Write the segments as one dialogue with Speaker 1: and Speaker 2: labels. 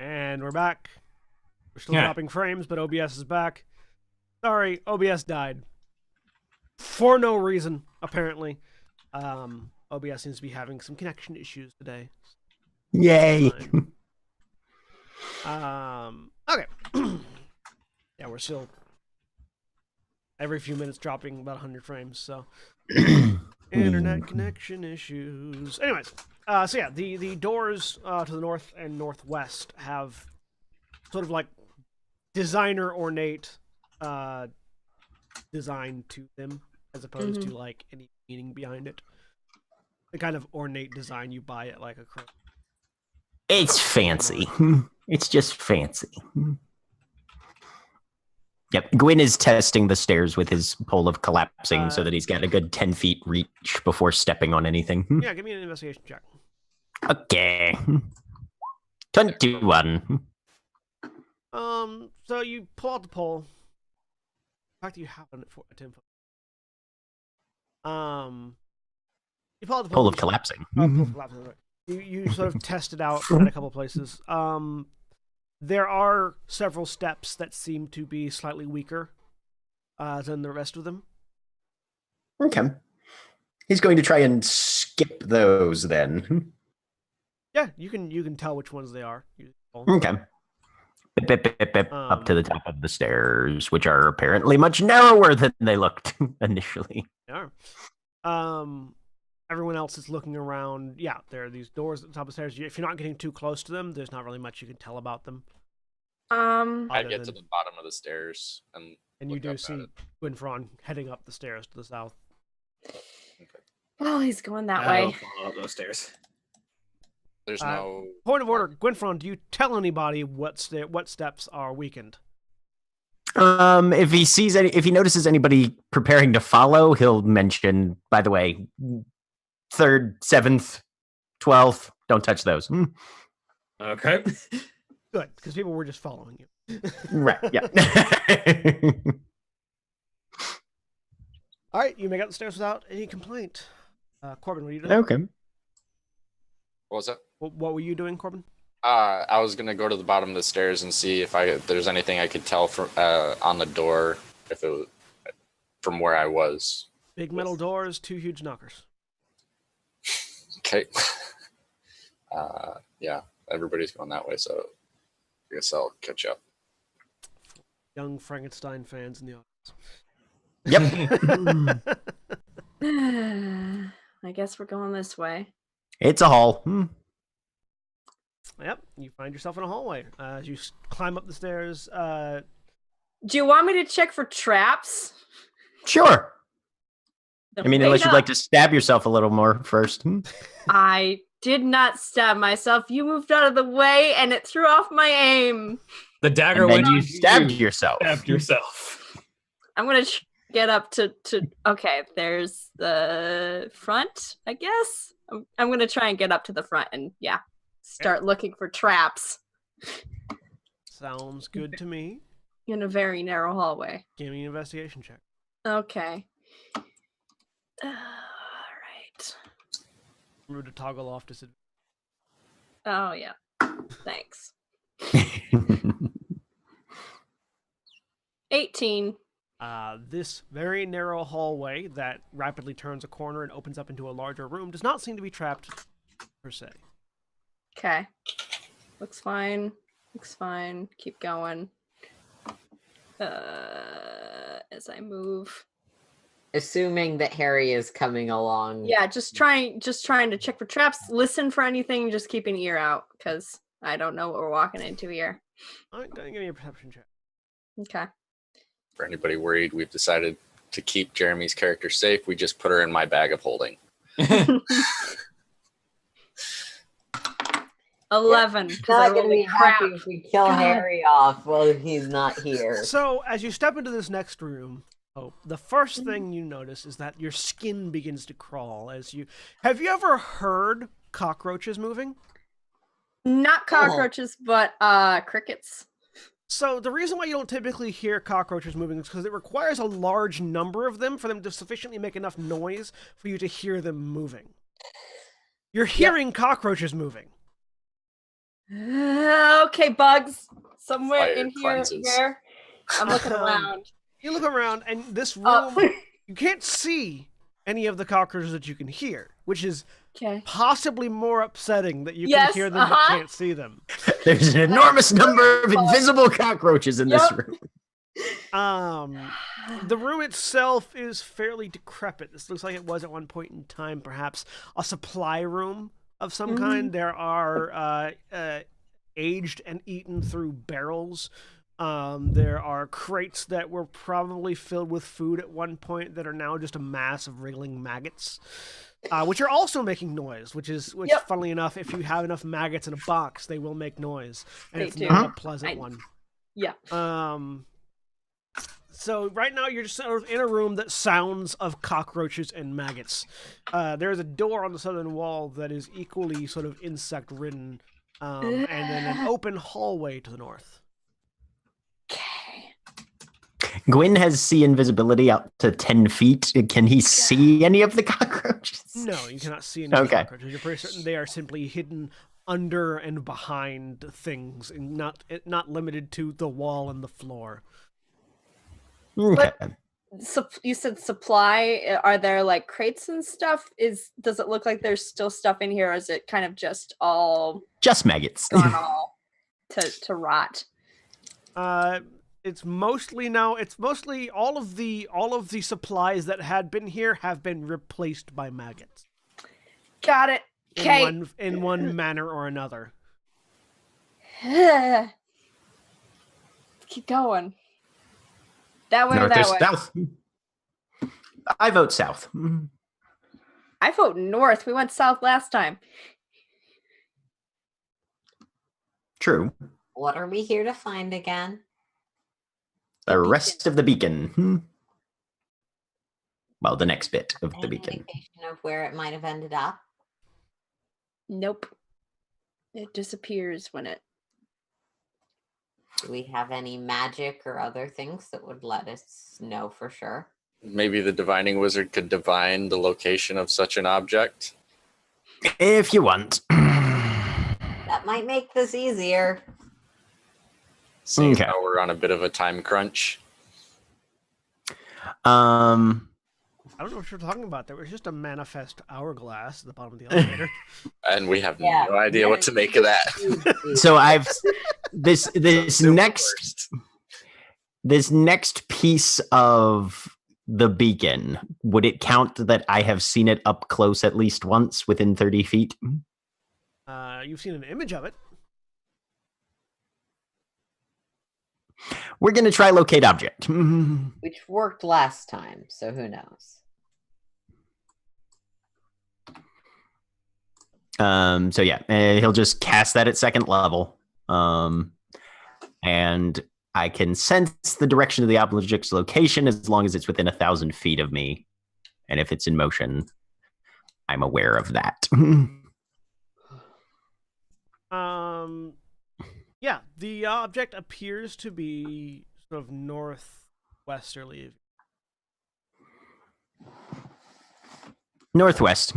Speaker 1: And we're back. We're still
Speaker 2: Yeah.
Speaker 1: dropping frames, but OBS is back. Sorry, OBS died. For no reason, apparently. OBS seems to be having some connection issues today.
Speaker 3: Yay.
Speaker 1: Okay. Yeah, we're still every few minutes dropping about 100 frames, so internet connection issues. Anyways, so yeah, the doors to the north and northwest have sort of like designer ornate design to them, as opposed to like any meaning behind it. The kind of ornate design you buy at like a
Speaker 3: It's fancy. It's just fancy. Yep. Gwyn is testing the stairs with his pole of collapsing so that he's got a good 10 feet reach before stepping on anything.
Speaker 1: Yeah, give me an investigation check.
Speaker 3: Okay. 21.
Speaker 1: So you pull out the pole. In fact, you have a 10 foot. You pull out the
Speaker 3: Pole of collapsing.
Speaker 1: Pole of collapsing. Right. You sort of test it out at a couple places. There are several steps that seem to be slightly weaker than the rest of them.
Speaker 3: Okay. He's going to try and skip those then.
Speaker 1: Yeah, you can tell which ones they are.
Speaker 3: Okay. Bip, bip, bip, bip, up to the top of the stairs, which are apparently much narrower than they looked initially.
Speaker 1: They are. Everyone else is looking around. Yeah, there are these doors at the top of the stairs. If you're not getting too close to them, there's not really much you can tell about them.
Speaker 4: I get to the bottom of the stairs and
Speaker 1: you do see Gwynfron heading up the stairs to the south.
Speaker 4: Okay.
Speaker 5: Oh, he's going that
Speaker 2: I'll
Speaker 5: way.
Speaker 2: follow up those stairs.
Speaker 4: There's no
Speaker 1: Point of order, Gwynfron, do you tell anybody what steps are weakened?
Speaker 3: If he notices anybody preparing to follow, he'll mention, by the way, 3rd, 7th, 12th, don't touch those.
Speaker 2: Okay.
Speaker 1: Good, because people were just following you.
Speaker 3: Right, yeah.
Speaker 1: All right, you make it up the stairs without any complaint. Corbin, what are you doing?
Speaker 3: Okay.
Speaker 4: what was that?
Speaker 1: What were you doing, Corbin?
Speaker 4: I was gonna go to the bottom of the stairs and see if there's anything I could tell from on the door if it was from where I was.
Speaker 1: Big metal doors, 2 huge knockers.
Speaker 4: Okay. Yeah, everybody's going that way, so I guess I'll catch up.
Speaker 1: Young Frankenstein fans in the audience.
Speaker 3: Yep.
Speaker 5: I guess we're going this way.
Speaker 3: It's a hall.
Speaker 1: Yep, you find yourself in a hallway. As you climb up the stairs,
Speaker 5: Do you want me to check for traps?
Speaker 3: Sure. I mean, unless you'd
Speaker 5: Wait
Speaker 3: like
Speaker 5: up.
Speaker 3: to stab yourself a little more first.
Speaker 5: I did not stab myself. You moved out of the way, and it threw off my aim.
Speaker 2: The dagger
Speaker 3: And then
Speaker 2: when
Speaker 3: you stabbed yourself.
Speaker 2: stabbed yourself.
Speaker 5: I'm gonna get up to. Okay, there's the front. I guess I'm gonna try and get up to the front and start looking for traps
Speaker 1: sounds good to me.
Speaker 5: in a very narrow hallway.
Speaker 1: Give me an investigation check.
Speaker 5: Okay. All right.
Speaker 1: Remember to toggle off disadvantage.
Speaker 5: Oh yeah. Thanks. 18.
Speaker 1: This very narrow hallway that rapidly turns a corner and opens up into a larger room does not seem to be trapped per se.
Speaker 5: Okay. Looks fine. Looks fine. Keep going. As I move.
Speaker 6: Assuming that Harry is coming along.
Speaker 5: Yeah, just trying to check for traps, listen for anything, just keep an ear out, because I don't know what we're walking into here.
Speaker 1: All right, give me a perception check.
Speaker 5: Okay.
Speaker 4: For anybody worried, we've decided to keep Jeremy's character safe. We just put her in my bag of holding.
Speaker 5: 11.
Speaker 6: He's
Speaker 5: 'cause I
Speaker 6: not going to
Speaker 5: rolled
Speaker 6: be
Speaker 5: a crap.
Speaker 6: happy if we kill
Speaker 5: God.
Speaker 6: Harry off while he's not here.
Speaker 1: So, as you step into this next room, the first thing you notice is that your skin begins to crawl as you... Have you ever heard cockroaches moving?
Speaker 5: Not cockroaches, but crickets.
Speaker 1: So the reason why you don't typically hear cockroaches moving is because it requires a large number of them for them to sufficiently make enough noise for you to hear them moving. You're hearing cockroaches moving.
Speaker 5: Okay, bugs. Somewhere
Speaker 4: Fire
Speaker 5: in here.
Speaker 4: cleanses.
Speaker 5: Where? I'm looking around.
Speaker 1: You look around, and this
Speaker 5: Oh.
Speaker 1: room, you can't see any of the cockroaches that you can hear, which is
Speaker 5: Okay.
Speaker 1: possibly more upsetting that you
Speaker 5: Yes,
Speaker 1: can hear them but can't see them.
Speaker 3: There's an enormous number of invisible cockroaches in this
Speaker 5: Yep.
Speaker 3: room.
Speaker 1: The room itself is fairly decrepit. This looks like it was at one point in time, perhaps a supply room of some kind. There are aged and eaten through barrels. There are crates that were probably filled with food at one point that are now just a mass of wriggling maggots, which are also making noise. Which,
Speaker 5: Yep.
Speaker 1: funnily enough, if you have enough maggots in a box, they will make noise, and
Speaker 5: They
Speaker 1: it's
Speaker 5: do.
Speaker 1: not a pleasant one.
Speaker 5: Yeah.
Speaker 1: So right now you're just sort of in a room that sounds of cockroaches and maggots. There's a door on the southern wall that is equally sort of insect-ridden, and then an open hallway to the north.
Speaker 5: Okay.
Speaker 3: Gwyn has see invisibility up to 10 feet. Can he see any of the cockroaches?
Speaker 1: No, you cannot see any of the
Speaker 3: Okay.
Speaker 1: cockroaches. You're pretty certain they are simply hidden under and behind things, and not limited to the wall and the floor.
Speaker 3: Okay.
Speaker 5: You said supply. Are there like crates and stuff? Does it look like there's still stuff in here, or is it kind of just all
Speaker 3: Just maggots.
Speaker 5: gone all to rot?
Speaker 1: It's mostly all of the supplies that had been here have been replaced by maggots.
Speaker 5: Got it. Okay.
Speaker 1: In one manner or another.
Speaker 5: Keep going. That way or
Speaker 3: North or
Speaker 5: that way?
Speaker 3: south? I vote south.
Speaker 5: I vote north. We went south last time.
Speaker 3: True.
Speaker 6: What are we here to find again?
Speaker 3: The rest of the beacon. Well, the next bit of the
Speaker 6: Any
Speaker 3: beacon.
Speaker 6: indication of where it might have ended up?
Speaker 5: Nope. It disappears when it.
Speaker 6: Do we have any magic or other things that would let us know for sure?
Speaker 4: Maybe the divining wizard could divine the location of such an object.
Speaker 3: If you want.
Speaker 6: That might make this easier.
Speaker 4: Seeing
Speaker 3: Okay.
Speaker 4: how we're on a bit of a time crunch.
Speaker 1: I don't know what you're talking about. There was just a manifest hourglass at the bottom of the elevator.
Speaker 4: And we have
Speaker 6: Yeah.
Speaker 4: no idea what to make of that.
Speaker 3: So I've this
Speaker 4: Still
Speaker 3: next
Speaker 4: worst.
Speaker 3: this next piece of the beacon, would it count that I have seen it up close at least once within 30 feet?
Speaker 1: You've seen an image of it.
Speaker 3: We're going to try locate object.
Speaker 6: Which worked last time, so who knows?
Speaker 3: So yeah, he'll just cast that at second level. And I can sense the direction of the object's location as long as it's within 1,000 feet of me. And if it's in motion, I'm aware of that.
Speaker 1: Yeah, the object appears to be sort of northwesterly.
Speaker 3: Northwest.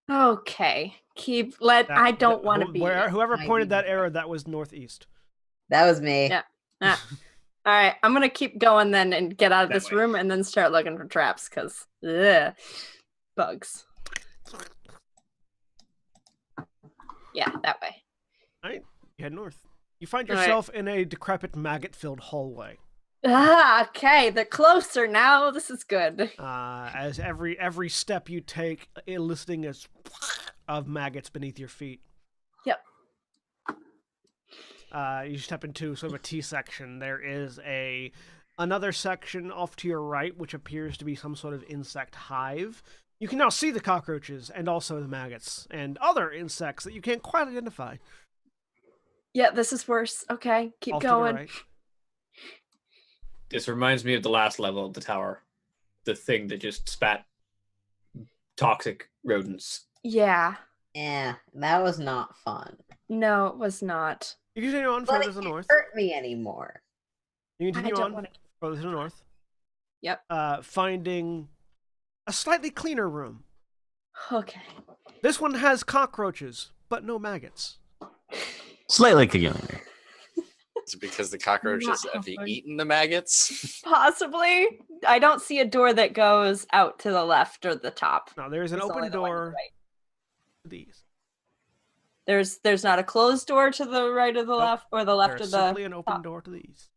Speaker 5: Okay. I don't want to be.
Speaker 1: Whoever
Speaker 6: might
Speaker 1: pointed
Speaker 6: be
Speaker 1: that
Speaker 6: the
Speaker 1: arrow, that was northeast.
Speaker 6: That was me.
Speaker 5: Yeah. All right. I'm going to keep going then and get out of
Speaker 2: That
Speaker 5: this
Speaker 2: way.
Speaker 5: room and then start looking for traps because bugs. Yeah, that way.
Speaker 1: All right, you head north. You find
Speaker 5: All right.
Speaker 1: yourself in a decrepit, maggot-filled hallway.
Speaker 5: Okay. They're closer now. This is good.
Speaker 1: As every step you take, eliciting a of maggots beneath your feet.
Speaker 5: Yep.
Speaker 1: You step into sort of a T section. There is another section off to your right, which appears to be some sort of insect hive. You can now see the cockroaches and also the maggots and other insects that you can't quite identify.
Speaker 5: Yeah, this is worse. Okay. Keep
Speaker 1: Off to the
Speaker 5: going.
Speaker 1: right.
Speaker 2: This reminds me of the last level of the tower. The thing that just spat toxic rodents.
Speaker 5: Yeah.
Speaker 6: Yeah, that was not fun.
Speaker 5: No, it was not.
Speaker 1: You continue on
Speaker 6: But
Speaker 1: further
Speaker 6: it
Speaker 1: to the
Speaker 6: didn't
Speaker 1: north.
Speaker 6: hurt me anymore.
Speaker 1: You
Speaker 5: I
Speaker 1: continue
Speaker 5: don't
Speaker 1: on
Speaker 5: want to.
Speaker 1: further to the north.
Speaker 5: Yep.
Speaker 1: Finding a slightly cleaner room.
Speaker 5: Okay.
Speaker 1: This one has cockroaches, but no maggots.
Speaker 3: Slightly peculiar.
Speaker 4: Is it because the cockroaches
Speaker 5: Not
Speaker 4: have
Speaker 5: comfort.
Speaker 4: eaten the maggots?
Speaker 5: Possibly. I don't see a door that goes out to the left or the top.
Speaker 1: Now there's an
Speaker 5: It's only
Speaker 1: open
Speaker 5: the one to the
Speaker 1: door
Speaker 5: right.
Speaker 1: to the east.
Speaker 5: There's not a closed door to the right or the left, or the left
Speaker 1: There's
Speaker 5: or the
Speaker 1: simply an open
Speaker 5: top.
Speaker 1: door to the east.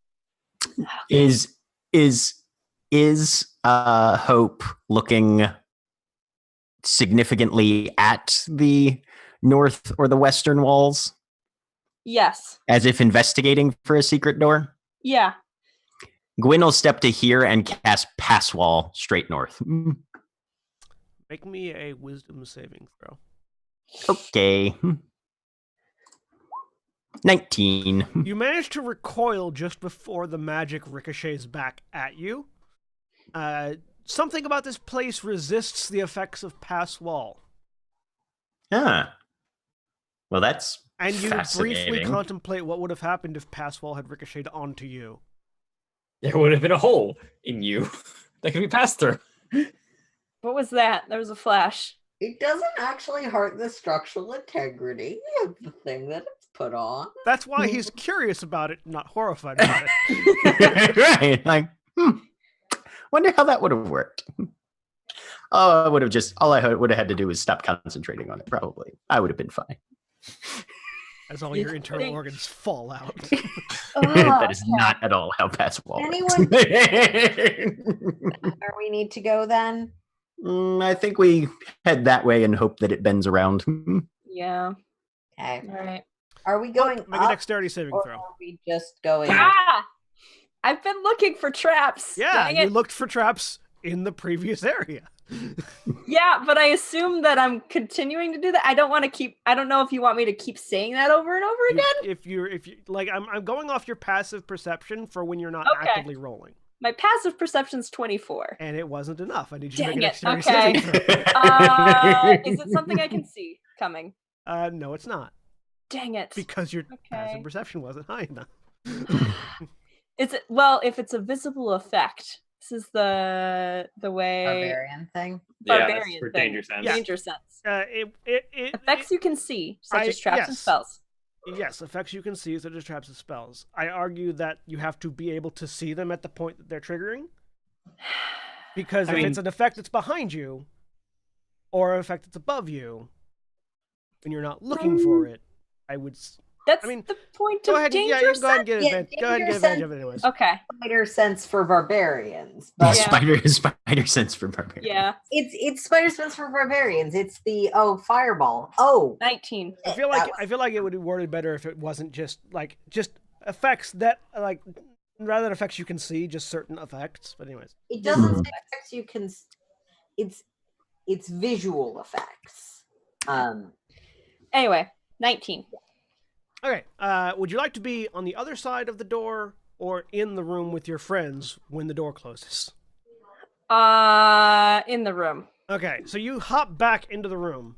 Speaker 3: Is Hope looking significantly at the north or the western walls,
Speaker 5: Yes.
Speaker 3: as if investigating for a secret door?
Speaker 5: Yeah.
Speaker 3: Gwyn will step to here and cast Pass Wall straight north.
Speaker 1: Make me a wisdom saving throw.
Speaker 3: Okay. 19.
Speaker 1: You manage to recoil just before the magic ricochets back at you. Something about this place resists the effects of Pass Wall.
Speaker 3: Ah. Well, that's
Speaker 1: And you briefly
Speaker 3: fascinating.
Speaker 1: contemplate what would have happened if Pass Wall had ricocheted onto you.
Speaker 2: There would have been a hole in you that could be passed through.
Speaker 5: What was that? There was a flash.
Speaker 6: It doesn't actually hurt the structural integrity of the thing that it's put on.
Speaker 1: That's why he's curious about it, not horrified about it.
Speaker 3: Right. Like, wonder how that would have worked. Oh, I would have just, all I would have had to do was stop concentrating on it, probably. I would have been fine.
Speaker 1: As all your internal organs fall out.
Speaker 3: That is not at all how Pass Wall
Speaker 6: Anyone-
Speaker 3: works.
Speaker 6: Where we need to go then?
Speaker 3: I think we head that way and hope that it bends around.
Speaker 5: Yeah.
Speaker 6: Okay.
Speaker 5: All right.
Speaker 6: Are we going
Speaker 1: Make a
Speaker 6: up
Speaker 1: dexterity saving
Speaker 6: or
Speaker 1: throw.
Speaker 6: are we just going?
Speaker 5: Ah! I've been looking for traps.
Speaker 1: Yeah,
Speaker 5: Dang
Speaker 1: you
Speaker 5: it.
Speaker 1: looked for traps in the previous area.
Speaker 5: Yeah, but I assume that I'm continuing to do that. I don't want to keep. I don't know if you want me to keep saying that over and over
Speaker 1: You-
Speaker 5: again.
Speaker 1: if you like, I'm going off your passive perception for when you're not
Speaker 5: Okay.
Speaker 1: actively rolling,
Speaker 5: My passive perception's 24.
Speaker 1: and it wasn't enough. I need you to
Speaker 5: Dang
Speaker 1: make a
Speaker 5: it,
Speaker 1: dexterity
Speaker 5: okay.
Speaker 1: saving throw.
Speaker 5: Is it something I can see coming?
Speaker 1: No, it's not,
Speaker 5: Dang it.
Speaker 1: because your passive
Speaker 5: Okay.
Speaker 1: perception wasn't high enough.
Speaker 5: Is it? Well, if it's a visible effect, this is the way
Speaker 6: Barbarian thing.
Speaker 2: Yeah, that's
Speaker 5: barbarian
Speaker 2: for
Speaker 5: thing.
Speaker 2: danger sense.
Speaker 5: Danger sense.
Speaker 1: It
Speaker 5: Effects you can see, such as traps and
Speaker 1: yes.
Speaker 5: spells.
Speaker 1: Yes, effects you can see, such as traps and spells. I argue that you have to be able to see them at the point that they're triggering. Because if it's an effect that's behind you, or an effect that's above you, and you're not looking for it, I would.
Speaker 5: That's
Speaker 1: I mean,
Speaker 5: the point
Speaker 1: Go
Speaker 5: of
Speaker 1: ahead,
Speaker 5: danger
Speaker 1: yeah, you can go ahead and get
Speaker 6: Yeah,
Speaker 1: advantage. Go ahead and get
Speaker 6: danger
Speaker 1: advantage of it, anyways.
Speaker 5: Okay.
Speaker 6: Spider sense for barbarians,
Speaker 3: Yeah.
Speaker 6: but
Speaker 3: Spider sense for barbarian.
Speaker 5: Yeah.
Speaker 6: it's spider sense for barbarians. It's the fireball. Oh,
Speaker 5: 19.
Speaker 1: I feel
Speaker 6: that
Speaker 1: like it would be worded better if it wasn't just effects that rather than effects you can see, just certain effects. But anyways,
Speaker 6: it doesn't say effects you can. It's visual effects.
Speaker 5: Anyway, 19.
Speaker 1: okay. Would you like to be on the other side of the door or in the room with your friends when the door closes?
Speaker 5: In the room.
Speaker 1: Okay, so you hop back into the room.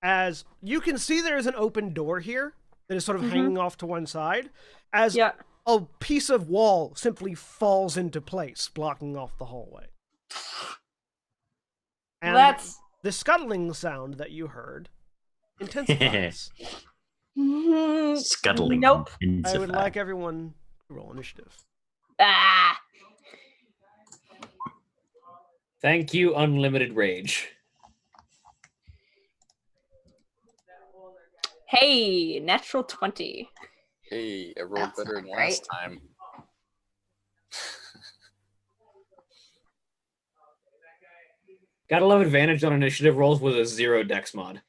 Speaker 1: As you can see, there is an open door here that is sort of hanging off to one side. As
Speaker 5: Yeah.
Speaker 1: a piece of wall simply falls into place, blocking off the hallway. And
Speaker 5: That's
Speaker 1: the scuttling sound that you heard intensifies.
Speaker 3: Scuttling.
Speaker 5: Nope.
Speaker 1: I would like everyone to roll initiative.
Speaker 5: Ah.
Speaker 2: Thank you, Unlimited Rage.
Speaker 5: Hey, natural 20.
Speaker 4: Hey, I rolled
Speaker 6: That's
Speaker 4: better
Speaker 6: not
Speaker 4: than last
Speaker 6: great.
Speaker 4: time.
Speaker 2: Gotta love advantage on initiative rolls with a 0 dex mod.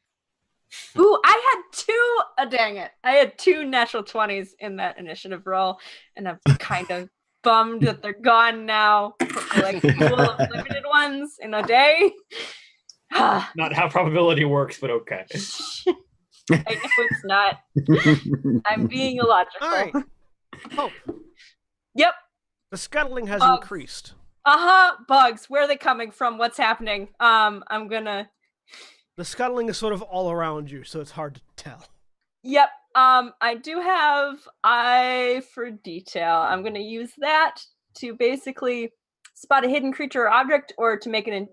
Speaker 5: Ooh, I had two. Dang it. I had 2 natural 20s in that initiative roll, and I'm kind of bummed that they're gone now. Like, pool of limited ones in a day. I
Speaker 2: Not how probability works, but okay.
Speaker 5: know it's not. I'm being illogical.
Speaker 1: All right. Oh,
Speaker 5: Yep.
Speaker 1: the scuttling has
Speaker 5: Bugs.
Speaker 1: increased.
Speaker 5: Bugs. Where are they coming from? What's happening? I'm gonna.
Speaker 1: The scuttling is sort of all around you, so it's hard to tell.
Speaker 5: Yep. I do have eye for detail. I'm gonna use that to basically spot a hidden creature or object, or to make it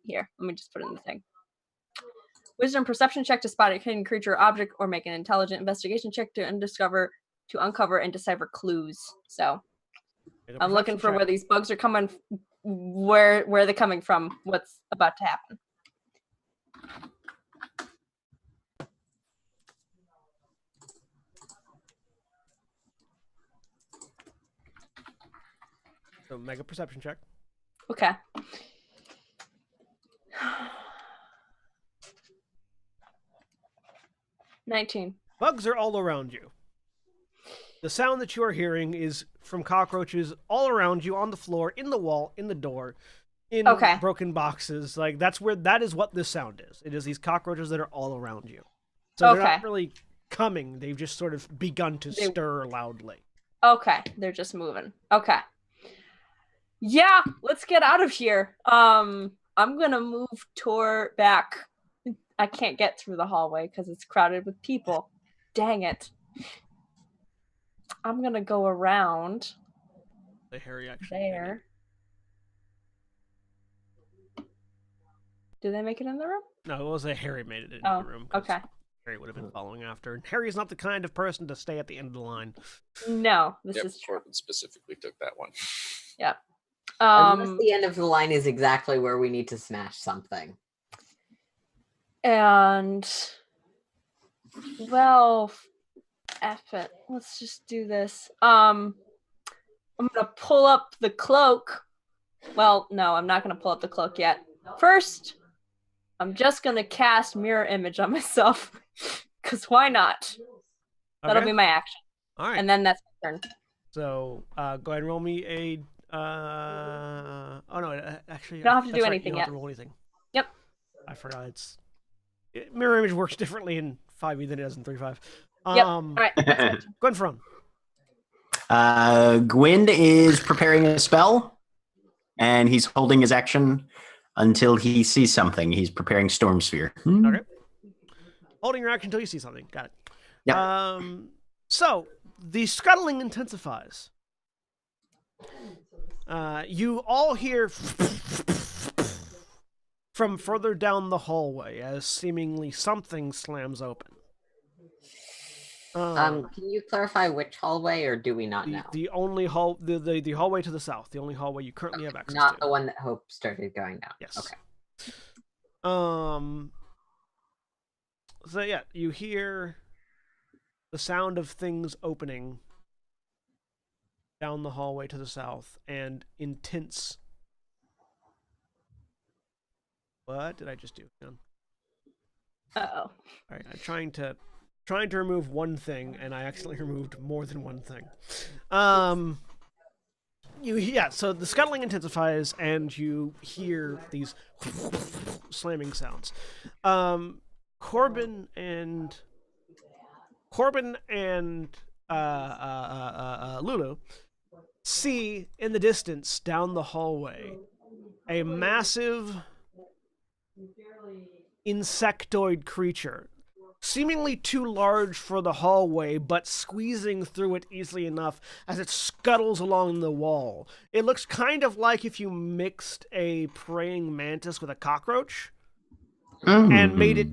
Speaker 5: here. Let me just put it in the thing. Wisdom perception check to spot a hidden creature or object, or make an intelligent investigation check to uncover and decipher clues. So
Speaker 1: Make a
Speaker 5: I'm looking
Speaker 1: perception
Speaker 5: for
Speaker 1: check.
Speaker 5: where these bugs are coming, where they're coming from, what's about to happen.
Speaker 1: So make a perception check.
Speaker 5: Okay. $19.
Speaker 1: Bugs are all around you. The sound that you are hearing is from cockroaches all around you, on the floor, in the wall, in the door, in
Speaker 5: Okay.
Speaker 1: broken boxes. Like that is what this sound is. It is these cockroaches that are all around you. So they're not
Speaker 5: Okay.
Speaker 1: really coming. They've just sort of begun to
Speaker 5: They-
Speaker 1: stir loudly.
Speaker 5: Okay, they're just moving. Okay. Yeah, let's get out of here. I'm gonna move back. I can't get through the hallway because it's crowded with people. Dang it. I'm gonna go around
Speaker 1: The Harry actually made it.
Speaker 5: there. Did they make it in the room?
Speaker 1: No, it was a Harry made it into
Speaker 5: Oh,
Speaker 1: the room. 'cause
Speaker 5: okay.
Speaker 1: Harry would have been following after. And Harry is not the kind of person to stay at the end of the line.
Speaker 5: No, this
Speaker 4: Yep,
Speaker 5: is true.
Speaker 4: Corbin specifically took that one.
Speaker 6: Unless the end of the line is exactly where we need to smash something.
Speaker 5: And well, F it. Let's just do this. I'm gonna pull up the cloak. Well, no, I'm not gonna pull up the cloak yet. First, I'm just gonna cast mirror image on myself. Cause why not? That'll
Speaker 1: Okay?
Speaker 5: be my action.
Speaker 1: All right.
Speaker 5: And then that's my turn.
Speaker 1: So go ahead and roll me a. Oh no, actually,
Speaker 5: You don't have to do
Speaker 1: that's right,
Speaker 5: anything
Speaker 1: you don't have
Speaker 5: yet.
Speaker 1: to roll anything.
Speaker 5: Yep.
Speaker 1: I forgot. Mirror image works differently in 5e than it does in 3.5.
Speaker 5: Yep. All right.
Speaker 1: Go and from.
Speaker 3: Gwyn is preparing a spell, and he's holding his action until he sees something. He's preparing Storm Sphere.
Speaker 1: Okay. Holding your action until you see something. Got it.
Speaker 3: Yep.
Speaker 1: So the scuttling intensifies. You all hear from further down the hallway as seemingly something slams open.
Speaker 6: Can you clarify which hallway, or do we not know?
Speaker 1: The only the hallway to the south, the only hallway you currently have access
Speaker 6: Not
Speaker 1: to.
Speaker 6: the one that Hope started going down.
Speaker 1: Yes.
Speaker 6: Okay.
Speaker 1: So yeah, you hear the sound of things opening down the hallway to the south, and intense. What did I just do? Hang on.
Speaker 5: Uh-oh.
Speaker 1: All right, I'm trying to remove one thing, and I accidentally removed more than one thing. So the scuttling intensifies, and you hear these slamming sounds. Corbin and Lulu see in the distance down the hallway a massive insectoid creature, seemingly too large for the hallway, but squeezing through it easily enough as it scuttles along the wall. It looks kind of like if you mixed a praying mantis with a cockroach and made it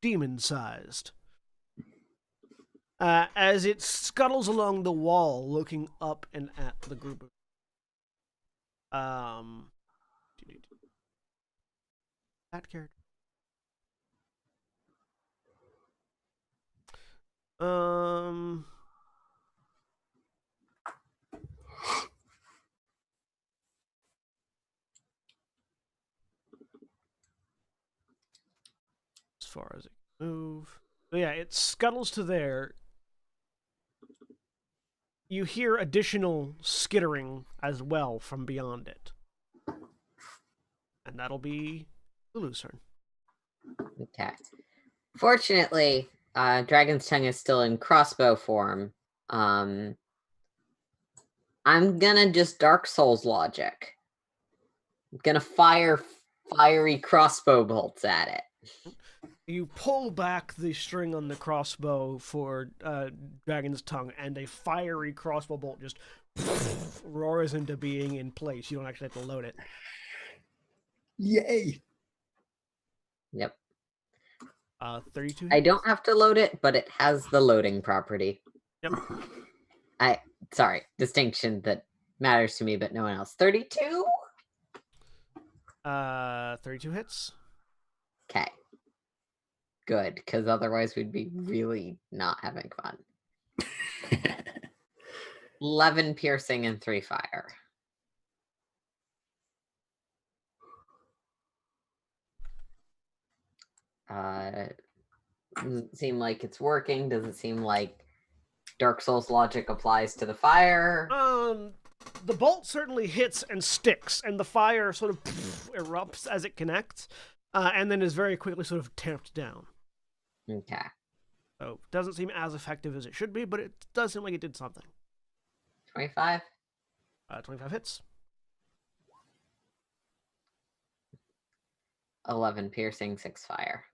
Speaker 1: demon-sized. As it scuttles along the wall, looking up and at the group of that character. As far as it can move. So yeah, it scuttles to there. You hear additional skittering as well from beyond it. And that'll be Lulu's turn.
Speaker 6: Okay. Fortunately, Dragon's Tongue is still in crossbow form. I'm gonna just Dark Souls logic. I'm gonna fire fiery crossbow bolts at it.
Speaker 1: You pull back the string on the crossbow for Dragon's Tongue, and a fiery crossbow bolt just roars into being in place. You don't actually have to load it.
Speaker 3: Yay!
Speaker 6: Yep.
Speaker 1: 32
Speaker 6: I
Speaker 1: hits.
Speaker 6: don't have to load it, but it has the loading property.
Speaker 1: Yep.
Speaker 6: Distinction that matters to me, but no one else. 32?
Speaker 1: 32 hits.
Speaker 6: Okay. Good, because otherwise we'd be really not having fun. 11 piercing and 3 fire. Doesn't seem like it's working. Doesn't seem like Dark Souls logic applies to the fire.
Speaker 1: The bolt certainly hits and sticks, and the fire sort of erupts as it connects, and then is very quickly sort of tamped down.
Speaker 6: Okay.
Speaker 1: So it doesn't seem as effective as it should be, but it does seem like it did something.
Speaker 6: 25?
Speaker 1: 25 hits.
Speaker 6: 11 piercing, 6 fire.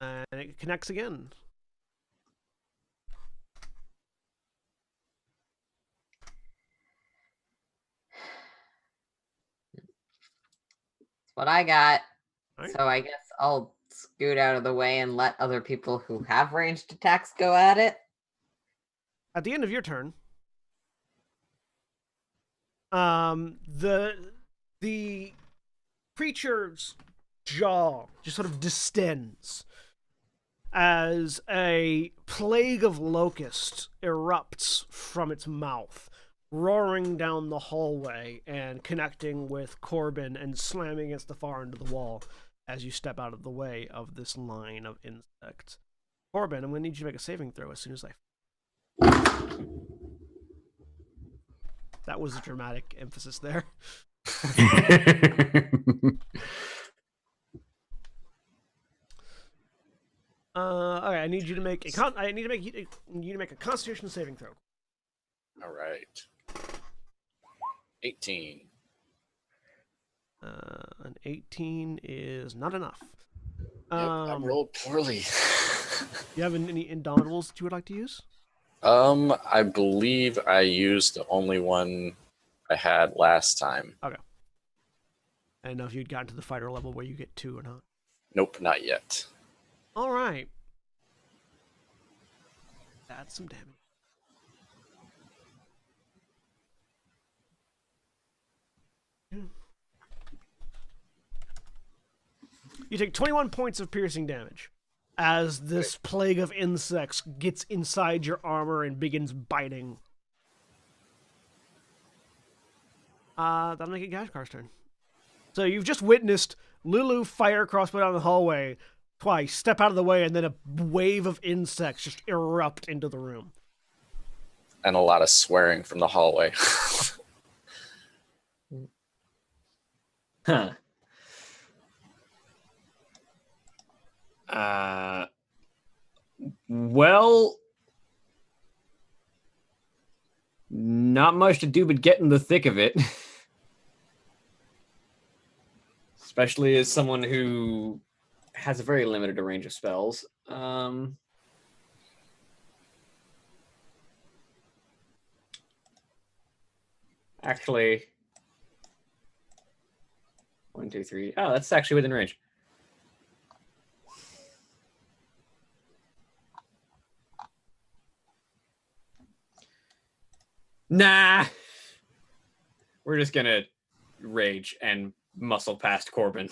Speaker 1: And it connects again.
Speaker 6: That's what I got.
Speaker 1: Alright.
Speaker 6: So I guess I'll scoot out of the way and let other people who have ranged attacks go at it.
Speaker 1: At the end of your turn, the creature's jaw just sort of distends as a plague of locusts erupts from its mouth, roaring down the hallway and connecting with Corbin and slamming against the far end of the wall as you step out of the way of this line of insects. Corbin, I'm going to need you to make a saving throw as soon as I... That was a dramatic emphasis there. Okay, I need you to make a Constitution saving throw.
Speaker 4: All right. 18.
Speaker 1: An 18 is not enough.
Speaker 4: I rolled poorly.
Speaker 1: You have any Indomitables that you would like to use?
Speaker 4: I believe I used the only one I had last time.
Speaker 1: Okay. I didn't know if you'd gotten to the fighter level where you get 2 or not.
Speaker 4: Nope, not yet.
Speaker 1: All right. That's some damage. You take 21 points of piercing damage as this plague of insects gets inside your armor and begins biting. That'll make it Gashkar's turn. So you've just witnessed Lulu fire crossbow down the hallway twice, step out of the way, and then a wave of insects just erupt into the room.
Speaker 4: And a lot of swearing from the hallway.
Speaker 2: Huh. Well, not much to do but get in the thick of it. Especially as someone who has a very limited range of spells. Actually, 1, 2, 3. Oh, that's actually within range. Nah. We're just gonna rage and muscle past Corbin.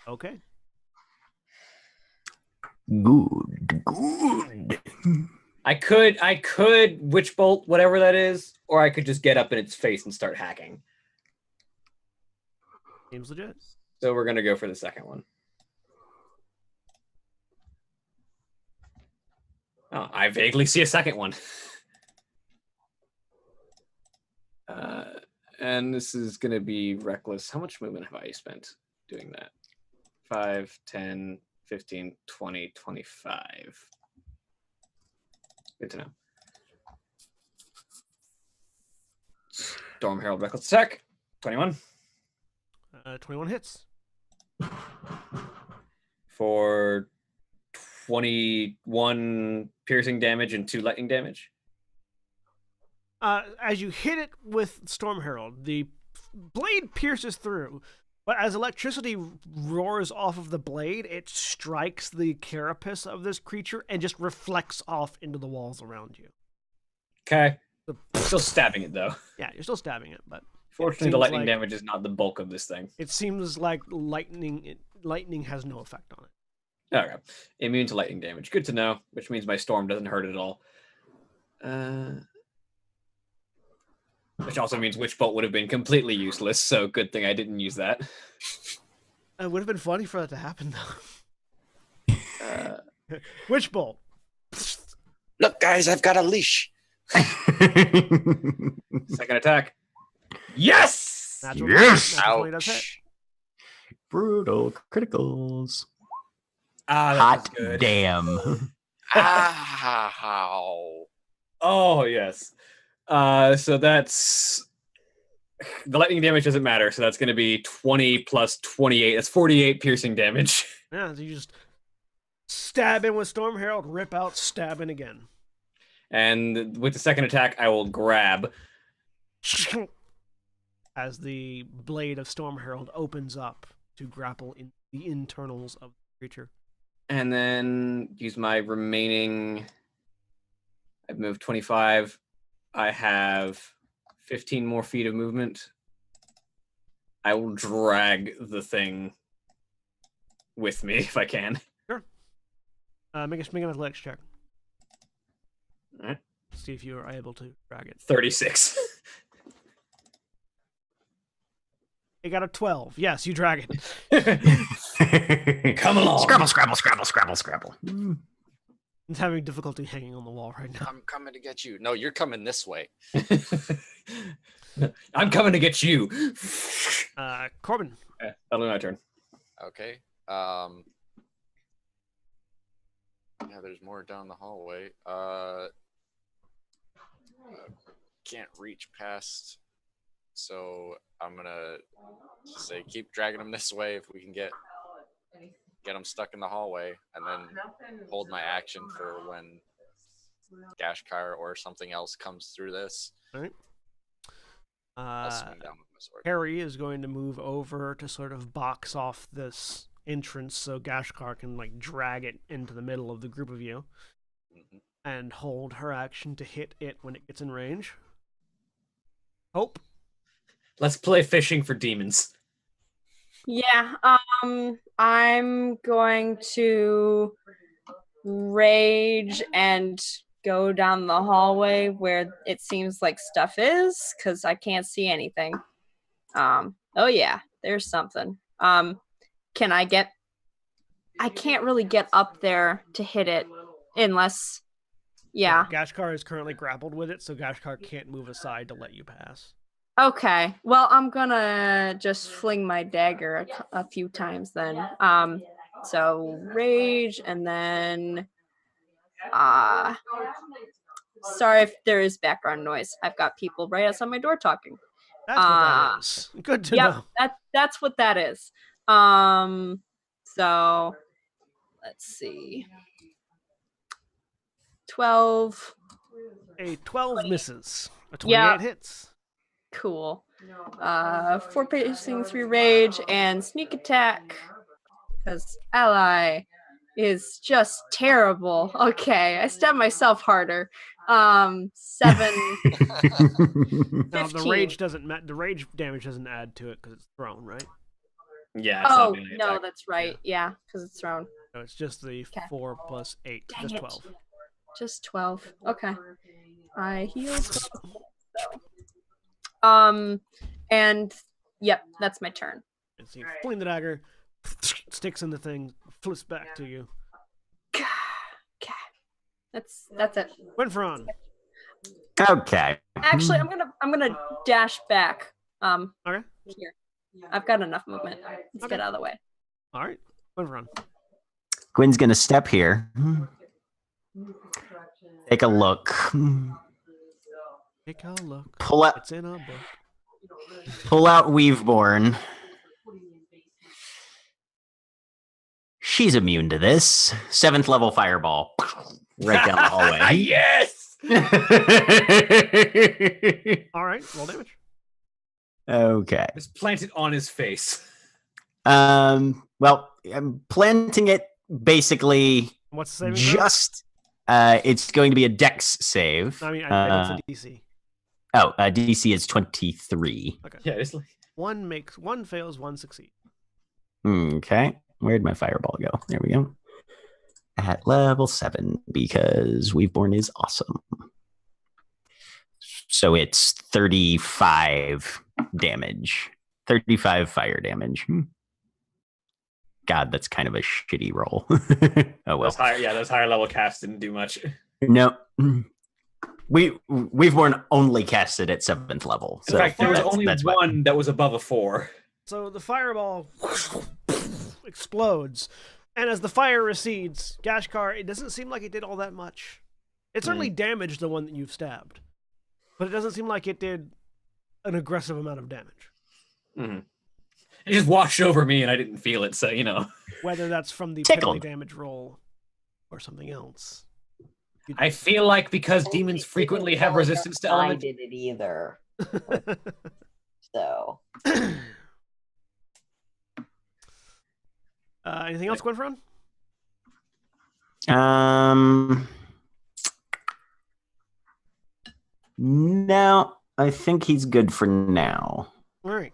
Speaker 1: Okay.
Speaker 3: Good.
Speaker 2: I could witch bolt whatever that is, or I could just get up in its face and start hacking.
Speaker 1: Seems legit.
Speaker 2: So we're gonna go for the second one. Oh, I vaguely see a second one. And this is going to be reckless. How much movement have I spent doing that? 5, 10, 15, 20, 25. Good to know. Storm Herald reckless attack. 21.
Speaker 1: 21 hits.
Speaker 2: For 21 piercing damage and 2 lightning damage.
Speaker 1: As you hit it with Storm Herald, the blade pierces through, But as electricity roars off of the blade, it strikes the carapace of this creature and just reflects off into the walls around you.
Speaker 2: Okay.
Speaker 1: The-
Speaker 2: Still stabbing it though.
Speaker 1: Yeah, you're still stabbing it, but
Speaker 2: Fortunately,
Speaker 1: seems
Speaker 2: the lightning
Speaker 1: like-
Speaker 2: damage is not the bulk of this thing.
Speaker 1: it seems like lightning has no effect on it.
Speaker 2: Okay. Immune to lightning damage. Good to know, which means my storm doesn't hurt it at all. Which also means Witch Bolt would have been completely useless, so good thing I didn't use that.
Speaker 1: It would have been funny for that to happen, though. Witch Bolt.
Speaker 4: Look, guys, I've got a leash.
Speaker 2: Second attack. Yes!
Speaker 1: Natural
Speaker 3: Yes!
Speaker 1: 20, natural 20 does hit.
Speaker 4: Ouch.
Speaker 3: Brutal criticals.
Speaker 2: Ah, that
Speaker 3: Hot
Speaker 2: was good.
Speaker 3: damn.
Speaker 4: Ow.
Speaker 2: Oh, yes. So that's... The lightning damage doesn't matter, so that's going to be 20 plus 28. That's 48 piercing damage.
Speaker 1: Yeah, so you just stab in with Storm Herald, rip out, stab in again.
Speaker 2: And with the second attack, I will grab.
Speaker 1: As the blade of Storm Herald opens up to grapple in the internals of the creature.
Speaker 2: And then use my remaining... I've moved 25. I have 15 more feet of movement. I will drag the thing with me if I can.
Speaker 1: Make an athletics check.
Speaker 2: Alright.
Speaker 1: See if you are able to drag it.
Speaker 2: 36.
Speaker 1: It got a 12. Yes, you drag it.
Speaker 2: Come along.
Speaker 3: Scrabble, scrabble, scrabble, scrabble, scrabble.
Speaker 1: It's having difficulty hanging on the wall right now.
Speaker 4: I'm coming to get you. No, you're coming this way.
Speaker 2: I'm coming to get you.
Speaker 1: Corbin.
Speaker 2: That'll be my turn.
Speaker 4: Okay. Yeah, there's more down the hallway. Can't reach past, so I'm gonna just say keep dragging them this way if we can get them stuck in the hallway, and then hold my action for when Gashkar or something else comes through this.
Speaker 1: All right.
Speaker 4: I'll swing down with my sword.
Speaker 1: Harry is going to move over to sort of box off this entrance so Gashkar can like drag it into the middle of the group of you
Speaker 4: Mhm.
Speaker 1: and hold her action to hit it when it gets in range. Hope.
Speaker 2: Let's play fishing for demons.
Speaker 5: Yeah, I'm going to rage and go down the hallway where it seems like stuff is, because I can't see anything. Oh yeah, there's something. Can I get... I can't really get up there to hit it unless... Yeah.
Speaker 1: Gashkar is currently grappled with it, so Gashkar can't move aside to let you pass.
Speaker 5: Okay, well, I'm gonna just fling my dagger a few times then. So rage, and then sorry if there is background noise. I've got people right outside my door talking.
Speaker 1: That's what that is. Good to
Speaker 5: Yep,
Speaker 1: know.
Speaker 5: that's what that is. So let's see. 12.
Speaker 1: A 12 misses. A 28
Speaker 5: Yeah.
Speaker 1: hits.
Speaker 5: Cool. 4 piercing, 3 rage, and sneak attack. Because ally is just terrible. Okay, I stabbed myself harder. 7.
Speaker 1: Now the
Speaker 5: 15.
Speaker 1: rage doesn't the rage damage doesn't add to it because it's thrown, right?
Speaker 2: Yeah. It's not
Speaker 5: Oh
Speaker 2: melee
Speaker 5: no,
Speaker 2: attack.
Speaker 5: that's right. Yeah, because it's thrown.
Speaker 1: So it's just the 4 plus 8,
Speaker 5: Dang
Speaker 1: just
Speaker 5: it.
Speaker 1: 12.
Speaker 5: Just 12. Okay. I heal. And yep, that's my turn.
Speaker 1: And so you fling the dagger, sticks in the thing, flips back to you.
Speaker 5: Okay. That's it.
Speaker 1: Winfron.
Speaker 3: Okay.
Speaker 5: Actually, I'm gonna dash back.
Speaker 1: Okay.
Speaker 5: Here. I've got enough movement. Let's
Speaker 1: Okay.
Speaker 5: get out of the way.
Speaker 1: All right. Winfron.
Speaker 3: Gwen's gonna step here. Take a look.
Speaker 1: Take a look.
Speaker 3: Pull out
Speaker 1: It's in a book.
Speaker 3: Weaveborn. She's immune to this. 7th level fireball. Right down the hallway.
Speaker 2: Yes.
Speaker 1: All right. Roll damage.
Speaker 3: Okay.
Speaker 2: Just plant it on his face.
Speaker 3: Well, I'm planting it basically
Speaker 1: What's the saving throw?
Speaker 3: just. It's going to be a Dex save.
Speaker 1: I mean, I did say DC.
Speaker 3: DC is 23.
Speaker 1: Okay.
Speaker 2: Yeah, it's like
Speaker 1: One fails, one succeeds.
Speaker 3: Okay. Where'd my fireball go? There we go. At level 7, because Weaveborn is awesome. So it's 35 damage. 35 fire damage. God, that's kind of a shitty roll. Oh well.
Speaker 2: those higher level casts didn't do much.
Speaker 3: No. Weaveborn only casted at 7th level.
Speaker 2: In
Speaker 3: So
Speaker 2: fact, there was only
Speaker 3: that's why.
Speaker 2: one that was above a 4.
Speaker 1: So the fireball explodes, and as the fire recedes, Gashkar, it doesn't seem like it did all that much. It certainly damaged the one that you've stabbed, but it doesn't seem like it did an aggressive amount of damage.
Speaker 2: Mm-hmm. It just washed over me, and I didn't feel it. So
Speaker 1: Whether that's from the
Speaker 3: Tickled.
Speaker 1: piddly damage roll or something else.
Speaker 2: I feel like because demons frequently have resistance to
Speaker 6: I
Speaker 2: element.
Speaker 6: did it either. So
Speaker 1: Anything else, Gwynfron?
Speaker 3: No, I think he's good for now.
Speaker 1: All right.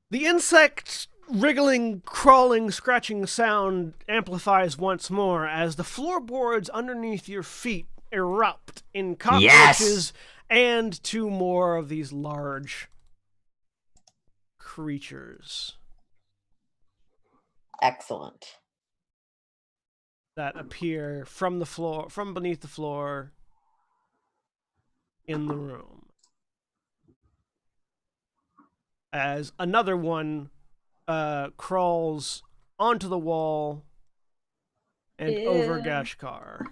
Speaker 1: The insect wriggling, crawling, scratching sound amplifies once more as the floorboards underneath your feet erupt in cockroaches and 2 more of these large creatures
Speaker 6: excellent.
Speaker 1: that appear from the floor, from beneath the floor in the room. As another one crawls onto the wall and over Gashkar.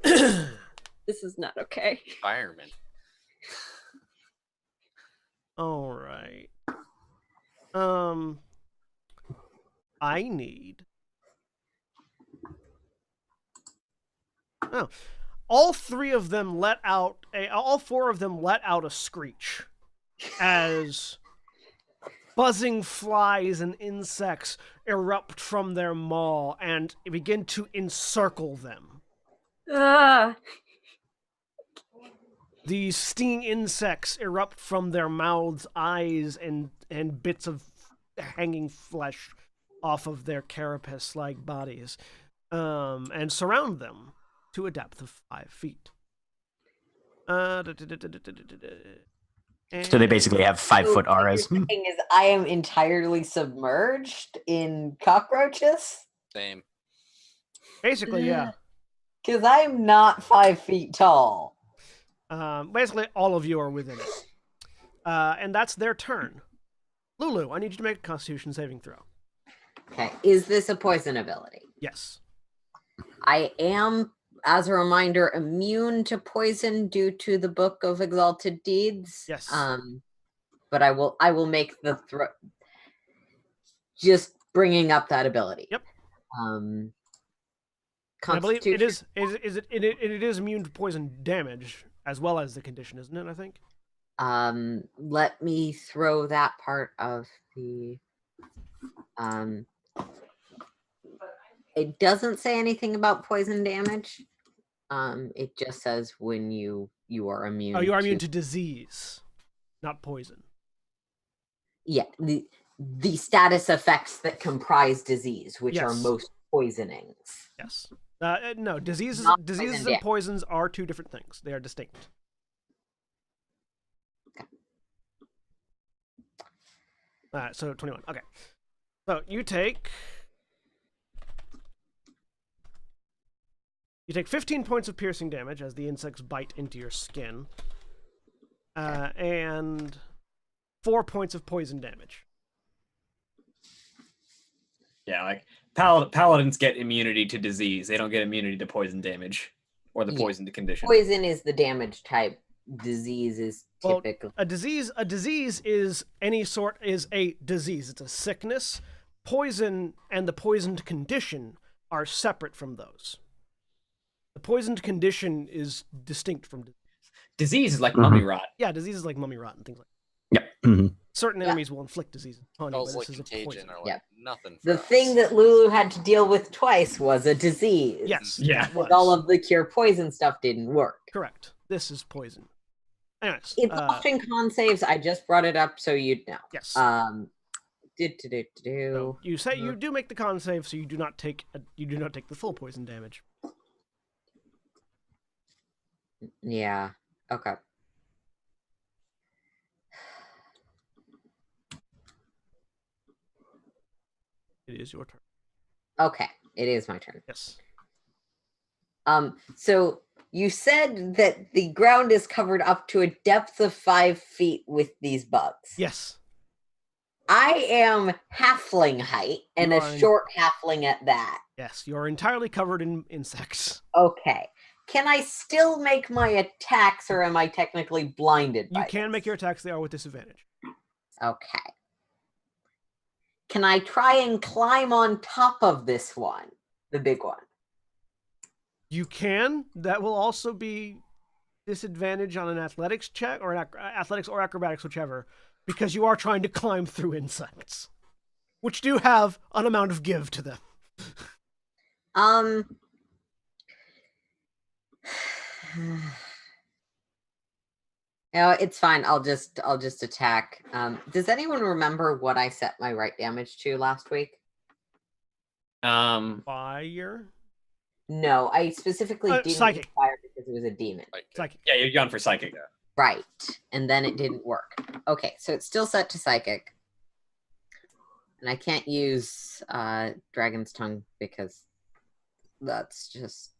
Speaker 5: This is not okay.
Speaker 4: Fireman.
Speaker 1: All right. I need. Oh, all 4 of them let out a screech as buzzing flies and insects erupt from their maw and begin to encircle them. These stinging insects erupt from their mouths, eyes, and bits of hanging flesh off of their carapace-like bodies, and surround them to a depth of 5 feet.
Speaker 3: So they basically have 5-foot
Speaker 6: So what
Speaker 3: auras.
Speaker 6: you're saying is I am entirely submerged in cockroaches?
Speaker 4: Same.
Speaker 1: Basically, yeah.
Speaker 6: Because I am not 5 feet tall.
Speaker 1: Basically, all of you are within it. And that's their turn. Lulu, I need you to make a Constitution saving throw.
Speaker 6: Okay. Is this a poison ability?
Speaker 1: Yes.
Speaker 6: I am, as a reminder, immune to poison due to the Book of Exalted Deeds.
Speaker 1: Yes.
Speaker 6: But I will make the throw. Just bringing up that ability.
Speaker 1: Yep. I believe it is. It is immune to poison damage as well as the condition, isn't it? I think.
Speaker 6: Let me throw that part of the. It doesn't say anything about poison damage. It just says when you are immune.
Speaker 1: Oh, you are immune to disease, not poison.
Speaker 6: Yeah, the status effects that comprise disease, which are
Speaker 1: Yes.
Speaker 6: most poisonings.
Speaker 1: Yes. No, diseases
Speaker 6: Not
Speaker 1: and
Speaker 6: poison, yeah.
Speaker 1: poisons are 2 different things. They are distinct. So 21. Okay. So you take 15 points of piercing damage as the insects bite into your skin, and 4 points of poison damage.
Speaker 2: Yeah, like paladins get immunity to disease. They don't get immunity to poison damage or the
Speaker 6: Yeah.
Speaker 2: poison to condition.
Speaker 6: Poison is the damage type. Disease is
Speaker 1: Well,
Speaker 6: typical.
Speaker 1: a disease is a disease. It's a sickness. Poison and the poisoned condition are separate from those. The poisoned condition is distinct from disease.
Speaker 2: Disease is like
Speaker 3: Mhm.
Speaker 2: mummy rot.
Speaker 1: Yeah, diseases like mummy rot and things like
Speaker 3: Yep. Mhm.
Speaker 1: certain
Speaker 6: Yeah.
Speaker 1: enemies will inflict disease upon you,
Speaker 4: Spells
Speaker 1: but
Speaker 4: like
Speaker 1: this is a
Speaker 4: contagion
Speaker 1: poison.
Speaker 4: are like
Speaker 6: Yeah.
Speaker 4: nothing. For
Speaker 6: The
Speaker 4: us.
Speaker 6: thing that Lulu had to deal with twice was a disease.
Speaker 1: Yes,
Speaker 2: Yeah.
Speaker 1: that was.
Speaker 6: Because all of the cure poison stuff didn't work.
Speaker 1: Correct. This is poison. Anyways,
Speaker 6: It's often con saves. I just brought it up so you'd know.
Speaker 1: yes.
Speaker 6: So
Speaker 1: You say you do make the con save, so you do not take the full poison damage.
Speaker 6: Yeah. Okay.
Speaker 1: It is your turn.
Speaker 6: Okay. It is my turn.
Speaker 1: Yes.
Speaker 6: So you said that the ground is covered up to a depth of 5 feet with these bugs.
Speaker 1: Yes.
Speaker 6: I am halfling height and
Speaker 1: You
Speaker 6: a
Speaker 1: are in-
Speaker 6: short halfling at that.
Speaker 1: Yes. You are entirely covered in insects.
Speaker 6: Okay. Can I still make my attacks or am I technically blinded
Speaker 1: You
Speaker 6: by
Speaker 1: can make
Speaker 6: this?
Speaker 1: your attacks. They are with disadvantage.
Speaker 6: Okay. Can I try and climb on top of this one? The big one.
Speaker 1: You can. That will also be disadvantage on an athletics check or athletics or acrobatics, whichever, because you are trying to climb through insects, which do have an amount of give to them.
Speaker 6: No, it's fine. I'll just attack. Does anyone remember what I set my right damage to last week?
Speaker 1: Fire.
Speaker 6: No, I specifically didn't
Speaker 1: psychic.
Speaker 6: use fire because it was a demon.
Speaker 4: Like,
Speaker 1: Psychic.
Speaker 2: Yeah, you're gone for psychic.
Speaker 6: Right. And then it didn't work. Okay, so it's still set to psychic. And I can't use Dragon's Tongue because that's just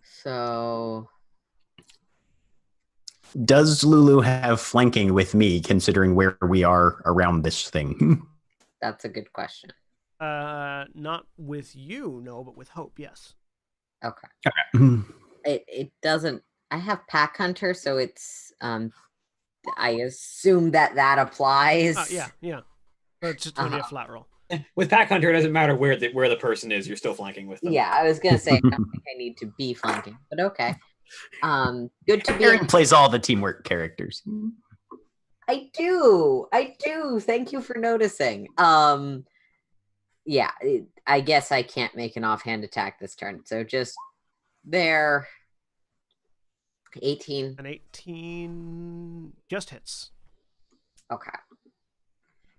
Speaker 6: so
Speaker 3: Does Lulu have flanking with me, considering where we are around this thing?
Speaker 6: that's a good question.
Speaker 1: Not with you, no, but with Hope, yes.
Speaker 6: Okay.
Speaker 3: Okay.
Speaker 6: It doesn't. I have Pack Hunter, so it's I assume that applies.
Speaker 1: Yeah. But it's just going to be a flat roll.
Speaker 2: With Pack Hunter, it doesn't matter where the person is. You're still flanking with them.
Speaker 6: Yeah, I was gonna say I don't think I need to be flanking, but okay. Good to be.
Speaker 3: Aaron plays all the teamwork characters.
Speaker 6: I do. Thank you for noticing. Yeah, I guess I can't make an offhand attack this turn, so just there. 18.
Speaker 1: An 18 just hits.
Speaker 6: Okay.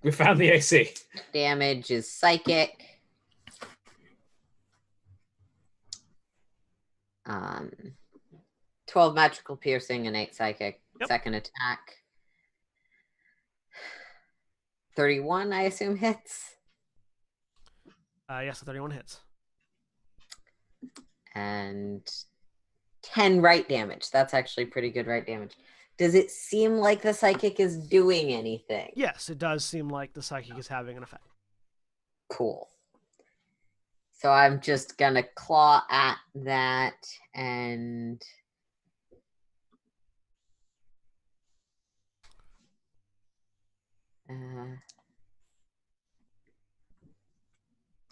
Speaker 2: We found the AC.
Speaker 6: Damage is psychic. 12 magical piercing and 8 psychic.
Speaker 1: Yep.
Speaker 6: Second attack. 31, I assume, hits.
Speaker 1: Yes, 31 hits.
Speaker 6: And 10 right damage. That's actually pretty good right damage. Does it seem like the psychic is doing anything?
Speaker 1: Yes, it does seem like the psychic is having an effect.
Speaker 6: Cool. So I'm just gonna claw at that and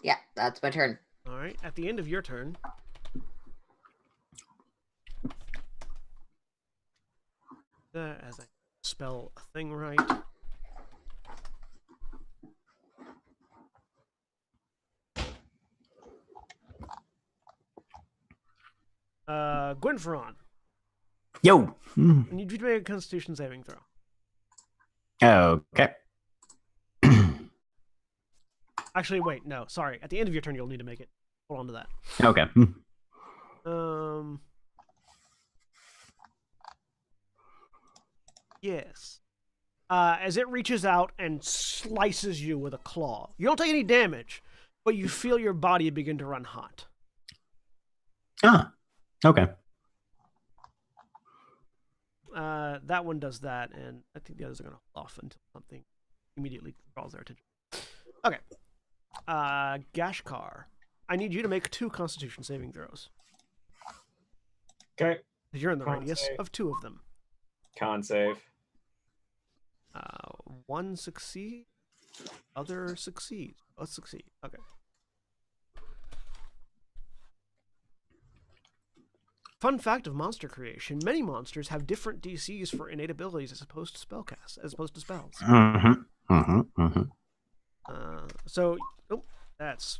Speaker 6: yeah, that's my turn.
Speaker 1: All right. At the end of your turn, as I spell a thing right. Gwynferon,
Speaker 3: Yo.
Speaker 1: I need you to make a Constitution saving throw.
Speaker 3: Okay.
Speaker 1: Actually, wait, no, sorry. At the end of your turn, you'll need to make it. Hold on to that.
Speaker 3: Okay.
Speaker 1: Yes. As it reaches out and slices you with a claw. You don't take any damage, but you feel your body begin to run hot.
Speaker 3: Ah. Okay.
Speaker 1: That one does that, and I think the others are going to hold off until something immediately draws their attention. Okay. Gashkar, I need you to make 2 Constitution saving throws.
Speaker 2: Okay.
Speaker 1: You're in the
Speaker 2: Con
Speaker 1: radius
Speaker 2: save.
Speaker 1: of 2 of them.
Speaker 2: Con save.
Speaker 1: One succeed, other succeed. Both succeed. Okay. fun fact of monster creation: many monsters have different DCs for innate abilities as opposed to spells. So, that's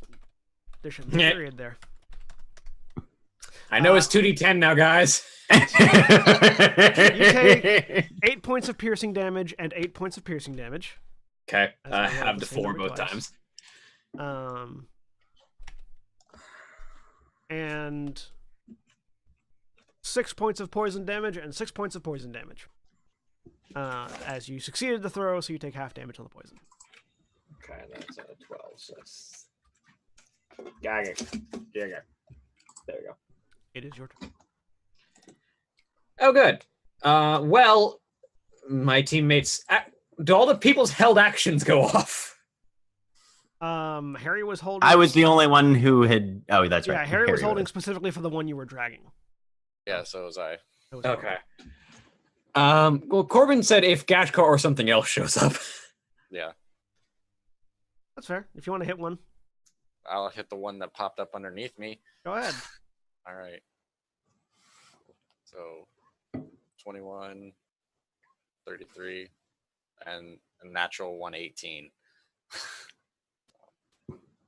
Speaker 1: addition period there.
Speaker 2: I know it's 2d10 now, guys.
Speaker 1: You take 8 points of piercing damage and 8 points of piercing damage.
Speaker 2: Okay,
Speaker 1: As
Speaker 2: I
Speaker 1: I rolled
Speaker 2: have
Speaker 1: the
Speaker 2: the
Speaker 1: same
Speaker 2: 4
Speaker 1: number
Speaker 2: both
Speaker 1: twice.
Speaker 2: times.
Speaker 1: And 6 points of poison damage and 6 points of poison damage. As you succeeded the throw, so you take half damage on the poison.
Speaker 2: Okay, that's 12. So that's... There we go.
Speaker 1: It is your turn.
Speaker 2: Oh, good. Well, my teammates... do all the people's held actions go off?
Speaker 1: Harry was holding...
Speaker 3: I was the only one who had... Oh, that's right.
Speaker 1: Yeah, Harry was holding specifically for the one you were dragging.
Speaker 4: Yeah, so was I.
Speaker 2: Okay. Well, Corbin said if Gashkar or something else shows up.
Speaker 4: Yeah.
Speaker 1: That's fair. If you want to hit one,
Speaker 4: I'll hit the one that popped up underneath me.
Speaker 1: go ahead.
Speaker 4: All right. So 21, 33, and a natural 118.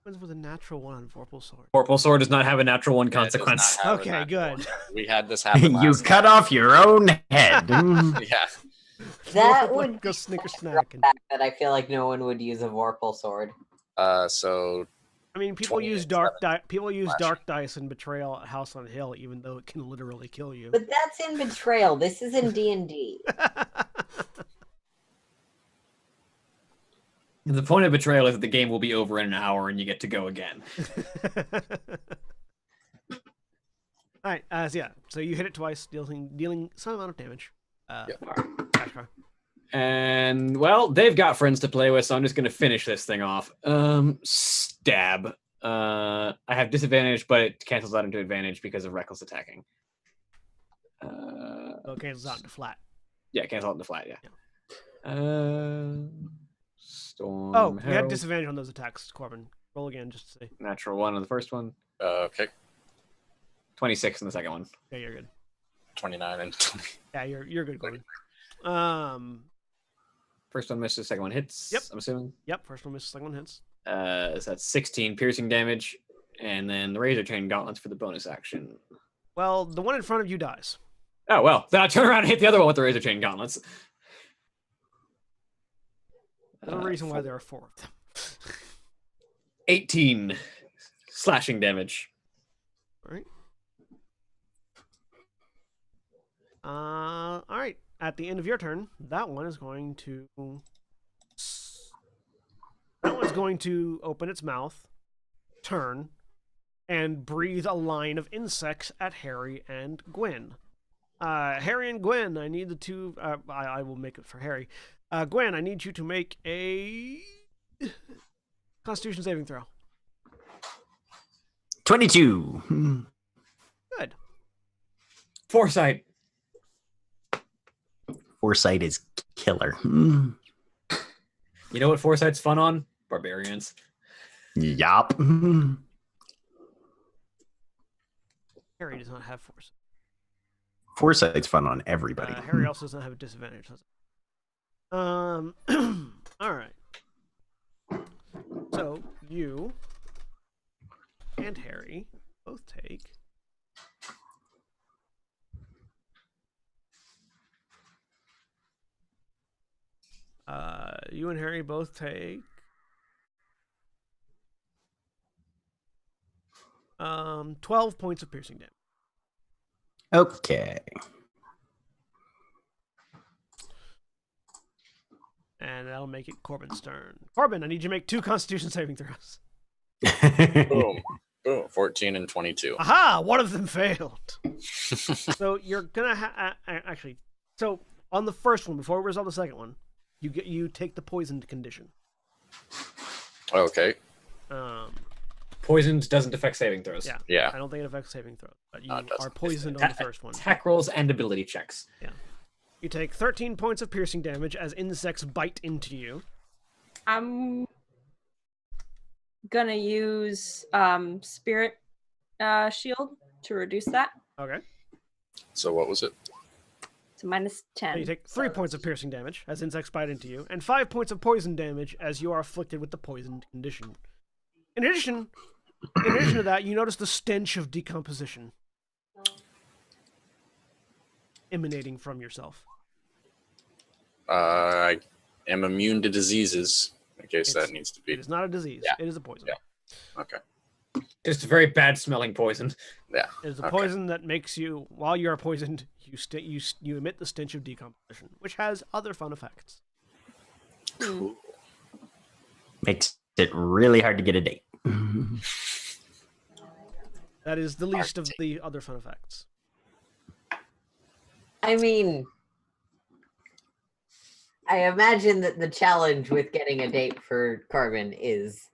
Speaker 1: What's with a natural one on Vorpal Sword?
Speaker 2: Vorpal Sword does not have a natural 1
Speaker 4: Yeah, it does
Speaker 2: consequence.
Speaker 4: not have a
Speaker 1: Okay,
Speaker 4: natural
Speaker 1: good.
Speaker 4: one. We had this happen
Speaker 3: You
Speaker 4: last
Speaker 3: cut off your own head.
Speaker 4: Yeah.
Speaker 6: That would
Speaker 1: go
Speaker 6: be
Speaker 1: snicker
Speaker 6: such a
Speaker 1: snack. And,
Speaker 6: drawback that I feel like no one would use a Vorpal sword.
Speaker 4: So
Speaker 1: I mean, people
Speaker 4: 20
Speaker 1: use
Speaker 4: and
Speaker 1: dark
Speaker 4: 7
Speaker 1: people use
Speaker 4: slashing.
Speaker 1: dark dice in Betrayal at House on Hill, even though it can literally kill you.
Speaker 6: But that's in Betrayal. This is in D&D.
Speaker 2: The point of Betrayal is that the game will be over in an hour and you get to go again.
Speaker 1: All right. So you hit it twice, dealing some amount of damage.
Speaker 4: Yep.
Speaker 1: Gashkar.
Speaker 2: And, well, they've got friends to play with, so I'm just going to finish this thing off. Stab. I have disadvantage, but it cancels out into advantage because of reckless attacking.
Speaker 1: So it cancels out into flat.
Speaker 2: Yeah, cancel out into flat, yeah. Storm.
Speaker 1: Oh, you had
Speaker 2: Herald.
Speaker 1: disadvantage on those attacks, Corbin. Roll again just to see.
Speaker 2: Natural 1 on the first one.
Speaker 4: okay,
Speaker 2: 26 on the second one.
Speaker 1: Yeah, you're good.
Speaker 4: 29 and 20.
Speaker 1: Yeah, you're good, Corbin.
Speaker 2: First one misses, second one hits.
Speaker 1: Yep.
Speaker 2: I'm assuming.
Speaker 1: Yep, first one misses, second one hits.
Speaker 2: So that's 16 piercing damage, and then the Razor Chain Gauntlets for the bonus action.
Speaker 1: Well, the one in front of you dies.
Speaker 2: Oh, well, then I turn around and hit the other one with the Razor Chain Gauntlets.
Speaker 1: There's a reason why there are 4 of them.
Speaker 2: 18 slashing damage.
Speaker 1: All right. All right. At the end of your turn, that one is going to open its mouth, turn, and breathe a line of insects at Harry and Gwen. Harry and Gwen, I need the two. I will make it for Harry. Gwen, I need you to make a Constitution saving throw.
Speaker 3: 22.
Speaker 1: Good.
Speaker 2: Foresight.
Speaker 3: Foresight is killer.
Speaker 2: You know what Foresight's fun on? Barbarians.
Speaker 3: Yup.
Speaker 1: Harry does not have force.
Speaker 3: Foresight's fun on everybody.
Speaker 1: Harry also doesn't have a disadvantage. Does it? All right. So you and Harry both take. You and Harry both take 12 points of piercing damage.
Speaker 3: Okay.
Speaker 1: And that'll make it Corbin's turn. Corbin, I need you to make 2 Constitution saving throws.
Speaker 4: Boom. Boom. 14 and 22.
Speaker 1: Aha! One of them failed. So you're gonna actually. So on the first one, before we resolve the second one, you take the poisoned condition.
Speaker 4: Okay.
Speaker 2: Poisoned doesn't affect saving throws.
Speaker 1: Yeah.
Speaker 4: Yeah.
Speaker 1: I don't think it affects saving throw, but you
Speaker 4: No, it doesn't.
Speaker 1: are poisoned on the first one.
Speaker 2: Attack rolls and ability checks.
Speaker 1: You take 13 points of piercing damage as insects bite into you.
Speaker 5: I'm gonna use Spirit Shield to reduce that.
Speaker 1: Okay.
Speaker 4: So what was it?
Speaker 5: So minus
Speaker 1: So
Speaker 5: 10.
Speaker 1: you take 3 points of piercing damage as insects bite into you, and 5 points of poison damage as you are afflicted with the poisoned condition. In addition to that, you notice the stench of decomposition emanating from yourself.
Speaker 4: I am immune to diseases. In case that needs to be.
Speaker 1: It is not a disease.
Speaker 4: Yeah.
Speaker 1: It is a poison.
Speaker 4: Yeah. Okay.
Speaker 2: Just a very bad smelling poison.
Speaker 4: Yeah.
Speaker 1: It is a
Speaker 4: Okay.
Speaker 1: poison that makes you, while you are poisoned, you emit the stench of decomposition, which has other fun effects.
Speaker 4: Cool.
Speaker 3: Makes it really hard to get a date.
Speaker 1: That is the least of the other fun effects.
Speaker 6: I mean, I imagine that the challenge with getting a date for Corbin is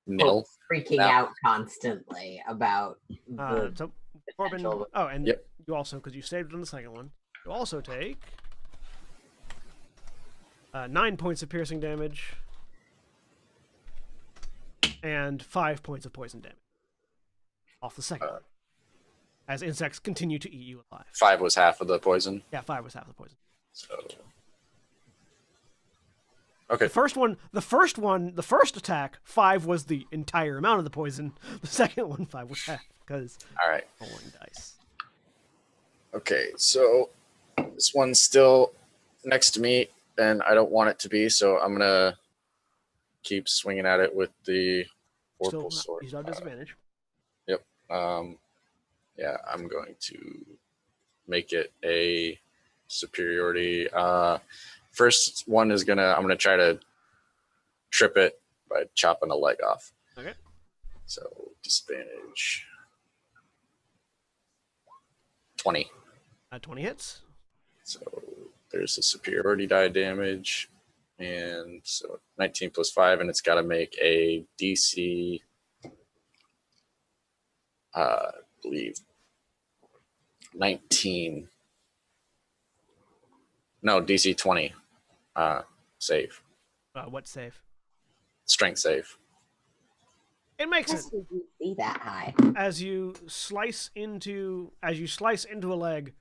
Speaker 4: Nil.
Speaker 6: freaking
Speaker 4: No.
Speaker 6: out constantly about the
Speaker 1: So Corbin,
Speaker 6: potential.
Speaker 1: oh, and
Speaker 4: Yep.
Speaker 1: you also, because you saved it on the second one, you also take 9 points of piercing damage and 5 points of poison damage off the second one, as insects continue to eat you alive.
Speaker 4: 5 was half of the poison.
Speaker 1: Yeah, 5 was half the poison.
Speaker 4: So. Okay.
Speaker 1: The first attack, 5 was the entire amount of the poison. The second one, 5 was half, because
Speaker 4: All right.
Speaker 1: rolling dice.
Speaker 4: Okay. So this one's still next to me, and I don't want it to be. So I'm gonna keep swinging at it with the Oracle sword.
Speaker 1: He's at disadvantage.
Speaker 4: Yeah, I'm going to make it a superiority. First one is I'm gonna try to trip it by chopping a leg off.
Speaker 1: Okay.
Speaker 4: So disadvantage 20.
Speaker 1: 20 hits.
Speaker 4: So there's a superiority die damage, and so 19 plus 5, and it's got to make a DC. I believe 19. No, DC 20. Save.
Speaker 1: What save?
Speaker 4: Strength save.
Speaker 1: It makes it.
Speaker 6: How did you see that high?
Speaker 1: As you slice into a leg,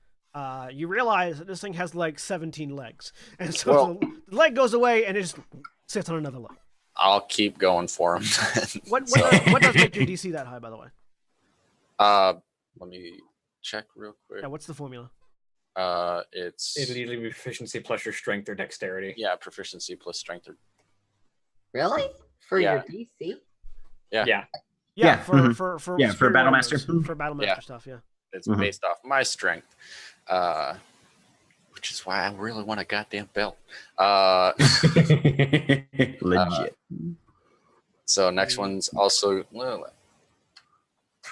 Speaker 1: you realize that this thing has like 17 legs, and so
Speaker 4: Well-
Speaker 1: the leg goes away and it just sits on another leg.
Speaker 4: I'll keep going for him.
Speaker 1: What does make your DC that high, by the way?
Speaker 4: Let me check real quick.
Speaker 1: Yeah, what's the formula?
Speaker 4: It's
Speaker 2: It'll either be proficiency plus your strength or dexterity.
Speaker 4: yeah, proficiency plus strength.
Speaker 6: Really? For
Speaker 4: Yeah.
Speaker 6: your DC?
Speaker 4: Yeah.
Speaker 2: Yeah.
Speaker 3: Yeah,
Speaker 1: for
Speaker 3: mhm.
Speaker 1: for
Speaker 3: Yeah, for Battle Master.
Speaker 1: for Battle Master
Speaker 4: Yeah.
Speaker 1: stuff. Yeah.
Speaker 4: It's
Speaker 3: Mhm.
Speaker 4: based off my strength, which is why I really want a goddamn belt.
Speaker 3: Legit.
Speaker 4: So next one's also.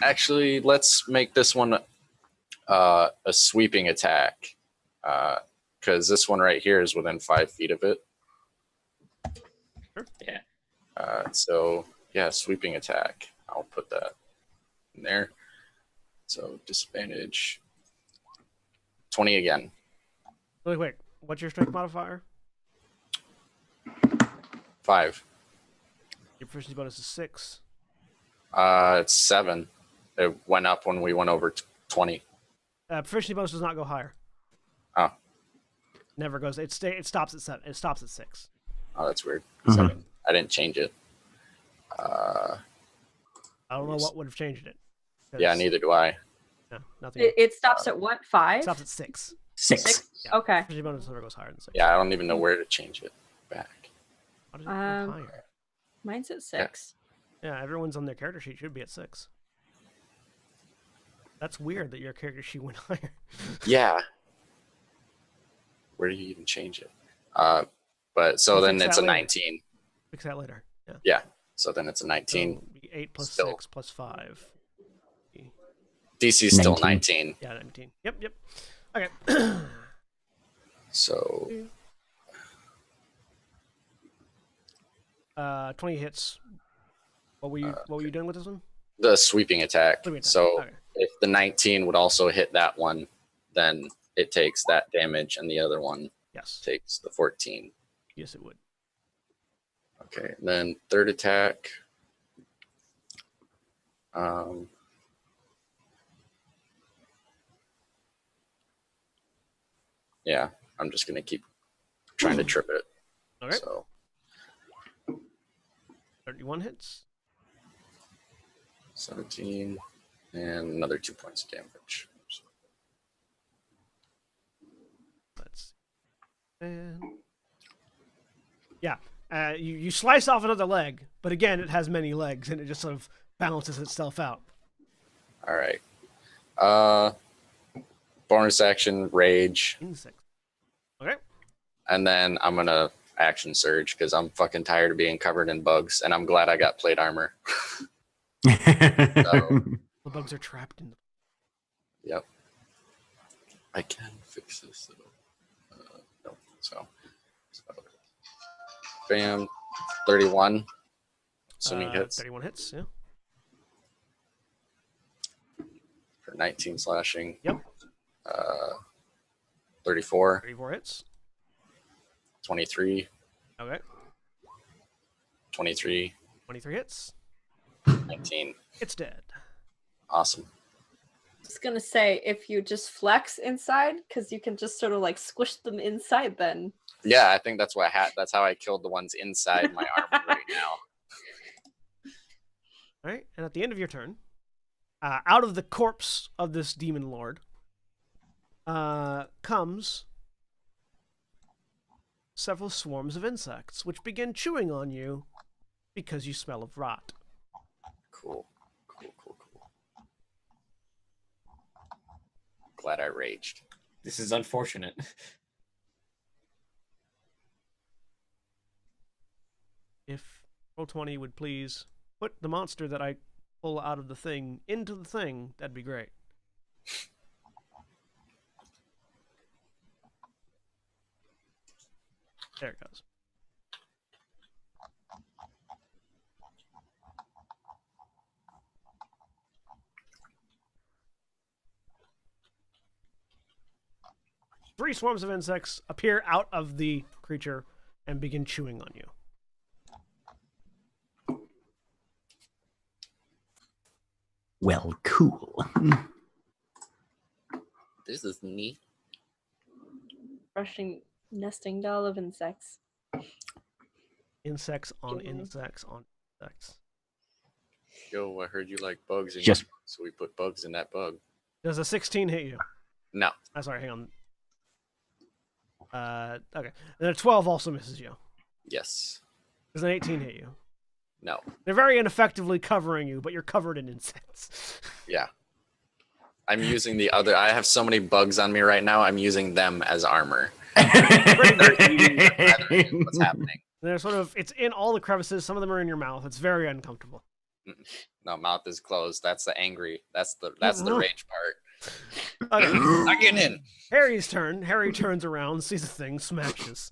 Speaker 4: Actually, let's make this one a sweeping attack, because this one right here is within 5 feet of it.
Speaker 1: Sure.
Speaker 2: Yeah.
Speaker 4: So yeah, sweeping attack. I'll put that in there. So disadvantage 20 again.
Speaker 1: Really quick, what's your strength modifier?
Speaker 4: 5.
Speaker 1: Your proficiency bonus is 6.
Speaker 4: It's 7. It went up when we went over 20.
Speaker 1: Proficiency bonus does not go higher.
Speaker 4: Oh.
Speaker 1: Never goes. It stops at 7. It stops at 6.
Speaker 4: Oh, that's weird.
Speaker 3: Mhm.
Speaker 4: 7. I didn't change it.
Speaker 1: I don't know what would have changed it. 'Cause-
Speaker 4: Yeah, neither do I.
Speaker 1: No, nothing.
Speaker 5: It stops at what? 5?
Speaker 1: It stops at 6.
Speaker 3: 6.
Speaker 1: Yeah.
Speaker 5: Okay.
Speaker 1: Proficiency bonus never goes higher than 6.
Speaker 4: Yeah, I don't even know where to change it back.
Speaker 1: How did it go higher?
Speaker 5: Mine's at 6.
Speaker 1: Yeah, everyone's on their character sheet should be at 6. That's weird that your character sheet went higher.
Speaker 4: Yeah. Where do you even change it? But so
Speaker 1: We'll
Speaker 4: then
Speaker 1: fix
Speaker 4: it's
Speaker 1: that
Speaker 4: a
Speaker 1: later.
Speaker 4: 19.
Speaker 1: Fix that later. Yeah.
Speaker 4: Yeah. So then it's a
Speaker 1: So
Speaker 4: 19.
Speaker 1: it'll be 8 plus
Speaker 4: Still.
Speaker 1: 6 plus 5.
Speaker 4: DC is still
Speaker 3: 19.
Speaker 4: 19.
Speaker 1: Yeah, 19. Yep. Okay.
Speaker 4: So
Speaker 1: 20 hits. What were you doing with this one?
Speaker 4: the sweeping attack.
Speaker 1: Sweeping attack,
Speaker 4: So
Speaker 1: okay.
Speaker 4: if the 19 would also hit that one, then it takes that damage, and the other one
Speaker 1: Yes.
Speaker 4: takes the 14.
Speaker 1: Yes, it would.
Speaker 4: Okay, then third attack. Yeah, I'm just gonna keep trying to trip it.
Speaker 1: Okay.
Speaker 4: So
Speaker 1: 31 hits.
Speaker 4: 17 and another 2 points of damage. So,
Speaker 1: Let's see. And yeah, you slice off another leg, but again, it has many legs, and it just sort of balances itself out.
Speaker 4: all right. Bonus action, rage,
Speaker 1: Insect. Okay.
Speaker 4: and then I'm gonna action surge because I'm fucking tired of being covered in bugs, and I'm glad I got plate armor.
Speaker 1: The bugs are trapped in the.
Speaker 4: Yep. I can fix this though. No. So, bam, 31. Assuming hits
Speaker 1: 31 hits. Yeah.
Speaker 4: for 19 slashing.
Speaker 1: Yep.
Speaker 4: 34,
Speaker 1: 34 hits.
Speaker 4: 23,
Speaker 1: Okay.
Speaker 4: 23,
Speaker 1: 23 hits.
Speaker 4: 19.
Speaker 1: It's dead.
Speaker 4: Awesome.
Speaker 5: I was gonna say if you just flex inside, because you can just sort of like squish them inside. Then
Speaker 4: Yeah, I think that's what that's how I killed the ones inside my armor right now.
Speaker 1: All right. And at the end of your turn, out of the corpse of this demon lord comes several swarms of insects, which begin chewing on you because you smell of rot.
Speaker 4: Cool. Glad I raged.
Speaker 2: This is unfortunate.
Speaker 1: If Roll20 would please put the monster that I pull out of the thing into the thing, that'd be great. There it goes. Three swarms of insects appear out of the creature and begin chewing on you.
Speaker 3: Well, cool.
Speaker 4: This is neat.
Speaker 5: rushing nesting doll of insects.
Speaker 1: Insects on
Speaker 5: Chewing.
Speaker 1: insects on insects.
Speaker 4: Yo, I heard you like bugs, and
Speaker 3: Just-
Speaker 4: so we put bugs in that bug.
Speaker 1: Does a 16 hit you?
Speaker 4: No.
Speaker 1: Oh, sorry, hang on. Okay. Then a 12 also misses you.
Speaker 4: Yes.
Speaker 1: Does an 18 hit you?
Speaker 4: No.
Speaker 1: They're very ineffectively covering you, but you're covered in insects.
Speaker 4: Yeah. I'm using the other. I have so many bugs on me right now. I'm using them as armor. What's happening?
Speaker 1: They're sort of, it's in all the crevices. Some of them are in your mouth. It's very uncomfortable.
Speaker 4: No, mouth is closed. That's the angry. That's the rage part.
Speaker 1: Okay.
Speaker 4: Not getting in.
Speaker 1: Harry's turn. Harry turns around, sees a thing, smashes.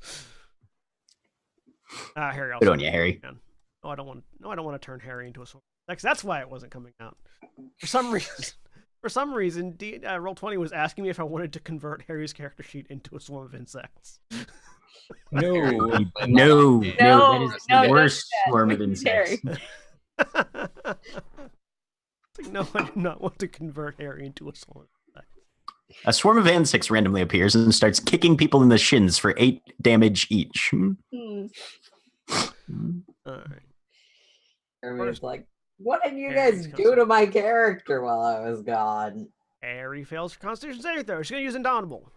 Speaker 1: Harry also.
Speaker 3: Good on you, Harry.
Speaker 1: No, I don't want to turn Harry into a sword. That's why it wasn't coming out. For some reason, Roll20 was asking me if I wanted to convert Harry's character sheet into a swarm of insects.
Speaker 2: No.
Speaker 3: No, that is the
Speaker 5: no,
Speaker 3: worst
Speaker 5: don't do that.
Speaker 3: swarm of
Speaker 5: Harry.
Speaker 3: insects.
Speaker 1: It's like, no, I do not want to convert Harry into a swarm of insects.
Speaker 3: A swarm of insects randomly appears and starts kicking people in the shins for 8 damage each.
Speaker 5: Hmm.
Speaker 1: All right.
Speaker 6: Everyone's like, what did you
Speaker 1: Harry's
Speaker 6: guys do to my character while I was gone?
Speaker 1: Harry fails her Constitution saving throw. She's going to use Indomitable.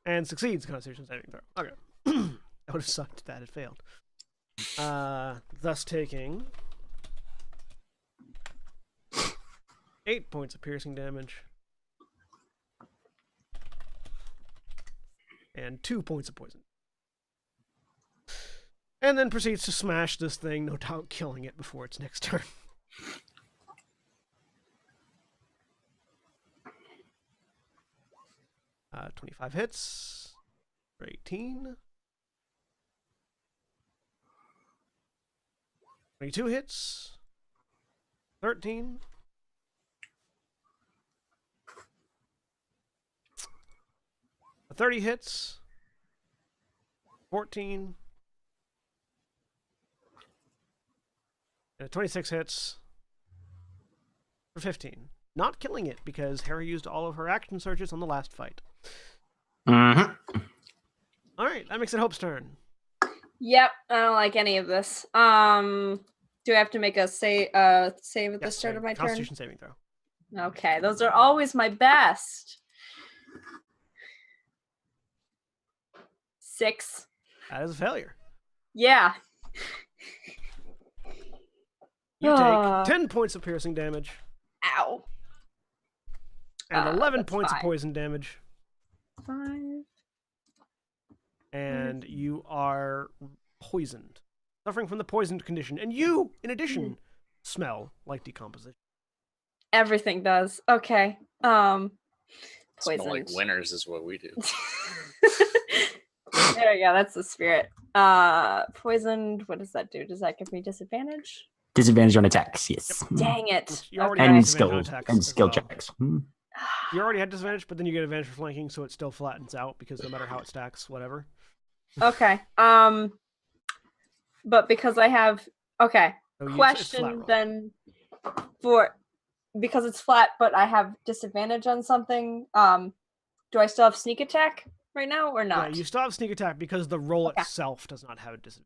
Speaker 1: And succeeds Constitution saving throw. Okay. That would have sucked if that had failed. Thus taking 8 points of piercing damage. And 2 points of poison. And then proceeds to smash this thing, no doubt killing it before its next turn. Uh, 25 hits for 18. 22 hits. 13. A 30 hits. 14. And a 26 hits for 15. not killing it because Harry used all of her action surges on the last fight.
Speaker 3: Mm-hmm.
Speaker 1: All right, that makes it Hope's turn.
Speaker 5: Yep, I don't like any of this. Do I have to make a save at the start of my turn?
Speaker 1: Constitution saving throw.
Speaker 5: Okay, those are always my best. 6.
Speaker 1: That is a failure.
Speaker 5: Yeah.
Speaker 1: You take 10 points of piercing damage
Speaker 5: Ow.
Speaker 1: and 11
Speaker 5: that's
Speaker 1: points of
Speaker 5: 5.
Speaker 1: poison damage,
Speaker 5: 5.
Speaker 1: and you are poisoned, suffering from the poisoned condition. And you, in addition, smell like decomposition.
Speaker 5: Everything does. Okay.
Speaker 4: Smell
Speaker 5: Poisoned.
Speaker 4: like winners is what we do.
Speaker 5: There we go. That's the spirit. Poisoned. What does that do? Does that give me disadvantage?
Speaker 3: Disadvantage on attacks, yes.
Speaker 5: Dang it.
Speaker 1: You already
Speaker 5: Okay.
Speaker 1: had
Speaker 3: And
Speaker 1: disadvantage on
Speaker 3: skills
Speaker 1: attacks
Speaker 3: and
Speaker 1: as
Speaker 3: skill
Speaker 1: well.
Speaker 3: checks. Hmm.
Speaker 1: You already had disadvantage, but then you get advantage for flanking, so it still flattens out because no matter how it stacks, whatever.
Speaker 5: Okay. But because I have it's
Speaker 1: flat
Speaker 5: question
Speaker 1: roll.
Speaker 5: then because it's flat, but I have disadvantage on something. Do I still have sneak attack right now or
Speaker 1: Yeah,
Speaker 5: not?
Speaker 1: you still have sneak attack because the roll
Speaker 5: Okay.
Speaker 1: itself does not have a disadvantage.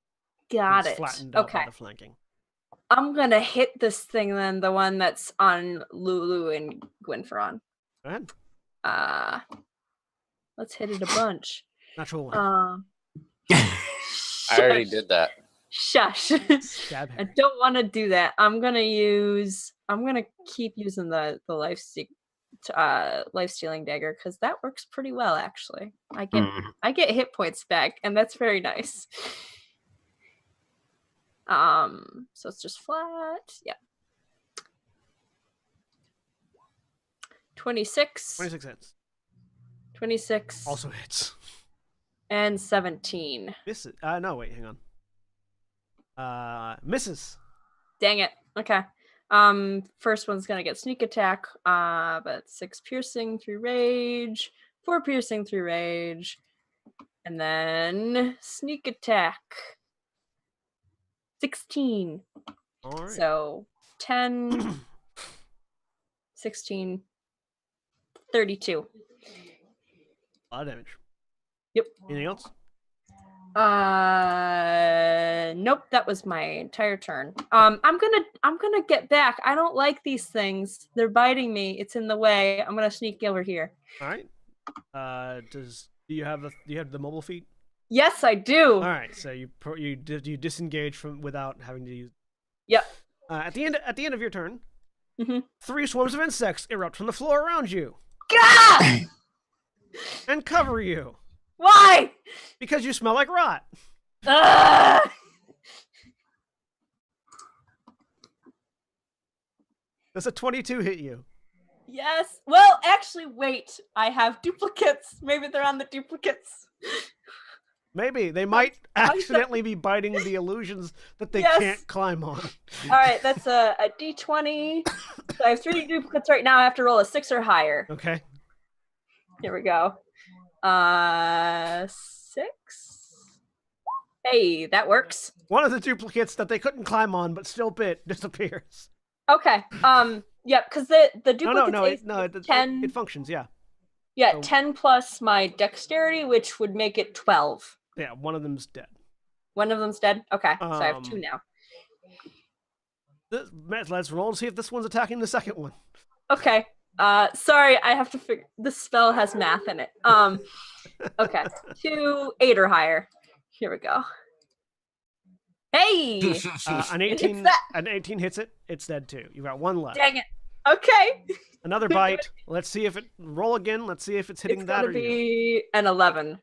Speaker 5: Got
Speaker 1: It's
Speaker 5: it.
Speaker 1: flattened out by
Speaker 5: Okay.
Speaker 1: the flanking.
Speaker 5: I'm gonna hit this thing then, the one that's on Lulu and Gwynferon.
Speaker 1: Go ahead.
Speaker 5: Let's hit it a bunch.
Speaker 1: Natural one.
Speaker 4: I already did that.
Speaker 5: Shush.
Speaker 1: Stab
Speaker 5: I
Speaker 1: Harry.
Speaker 5: don't want to do that. I'm gonna keep using the life stealing dagger because that works pretty well actually. I get hit points back, and that's very nice. So it's just flat. Yeah. 26.
Speaker 1: 26 hits.
Speaker 5: 26.
Speaker 1: Also hits.
Speaker 5: And 17.
Speaker 1: Misses. No, wait, hang on. Misses.
Speaker 5: Dang it. Okay. First one's gonna get sneak attack. But 6 piercing through rage, 4 piercing through rage, and then sneak attack. 16.
Speaker 1: All right.
Speaker 5: So 10, 16, 32.
Speaker 1: A lot of damage.
Speaker 5: Yep.
Speaker 1: Anything else?
Speaker 5: Nope, that was my entire turn. I'm gonna get back. I don't like these things. They're biting me. It's in the way. I'm gonna sneak over here.
Speaker 1: All right. Do you have the mobile feat?
Speaker 5: Yes, I do.
Speaker 1: All right. So you disengage from without having to use.
Speaker 5: Yep.
Speaker 1: At the end of your turn,
Speaker 5: Mhm.
Speaker 1: 3 swarms of insects erupt from the floor around you
Speaker 5: Gah!
Speaker 1: and cover you
Speaker 5: Why?
Speaker 1: because you smell like rot.
Speaker 5: Ugh!
Speaker 1: Does a 22 hit you?
Speaker 5: Yes. Well, actually, wait. I have duplicates. Maybe they're on the duplicates.
Speaker 1: Maybe they might accidentally be biting the illusions that they
Speaker 5: Yes.
Speaker 1: can't climb on.
Speaker 5: All right, that's a D20. So I have 3 duplicates right now. I have to roll a 6 or higher.
Speaker 1: Okay.
Speaker 5: Here we go. 6. Hey, that works.
Speaker 1: One of the duplicates that they couldn't climb on but still bit disappears.
Speaker 5: Okay. Yep, because the duplicates
Speaker 1: No,
Speaker 5: AC
Speaker 1: it
Speaker 5: 10.
Speaker 1: it functions. Yeah.
Speaker 5: Yeah,
Speaker 1: so-
Speaker 5: 10 plus my dexterity, which would make it 12.
Speaker 1: Yeah. One of them's dead.
Speaker 5: One of them's dead. Okay, so I have 2 now.
Speaker 1: Let's roll and see if this one's attacking the second one.
Speaker 5: Okay. Sorry, I have to figure. This spell has math in it. Okay, 2, 8 or higher. Here we go. Hey!
Speaker 1: An
Speaker 5: It hits
Speaker 1: 18.
Speaker 5: that.
Speaker 1: An 18 hits it. It's dead too. You've got one left.
Speaker 5: Dang it. Okay.
Speaker 1: Another bite. Let's see if it roll again. Let's see if it's hitting
Speaker 5: It's
Speaker 1: that
Speaker 5: gonna
Speaker 1: or you.
Speaker 5: be an 11.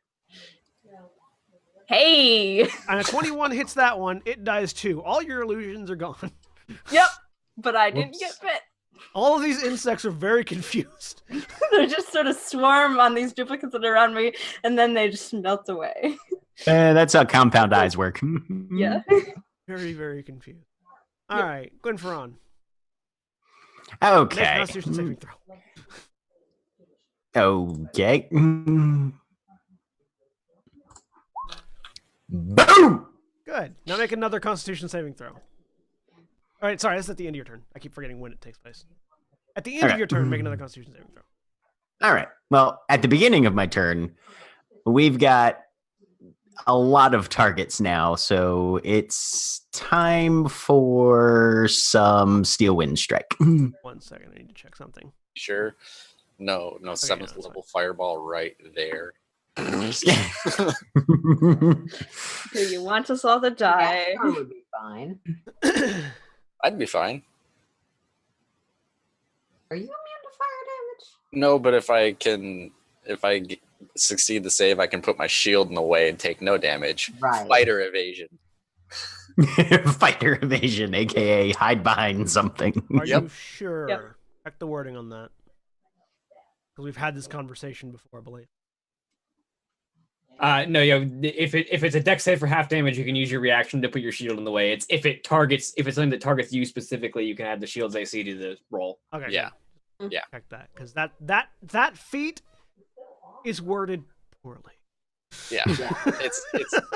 Speaker 5: Hey!
Speaker 1: And a 21 hits that one. It dies too. All your illusions are gone.
Speaker 5: Yep, but I didn't
Speaker 3: Whoops.
Speaker 5: get bit.
Speaker 1: All of these insects are very confused.
Speaker 5: They just sort of swarm on these duplicates that are around me, and then they just melt away.
Speaker 3: That's how compound eyes work.
Speaker 5: Yeah.
Speaker 1: Very, very confused. All right, Gwynferon. Make a
Speaker 3: Okay.
Speaker 1: Constitution saving throw.
Speaker 3: Okay. Boom!
Speaker 1: Good. Now make another Constitution saving throw. All right, sorry, that's at the end of your turn. I keep forgetting when it takes place. At the end of
Speaker 3: Okay.
Speaker 1: your turn, make another Constitution saving throw.
Speaker 3: All right. Well, at the beginning of my turn, we've got a lot of targets now, so it's time for some Steel Wind Strike.
Speaker 1: 1 second, I need to check something.
Speaker 4: Sure. No, seventh
Speaker 1: that's
Speaker 4: level fireball right there.
Speaker 5: Do you want us all to die?
Speaker 6: That would be fine.
Speaker 4: I'd be fine.
Speaker 6: Are you immune to fire damage?
Speaker 4: No, but if I succeed the save, I can put my shield in the way and take no damage.
Speaker 6: Right.
Speaker 4: Fighter evasion.
Speaker 3: Fighter evasion, aka hide behind something.
Speaker 1: Are
Speaker 4: Yep.
Speaker 1: you sure?
Speaker 5: Yep.
Speaker 1: Check the wording on that. Because we've had this conversation before, I believe.
Speaker 2: No, if it's a dex save for half damage, you can use your reaction to put your shield in the way. If it's something that targets you specifically, you can add the shield's AC to the roll.
Speaker 1: Okay.
Speaker 4: Yeah.
Speaker 1: good.
Speaker 4: Yeah.
Speaker 1: Check that, because that feat is worded poorly.
Speaker 4: Yeah.
Speaker 6: Yeah.
Speaker 4: It's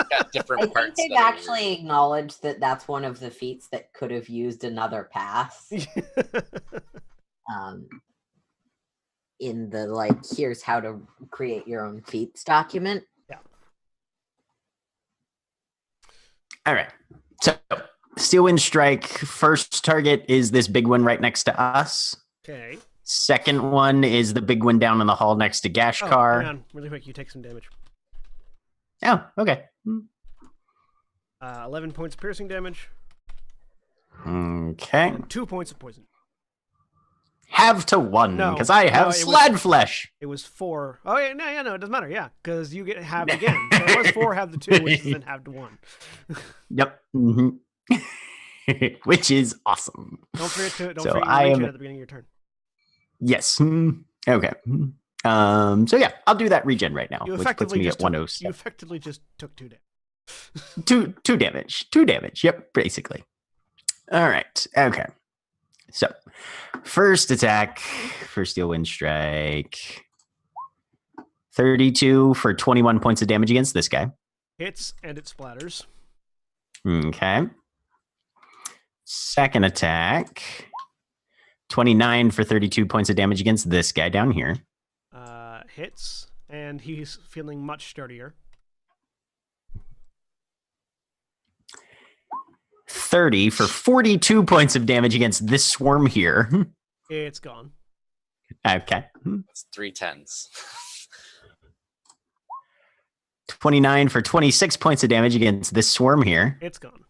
Speaker 4: got different
Speaker 6: I think
Speaker 4: parts.
Speaker 6: they've
Speaker 4: that are
Speaker 6: actually acknowledged that that's one of the feats that could have used another pass. In the here's how to create your own feats document.
Speaker 3: All right. So, Steel Wind Strike, first target is this big one right next to us.
Speaker 1: Okay.
Speaker 3: Second one is the big one down in the hall next to
Speaker 1: Oh, hang
Speaker 3: Gashkar.
Speaker 1: on, really quick. You take some damage.
Speaker 3: Oh, okay.
Speaker 1: 11 points of piercing damage
Speaker 3: Okay.
Speaker 1: and 2 points of poison.
Speaker 3: Have to one,
Speaker 1: No,
Speaker 3: because I
Speaker 1: no,
Speaker 3: have
Speaker 1: it was-
Speaker 3: slad flesh.
Speaker 1: It was 4. Oh yeah, no, it doesn't matter. Yeah, because you get halved again. So it was 4, halved to 2, which is then halved to 1.
Speaker 3: Yep. Which is awesome.
Speaker 1: Don't forget to
Speaker 3: So
Speaker 1: reach
Speaker 3: I
Speaker 1: it
Speaker 3: am-
Speaker 1: at the beginning of your turn.
Speaker 3: Yes. Okay. So yeah, I'll do that regen right now,
Speaker 1: You
Speaker 3: which puts
Speaker 1: effectively
Speaker 3: me
Speaker 1: just
Speaker 3: at
Speaker 1: took,
Speaker 3: 107.
Speaker 1: you effectively just took 2 damage.
Speaker 3: Two damage. 2 damage. Yep, basically. All right. Okay. So, first attack for Steel Wind Strike. 32 for 21 points of damage against this guy.
Speaker 1: Hits and it splatters.
Speaker 3: Okay. Second attack. 29 for 32 points of damage against this guy down here.
Speaker 1: Hits and he's feeling much sturdier.
Speaker 3: 30 for 42 points of damage against this swarm here.
Speaker 1: It's gone.
Speaker 3: Okay.
Speaker 4: It's 3 10s.
Speaker 3: 29 for 26 points of damage against this swarm here.
Speaker 1: It's gone.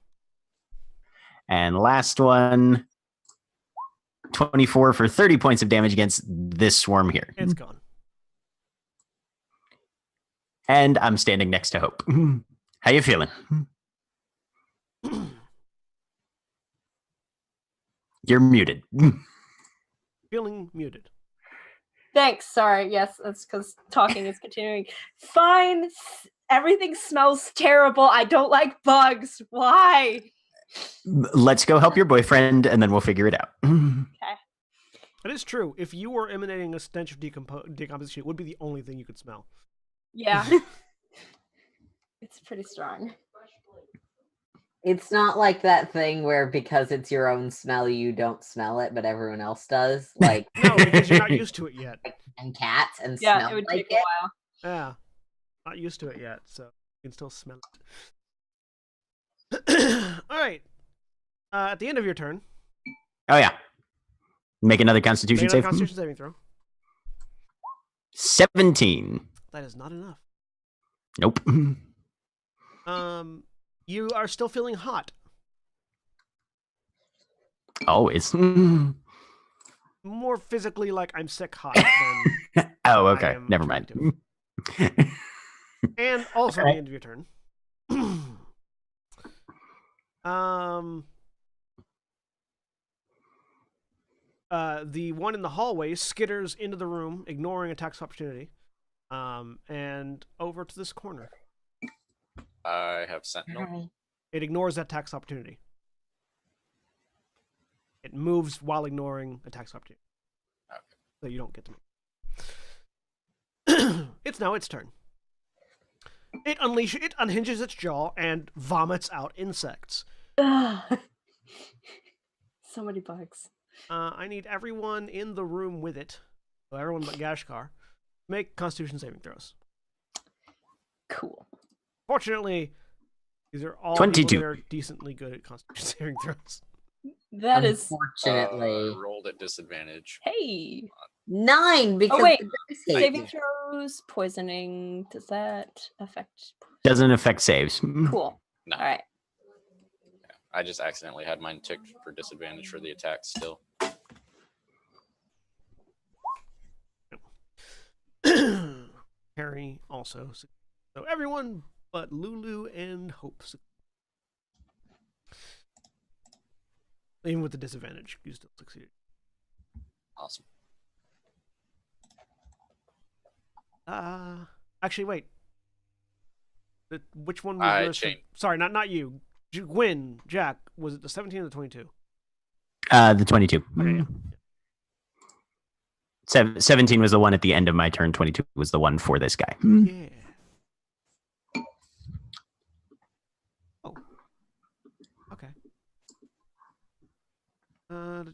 Speaker 3: And last one, 24 for 30 points of damage against this swarm here.
Speaker 1: It's gone.
Speaker 3: And I'm standing next to Hope. How you feeling? You're muted.
Speaker 1: Feeling muted.
Speaker 5: Thanks. Sorry. Yes, that's because talking is continuing. Fine. Everything smells terrible. I don't like bugs. Why?
Speaker 3: Let's go help your boyfriend, and then we'll figure it out.
Speaker 1: It is true. If you were emanating a stench of decomposition, it would be the only thing you could smell.
Speaker 5: Yeah. It's pretty strong.
Speaker 6: It's not like that thing where because it's your own smell, you don't smell it, but everyone else does. Like
Speaker 1: No, because you're not used to it yet.
Speaker 6: and cats and
Speaker 5: Yeah,
Speaker 6: smell
Speaker 5: it would
Speaker 6: like
Speaker 5: take a while.
Speaker 1: Yeah. Not used to it yet, so you can still smell it. All right. At the end of your turn,
Speaker 3: Oh, yeah. Make another
Speaker 1: make
Speaker 3: Constitution
Speaker 1: another
Speaker 3: save.
Speaker 1: Constitution saving throw.
Speaker 3: 17.
Speaker 1: That is not enough.
Speaker 3: Nope.
Speaker 1: You are still feeling hot.
Speaker 3: Always.
Speaker 1: More physically like I'm sick hot than
Speaker 3: Oh,
Speaker 1: I
Speaker 3: okay.
Speaker 1: am
Speaker 3: Never mind.
Speaker 1: and also at
Speaker 3: Okay.
Speaker 1: the end of your turn. The one in the hallway skitters into the room, ignoring attacks of opportunity, and over to this corner.
Speaker 4: I have Sentinel.
Speaker 1: It ignores that tax opportunity. It moves while ignoring a tax opportunity.
Speaker 4: Okay.
Speaker 1: So you don't get to move. It's now its turn. It unhinges its jaw and vomits out insects.
Speaker 5: Ugh. So many bugs.
Speaker 1: I need everyone in the room with it, so everyone but Gashkar, make Constitution saving throws.
Speaker 5: Cool.
Speaker 1: Fortunately, these are all
Speaker 3: 22.
Speaker 1: people that are decently good at Constitution saving throws.
Speaker 5: That is.
Speaker 6: Unfortunately.
Speaker 4: Rolled at disadvantage.
Speaker 5: Hey.
Speaker 6: 9 because
Speaker 5: wait.
Speaker 6: the dice hate
Speaker 5: Saving
Speaker 6: you.
Speaker 5: throws, poisoning. Does that affect?
Speaker 3: Doesn't affect saves.
Speaker 5: Cool.
Speaker 4: No.
Speaker 5: All right.
Speaker 4: I just accidentally had mine ticked for disadvantage for the attack still.
Speaker 1: Harry also. So everyone but Lulu and Hope. Even with the disadvantage, you still succeeded.
Speaker 4: Awesome.
Speaker 1: Actually, wait. Which one was yours?
Speaker 4: Shane.
Speaker 1: Sorry, not you. Gwyn, Jack, was it the 17 or the 22?
Speaker 3: The 22.
Speaker 1: Okay, yeah.
Speaker 3: 17 was the one at the end of my turn. 22 was the one for this guy.
Speaker 1: Yeah. Oh. Okay. All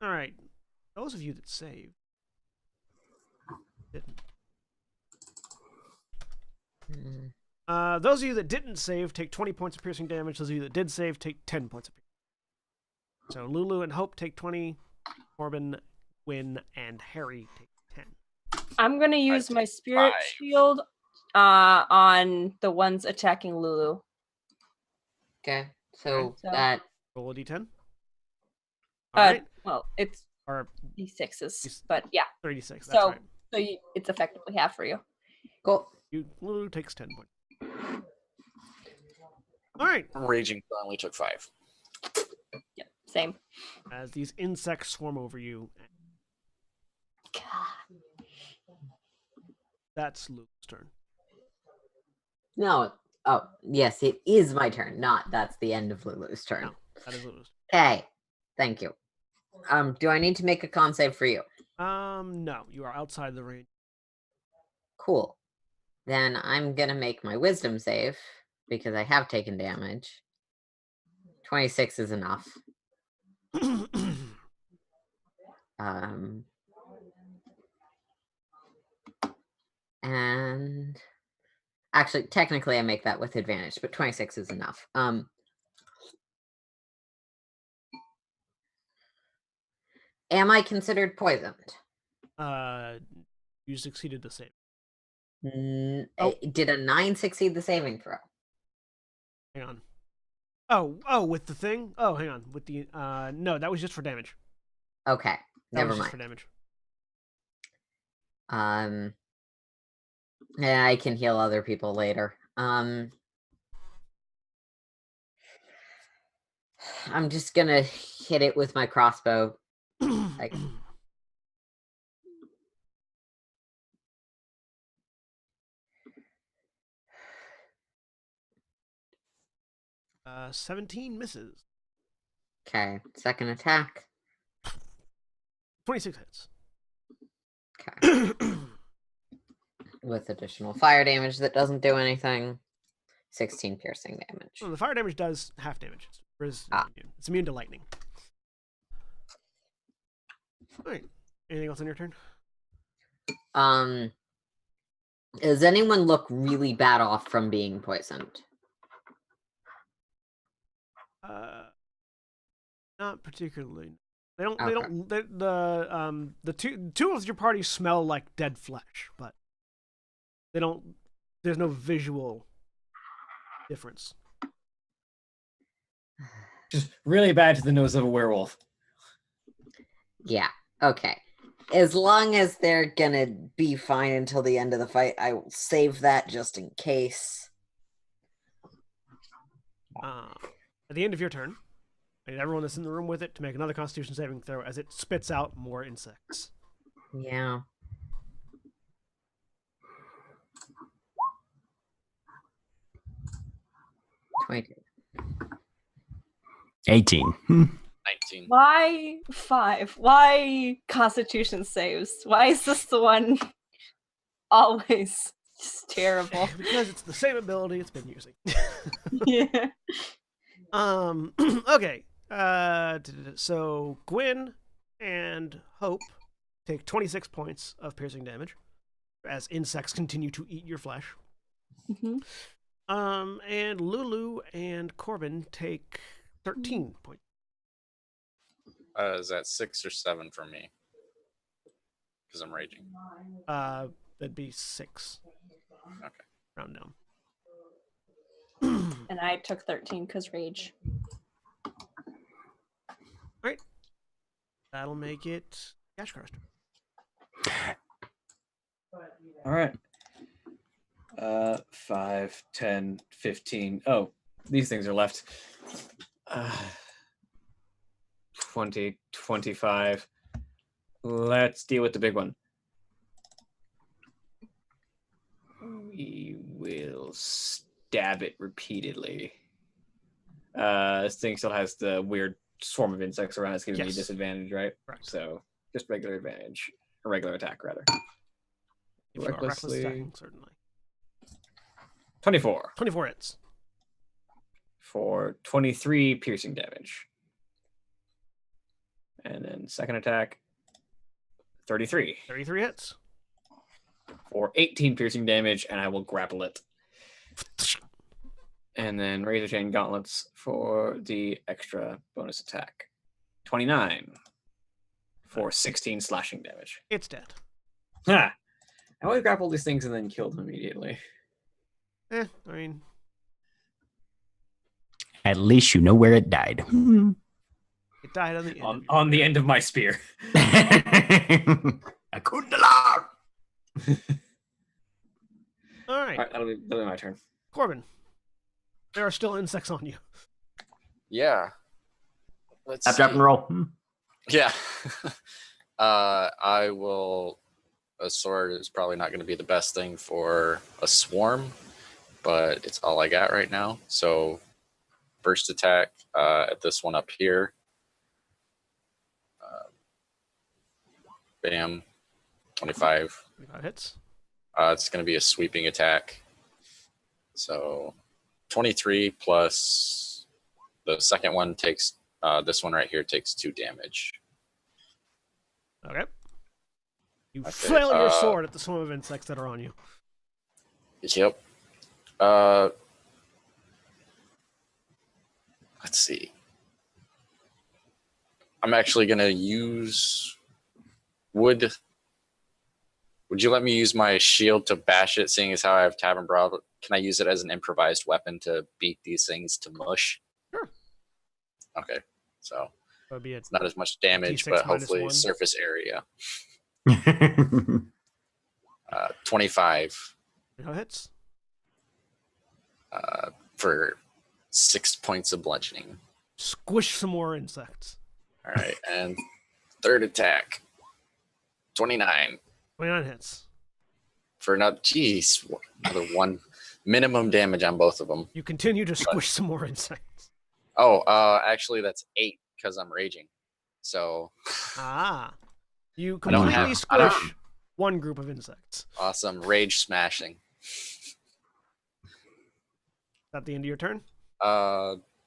Speaker 1: right. Those of you that saved didn't. Those of you that didn't save take 20 points of piercing damage. Those of you that did save take 10 points of piercing. So Lulu and Hope take 20. Corbin, Gwyn, and Harry take 10.
Speaker 5: I'm gonna use my
Speaker 4: take
Speaker 5: spirit
Speaker 4: 5.
Speaker 5: shield on the ones attacking Lulu.
Speaker 6: Okay, so
Speaker 5: So-
Speaker 6: that
Speaker 1: Roll a d10. All right.
Speaker 5: Well, it's
Speaker 1: Or
Speaker 5: d6s, but yeah.
Speaker 1: 36. That's
Speaker 5: So,
Speaker 1: right.
Speaker 5: It's effectively half for you.
Speaker 6: cool.
Speaker 1: Lulu takes 10 points. All right.
Speaker 4: Raging only took 5.
Speaker 5: Yep, same.
Speaker 1: As these insects swarm over you, that's Lulu's turn.
Speaker 6: No. Oh, yes, it is my turn. Not that's the end of Lulu's turn.
Speaker 1: No, that is Lulu's.
Speaker 6: Okay. Thank you. Do I need to make a con save for you?
Speaker 1: No, you are outside the range.
Speaker 6: Cool. Then I'm gonna make my wisdom save because I have taken damage. 26 is enough. And actually, technically, I make that with advantage, but 26 is enough. Am I considered poisoned?
Speaker 1: You succeeded the save.
Speaker 6: Did a 9 succeed the saving throw?
Speaker 1: Hang on. Oh, with the thing? Oh, hang on. With the no, that was just for damage.
Speaker 6: Okay,
Speaker 1: That
Speaker 6: never
Speaker 1: was just
Speaker 6: mind.
Speaker 1: for damage.
Speaker 6: Yeah, I can heal other people later. I'm just gonna hit it with my crossbow. Like,
Speaker 1: 17 misses.
Speaker 6: okay, second attack.
Speaker 1: 26 hits.
Speaker 6: Okay, with additional fire damage that doesn't do anything. 16 piercing damage.
Speaker 1: Well, the fire damage does half damage. It's immune. It's immune to lightning. All right. Anything else on your turn?
Speaker 6: Does anyone look really bad off from being poisoned?
Speaker 1: Not particularly. They don't.
Speaker 6: Okay.
Speaker 1: They don't. The two of your party smell like dead flesh, but they don't. There's no visual difference.
Speaker 2: Just really bad to the nose of a werewolf.
Speaker 6: Yeah. Okay. As long as they're gonna be fine until the end of the fight, I will save that just in case.
Speaker 1: At the end of your turn, I need everyone that's in the room with it to make another Constitution saving throw as it spits out more insects.
Speaker 6: Yeah. $22.
Speaker 3: 18.
Speaker 4: 19.
Speaker 5: Why 5? Why Constitution saves? Why is this the one always just terrible?
Speaker 1: Because it's the same ability it's been using.
Speaker 5: Yeah.
Speaker 1: Okay. So Gwyn and Hope take 26 points of piercing damage as insects continue to eat your flesh.
Speaker 5: Mm-hmm.
Speaker 1: And Lulu and Corbin take 13 points.
Speaker 4: Is that 6 or 7 for me? Because I'm raging.
Speaker 1: That'd be 6.
Speaker 4: Okay.
Speaker 1: Round down.
Speaker 5: And I took 13 because rage.
Speaker 1: Right. That'll make it Gashkar's turn.
Speaker 2: All right. 5, 10, 15. Oh, these things are left. 20, 25. Let's deal with the big one. We will stab it repeatedly. This thing still has the weird swarm of insects around. It's giving me a
Speaker 1: Yes.
Speaker 2: disadvantage, right?
Speaker 1: Correct.
Speaker 2: So just regular advantage, or regular attack rather.
Speaker 1: If you are reckless
Speaker 2: Recklessly.
Speaker 1: attacking, certainly.
Speaker 2: 24
Speaker 1: 24 hits.
Speaker 2: for 23 piercing damage. And then second attack, 33
Speaker 1: 33 hits.
Speaker 2: for 18 piercing damage, and I will grapple it. And then Razor Chain Gauntlets for the extra bonus attack. 29 for 16 slashing damage.
Speaker 1: It's dead.
Speaker 2: Ha! I always grapple these things and then kill them immediately.
Speaker 1: I mean,
Speaker 3: At least you know where it died.
Speaker 1: it died on the end. of your
Speaker 2: On the
Speaker 1: turn.
Speaker 2: end of my spear.
Speaker 3: Akundala!
Speaker 1: All right.
Speaker 2: All right, that'll be my turn.
Speaker 1: Corbin, there are still insects on you.
Speaker 4: Yeah. Let's
Speaker 3: Tap, tap,
Speaker 4: see.
Speaker 3: and roll.
Speaker 4: Yeah. I will. A sword is probably not going to be the best thing for a swarm, but it's all I got right now. So, first attack at this one up here. Bam. 25.
Speaker 1: 25 hits.
Speaker 4: It's going to be a sweeping attack. So, 23 plus the second one takes. This one right here takes 2 damage.
Speaker 1: Okay. You
Speaker 4: Okay,
Speaker 1: flail your sword at the swarm of insects that are on you.
Speaker 4: Yep. Let's see. I'm actually gonna use wood. Would you let me use my shield to bash it, seeing as how I have Tavern Brawl? Can I use it as an improvised weapon to beat these things to mush?
Speaker 1: Sure.
Speaker 4: Okay. So
Speaker 1: That would be it.
Speaker 4: it's not as much damage,
Speaker 1: D6
Speaker 4: but
Speaker 1: minus
Speaker 4: hopefully
Speaker 1: 1.
Speaker 4: surface area. 25
Speaker 1: No hits.
Speaker 4: for 6 points of bludgeoning.
Speaker 1: Squish some more insects.
Speaker 4: All right, and third attack, 29
Speaker 1: 29 hits.
Speaker 4: for another. Jeez, another 1 minimum damage on both of them.
Speaker 1: You continue to squish some more insects.
Speaker 4: Oh, actually, that's 8 because I'm raging. So
Speaker 1: Ah. You
Speaker 4: I don't
Speaker 1: completely
Speaker 4: have-
Speaker 3: I don't-
Speaker 1: squish one group of insects.
Speaker 4: awesome, rage smashing.
Speaker 1: Is that the end of your turn?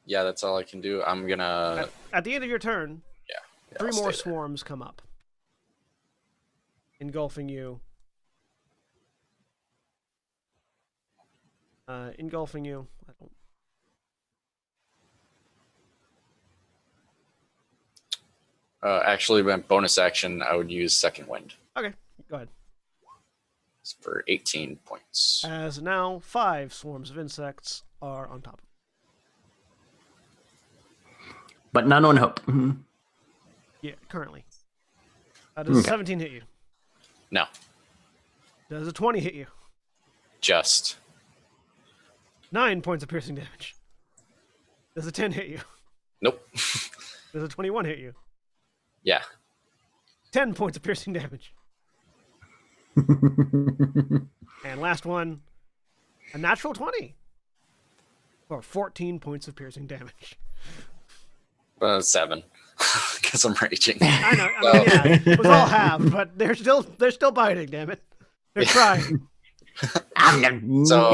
Speaker 4: Yeah, that's all I can do. I'm gonna.
Speaker 1: At the end of your turn,
Speaker 4: Yeah,
Speaker 1: 3
Speaker 4: I'll
Speaker 1: more
Speaker 4: stay there.
Speaker 1: swarms come up, engulfing you. Engulfing you. I don't...
Speaker 4: Actually, my bonus action, I would use second wind.
Speaker 1: Okay, go ahead.
Speaker 4: It's for 18 points.
Speaker 1: As now 5 swarms of insects are on top of
Speaker 3: But none on hope.
Speaker 1: you. Yeah, currently. Does a
Speaker 3: Okay.
Speaker 1: 17 hit you?
Speaker 4: No,
Speaker 1: Does a 20 hit you?
Speaker 4: just
Speaker 1: 9 points of piercing damage. Does a 10 hit you?
Speaker 4: nope.
Speaker 1: Does a 21 hit you?
Speaker 4: Yeah,
Speaker 1: 10 points of piercing damage. And last one, a natural 20. Or 14 points of piercing damage.
Speaker 4: 7 because I'm raging.
Speaker 1: I know. I mean, yeah, it was all halved, but they're still biting. Damn it, they're trying.
Speaker 4: So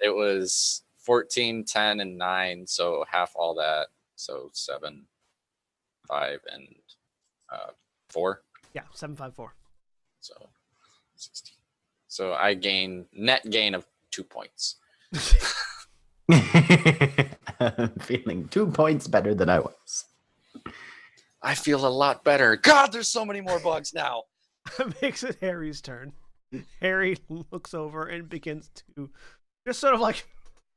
Speaker 4: it was 14, 10, and 9, so half all that. So 7, 5, and 4.
Speaker 1: Yeah, 754.
Speaker 4: So 16. So I net gain of 2 points.
Speaker 3: I'm feeling 2 points better than I was.
Speaker 4: I feel a lot better. God, there's so many more bugs now.
Speaker 1: Makes it Harry's turn. Harry looks over and begins to just sort of like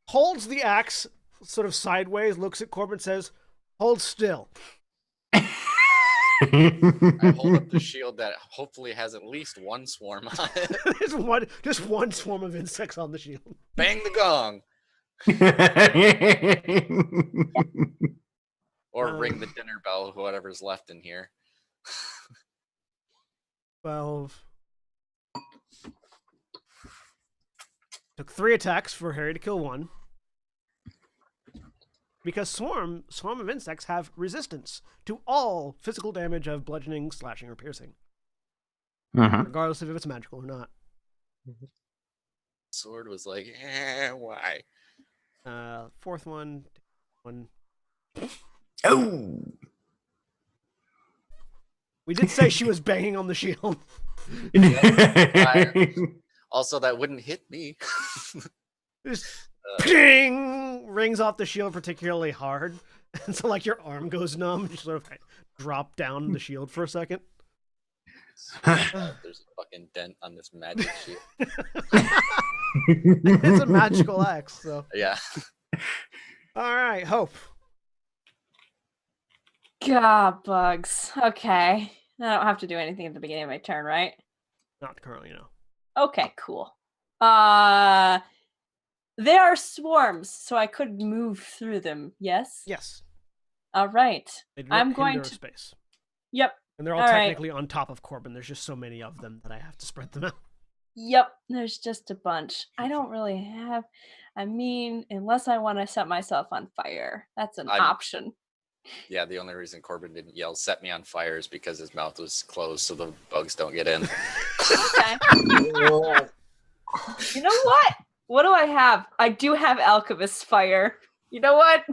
Speaker 1: holds the axe sort of sideways, looks at Corbin, says, "Hold still."
Speaker 4: I hold up the shield that hopefully has at least one swarm on it.
Speaker 1: just one swarm of insects on the shield.
Speaker 4: Bang the gong. Or ring the dinner bell, whatever's left in here.
Speaker 1: 12. Took 3 attacks for Harry to kill 1. Because swarm of insects have resistance to all physical damage of bludgeoning, slashing, or piercing. Regardless of if it's magical or not.
Speaker 4: Sword was like, why?
Speaker 1: 4th one.
Speaker 3: Oh!
Speaker 1: We did say she was banging on the shield.
Speaker 4: Also, that wouldn't hit me.
Speaker 1: Just ping! Rings off the shield particularly hard. And so, like, your arm goes numb. You sort of drop down the shield for a second.
Speaker 4: There's a fucking dent on this magic shield.
Speaker 1: It's a magical axe, so.
Speaker 4: Yeah.
Speaker 1: All right, Hope.
Speaker 5: God, bugs. Okay. I don't have to do anything at the beginning of my turn, right?
Speaker 1: Not currently, no.
Speaker 5: Okay, cool. There are swarms, so I could move through them, yes?
Speaker 1: Yes.
Speaker 5: All right.
Speaker 1: They do
Speaker 5: I'm
Speaker 1: not
Speaker 5: going
Speaker 1: hinder
Speaker 5: to...
Speaker 1: space.
Speaker 5: Yep.
Speaker 1: And they're all technically on top of Corbin. There's just so many of them that I have to spread them out.
Speaker 5: Yep, there's just a bunch. I don't really have... I mean, unless I want to set myself on fire. That's an option.
Speaker 4: Yeah, the only reason Corbin didn't yell "set me on fire" is because his mouth was closed so the bugs don't get in.
Speaker 5: Okay. You know what? What do I have? I do have Alchemist Fire. You know what?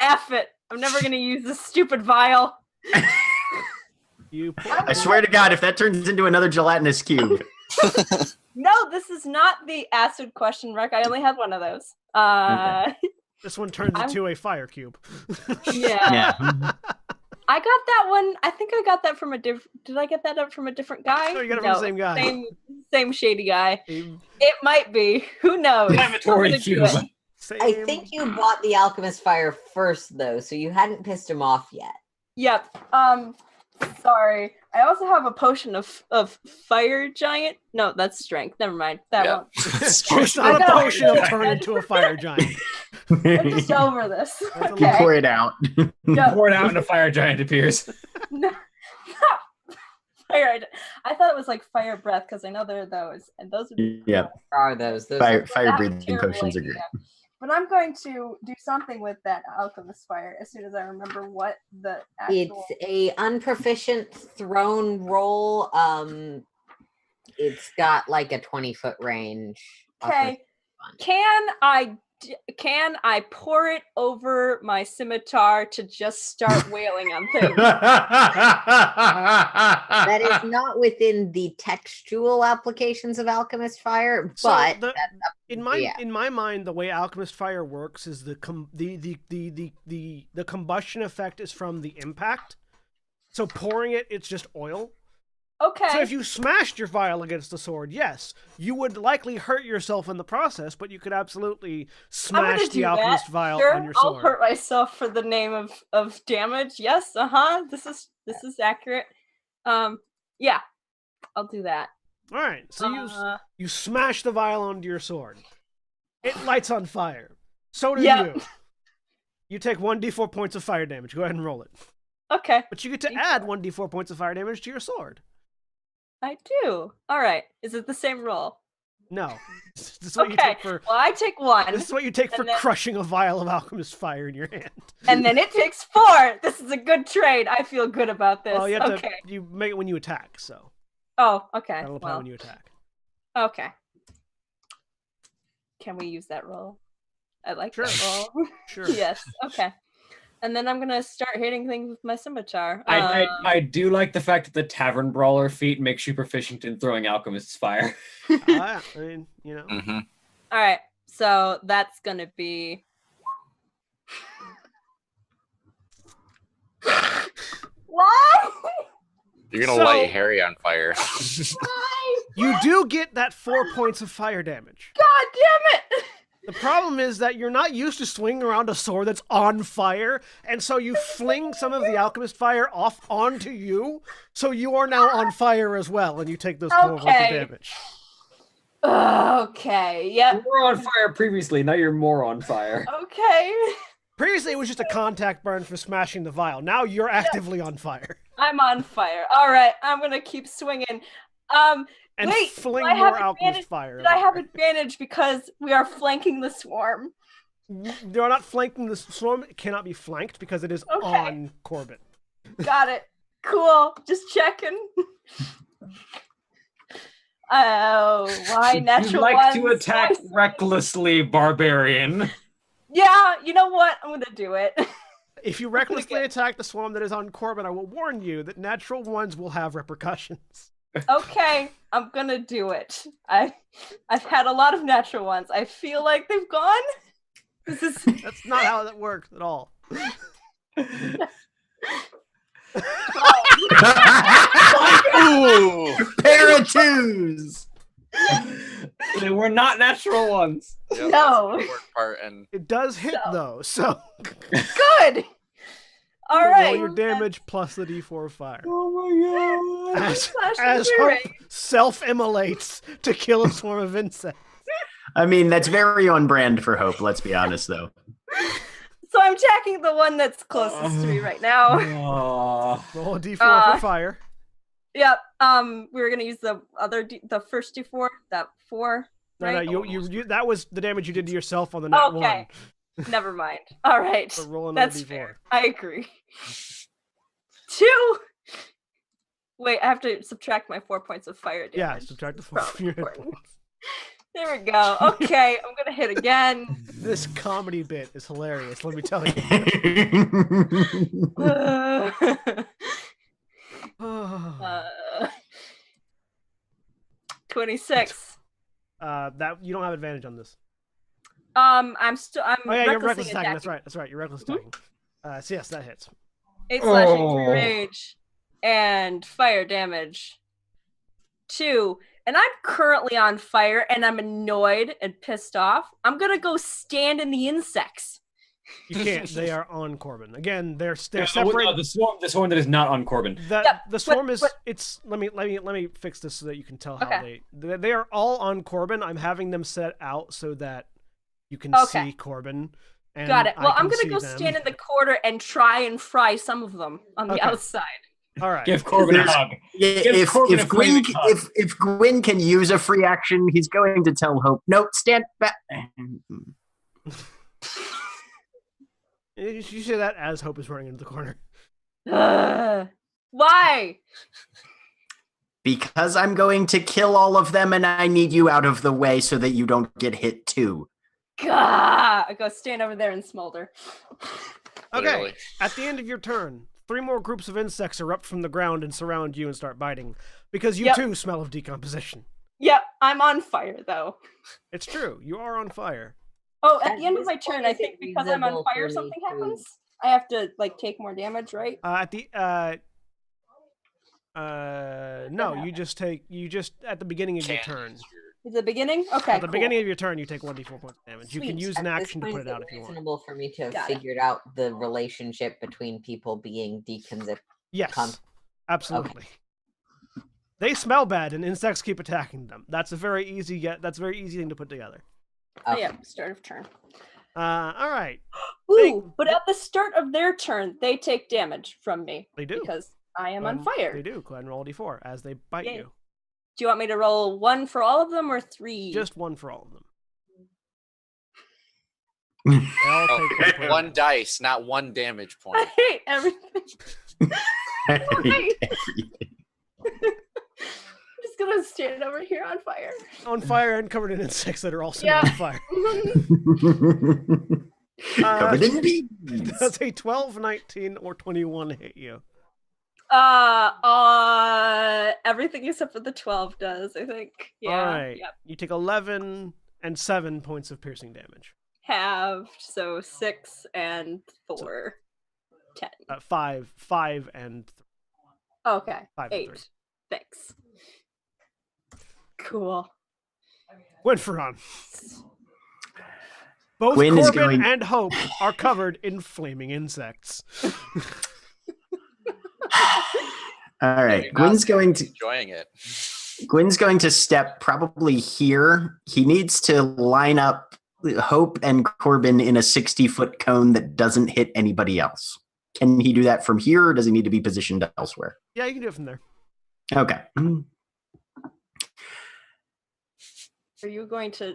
Speaker 5: F it. I'm never going to use this stupid vial.
Speaker 3: I swear to God, if that turns into another gelatinous cube.
Speaker 5: No, this is not the acid question, Rick. I only had one of those.
Speaker 3: Okay.
Speaker 1: This one turns into a fire cube.
Speaker 5: Yeah. I got that one. I think I got that from a different... Did I get that up from a different guy?
Speaker 1: No, you got it from the same guy.
Speaker 5: Same shady guy. It might be. Who knows?
Speaker 2: Lavatory cube.
Speaker 6: I think you bought the Alchemist Fire first, though, so you hadn't pissed him off yet.
Speaker 5: Yep. Sorry. I also have a potion of fire giant. No, that's strength. Never mind. That won't.
Speaker 1: It's not a potion of turn into a fire giant.
Speaker 5: I'm just over this. Okay.
Speaker 3: Pour it out.
Speaker 5: Yep.
Speaker 2: Pour it out and a fire giant appears.
Speaker 5: No. Fire. I thought it was like fire breath because I know there are those, and those would be
Speaker 6: Are those
Speaker 3: fire
Speaker 5: that
Speaker 3: breathing
Speaker 5: terrible
Speaker 3: potions are
Speaker 5: idea.
Speaker 3: great.
Speaker 5: But I'm going to do something with that Alchemist Fire as soon as I remember what the actual...
Speaker 6: It's a unproficient thrown roll. It's got like a 20-foot range.
Speaker 5: Okay. Can I pour it over my scimitar to just start wailing on things?
Speaker 6: That is not within the textual applications of Alchemist Fire, but
Speaker 1: in my mind, the way Alchemist Fire works is the combustion effect is from the impact. So pouring it's just oil.
Speaker 5: Okay.
Speaker 1: So if you smashed your vial against the sword, yes, you would likely hurt yourself in the process, but you could absolutely smash the Alchemist vial on your sword.
Speaker 5: I'll hurt myself for the name of damage. Yes, This is accurate. Yeah, I'll do that.
Speaker 1: All right. So you smash the vial onto your sword. It lights on fire. So do you. You take 1d4 points of fire damage. Go ahead and roll it.
Speaker 5: Okay.
Speaker 1: But you get to add 1d4 points of fire damage to your sword.
Speaker 5: I do. All right. Is it the same roll?
Speaker 1: No. This is what you take for.
Speaker 5: Well, I take 1.
Speaker 1: This is what you take for crushing a vial of Alchemist Fire in your hand.
Speaker 5: And then it takes 4. This is a good trade. I feel good about this.
Speaker 1: Well, you make it when you attack, so.
Speaker 5: Oh, okay.
Speaker 1: That'll apply when you attack.
Speaker 5: Okay. Can we use that roll? I like that roll.
Speaker 1: Sure.
Speaker 5: Yes. Okay. and then I'm gonna start hitting things with my scimitar.
Speaker 2: I do like the fact that the tavern brawler feat makes you proficient in throwing alchemist's fire.
Speaker 1: I mean, you know.
Speaker 4: Mm-hmm.
Speaker 5: All right, so that's gonna be. Why?
Speaker 4: You're gonna
Speaker 1: So-
Speaker 4: light Harry on fire.
Speaker 5: Why?
Speaker 1: You do get that 4 points of fire damage.
Speaker 5: God damn it!
Speaker 1: The problem is that you're not used to swinging around a sword that's on fire, and so you fling some of the alchemist fire off onto you, so you are now on fire as well, and you take those 4 points of
Speaker 5: Okay.
Speaker 1: damage.
Speaker 5: Okay. Yep.
Speaker 2: You were on fire previously, now you're more on fire.
Speaker 5: Okay.
Speaker 1: Previously, it was just a contact burn for smashing the vial. Now you're actively on fire.
Speaker 5: I'm on fire. All right, I'm gonna keep swinging.
Speaker 1: And
Speaker 5: Wait,
Speaker 1: fling
Speaker 5: do I have
Speaker 1: more alchemist
Speaker 5: advantage-
Speaker 1: fire.
Speaker 5: Did I have advantage because we are flanking the swarm?
Speaker 1: They are not flanking the swarm. It cannot be flanked because it is
Speaker 5: Okay.
Speaker 1: on Corbin.
Speaker 5: Got it. Cool. Just checking. Oh, why natural
Speaker 2: You'd like
Speaker 5: ones?
Speaker 2: to attack recklessly, barbarian.
Speaker 5: Yeah, you know what? I'm gonna do it.
Speaker 1: If you recklessly attack the swarm that is on Corbin, I will warn you that natural ones will have repercussions.
Speaker 5: Okay, I'm gonna do it. I've had a lot of natural ones. I feel like they've gone. This is
Speaker 1: That's not how that works at all.
Speaker 4: Ooh.
Speaker 3: Pair of twos.
Speaker 2: They were not natural ones.
Speaker 4: Yep,
Speaker 5: No.
Speaker 4: that's the work part, and
Speaker 1: It does hit
Speaker 5: So-
Speaker 1: though, so
Speaker 5: good. All
Speaker 1: roll
Speaker 5: right.
Speaker 1: your damage plus the d4 fire.
Speaker 2: Oh my god.
Speaker 1: As,
Speaker 5: Slash
Speaker 1: as
Speaker 5: and
Speaker 1: Hope
Speaker 5: rage.
Speaker 1: self-immolates to kill a swarm of insects.
Speaker 3: I mean, that's very on brand for Hope. Let's be honest, though.
Speaker 5: So I'm attacking the one that's closest to me right now.
Speaker 2: Oh.
Speaker 1: Roll a d4 for fire.
Speaker 5: Yep. We were gonna use the the first D4, that 4.
Speaker 1: No,
Speaker 5: right?
Speaker 1: no, you that was the damage you did to yourself on the net
Speaker 5: Okay.
Speaker 1: one.
Speaker 5: Never mind. All right.
Speaker 1: So roll another
Speaker 5: That's
Speaker 1: d4.
Speaker 5: fair. I agree. 2. Wait, I have to subtract my 4 points of fire damage.
Speaker 1: Yeah, subtract the 4
Speaker 5: Probably
Speaker 1: from your hit
Speaker 5: important.
Speaker 1: points.
Speaker 5: There we go. Okay, I'm gonna hit again.
Speaker 1: This comedy bit is hilarious, let me tell you.
Speaker 5: Uh, 26.
Speaker 1: That you don't have advantage on this.
Speaker 5: I'm
Speaker 1: Oh yeah, you're
Speaker 5: recklessly
Speaker 1: reckless attacking.
Speaker 5: attacking.
Speaker 1: That's right. You're reckless attacking. So yes, that hits.
Speaker 5: 8 slashing, 3
Speaker 2: Oh.
Speaker 5: rage, and fire damage. 2. And I'm currently on fire, and I'm annoyed and pissed off. I'm gonna go stand in the insects.
Speaker 1: You can't. They are on Corbin. Again, they're
Speaker 2: No,
Speaker 1: separate.
Speaker 2: the swarm that is not on Corbin.
Speaker 1: The swarm is
Speaker 5: but-
Speaker 1: it's let me fix this so that you can tell how
Speaker 5: Okay.
Speaker 1: they are all on Corbin. I'm having them set out so that you can
Speaker 5: Okay.
Speaker 1: see Corbin. And
Speaker 5: Got it.
Speaker 1: I
Speaker 5: Well, I'm
Speaker 1: can
Speaker 5: gonna
Speaker 1: see
Speaker 5: go
Speaker 1: them.
Speaker 5: stand in the corner and try and fry some of them on the
Speaker 1: Okay.
Speaker 5: outside.
Speaker 1: All right.
Speaker 2: Give Corbin a
Speaker 3: There's-
Speaker 2: hug.
Speaker 3: Yeah,
Speaker 2: Give Corbin a flaming hug.
Speaker 3: if Gwyn can use a free action, he's going to tell Hope, no, stand back.
Speaker 1: You should say that as Hope is running into the corner.
Speaker 5: Why?
Speaker 3: Because I'm going to kill all of them and I need you out of the way so that you don't get hit too.
Speaker 5: Gah! I go stand over there and smolder.
Speaker 1: Okay.
Speaker 4: literally.
Speaker 1: At the end of your turn, 3 more groups of insects erupt from the ground and surround you and start biting because you
Speaker 5: Yep.
Speaker 1: too smell of decomposition.
Speaker 5: Yep, I'm on fire though.
Speaker 1: It's true. You are on fire.
Speaker 5: Oh, at
Speaker 6: At
Speaker 5: the end of
Speaker 6: this
Speaker 5: my turn,
Speaker 6: point,
Speaker 5: I
Speaker 6: is
Speaker 5: think
Speaker 6: it
Speaker 5: because I'm on
Speaker 6: reasonable
Speaker 5: fire,
Speaker 6: for me
Speaker 5: something
Speaker 6: to-
Speaker 5: happens. I have to like take more damage, right?
Speaker 1: No, you just at the beginning of your
Speaker 4: Can't
Speaker 1: turn.
Speaker 4: use your-
Speaker 5: Is it the beginning? Okay.
Speaker 1: At the
Speaker 5: cool.
Speaker 1: beginning of your turn, you take 1d4 points of damage. You can
Speaker 5: Sweet.
Speaker 1: use an
Speaker 6: At this
Speaker 1: action to
Speaker 6: point,
Speaker 1: put
Speaker 6: is
Speaker 1: it out if you want.
Speaker 6: reasonable for me to have
Speaker 5: Got it.
Speaker 6: figured out the relationship between people being deacons.
Speaker 1: Yes, absolutely. They smell bad, and insects keep attacking them. That's a very easy thing to put together.
Speaker 5: Oh, yeah, start of turn.
Speaker 1: All right,
Speaker 5: Ooh, but at the start of their turn, they take damage from me
Speaker 1: they do.
Speaker 5: because I am on fire.
Speaker 1: They do. Go ahead and roll a d4 as they bite
Speaker 5: Yay.
Speaker 1: you.
Speaker 5: Do you want me to roll 1 for all of them or 3?
Speaker 1: Just 1 for all of them. They all
Speaker 4: Oh,
Speaker 1: take 1 point.
Speaker 4: one dice, not 1 damage
Speaker 5: I
Speaker 4: point.
Speaker 5: hate everything. Why? I'm just gonna stand over here on fire.
Speaker 1: On fire and covered in insects that are also
Speaker 5: Yeah.
Speaker 1: on fire.
Speaker 3: Covered in bees.
Speaker 1: Does a 12, 19, or 21 hit you?
Speaker 5: Everything except for the 12 does, I think. Yeah.
Speaker 1: All right.
Speaker 5: Yep.
Speaker 1: You take 11 and 7 points of piercing damage.
Speaker 5: Halved, so 6 and 4. 10.
Speaker 1: 5 and
Speaker 5: Okay.
Speaker 1: 5 and
Speaker 5: 8.
Speaker 1: 3.
Speaker 5: Thanks. Cool.
Speaker 1: Winferon. Both
Speaker 3: Gwyn is
Speaker 1: Corbin
Speaker 3: going-
Speaker 1: and Hope are covered in flaming insects.
Speaker 3: All right.
Speaker 4: You're
Speaker 3: Gwyn's
Speaker 4: not
Speaker 3: going to
Speaker 4: enjoying it.
Speaker 3: Gwyn's going to step probably here. He needs to line up Hope and Corbin in a 60-foot cone that doesn't hit anybody else. Can he do that from here, or does he need to be positioned elsewhere?
Speaker 1: Yeah, you can do it from there.
Speaker 3: Okay.
Speaker 5: Are you going to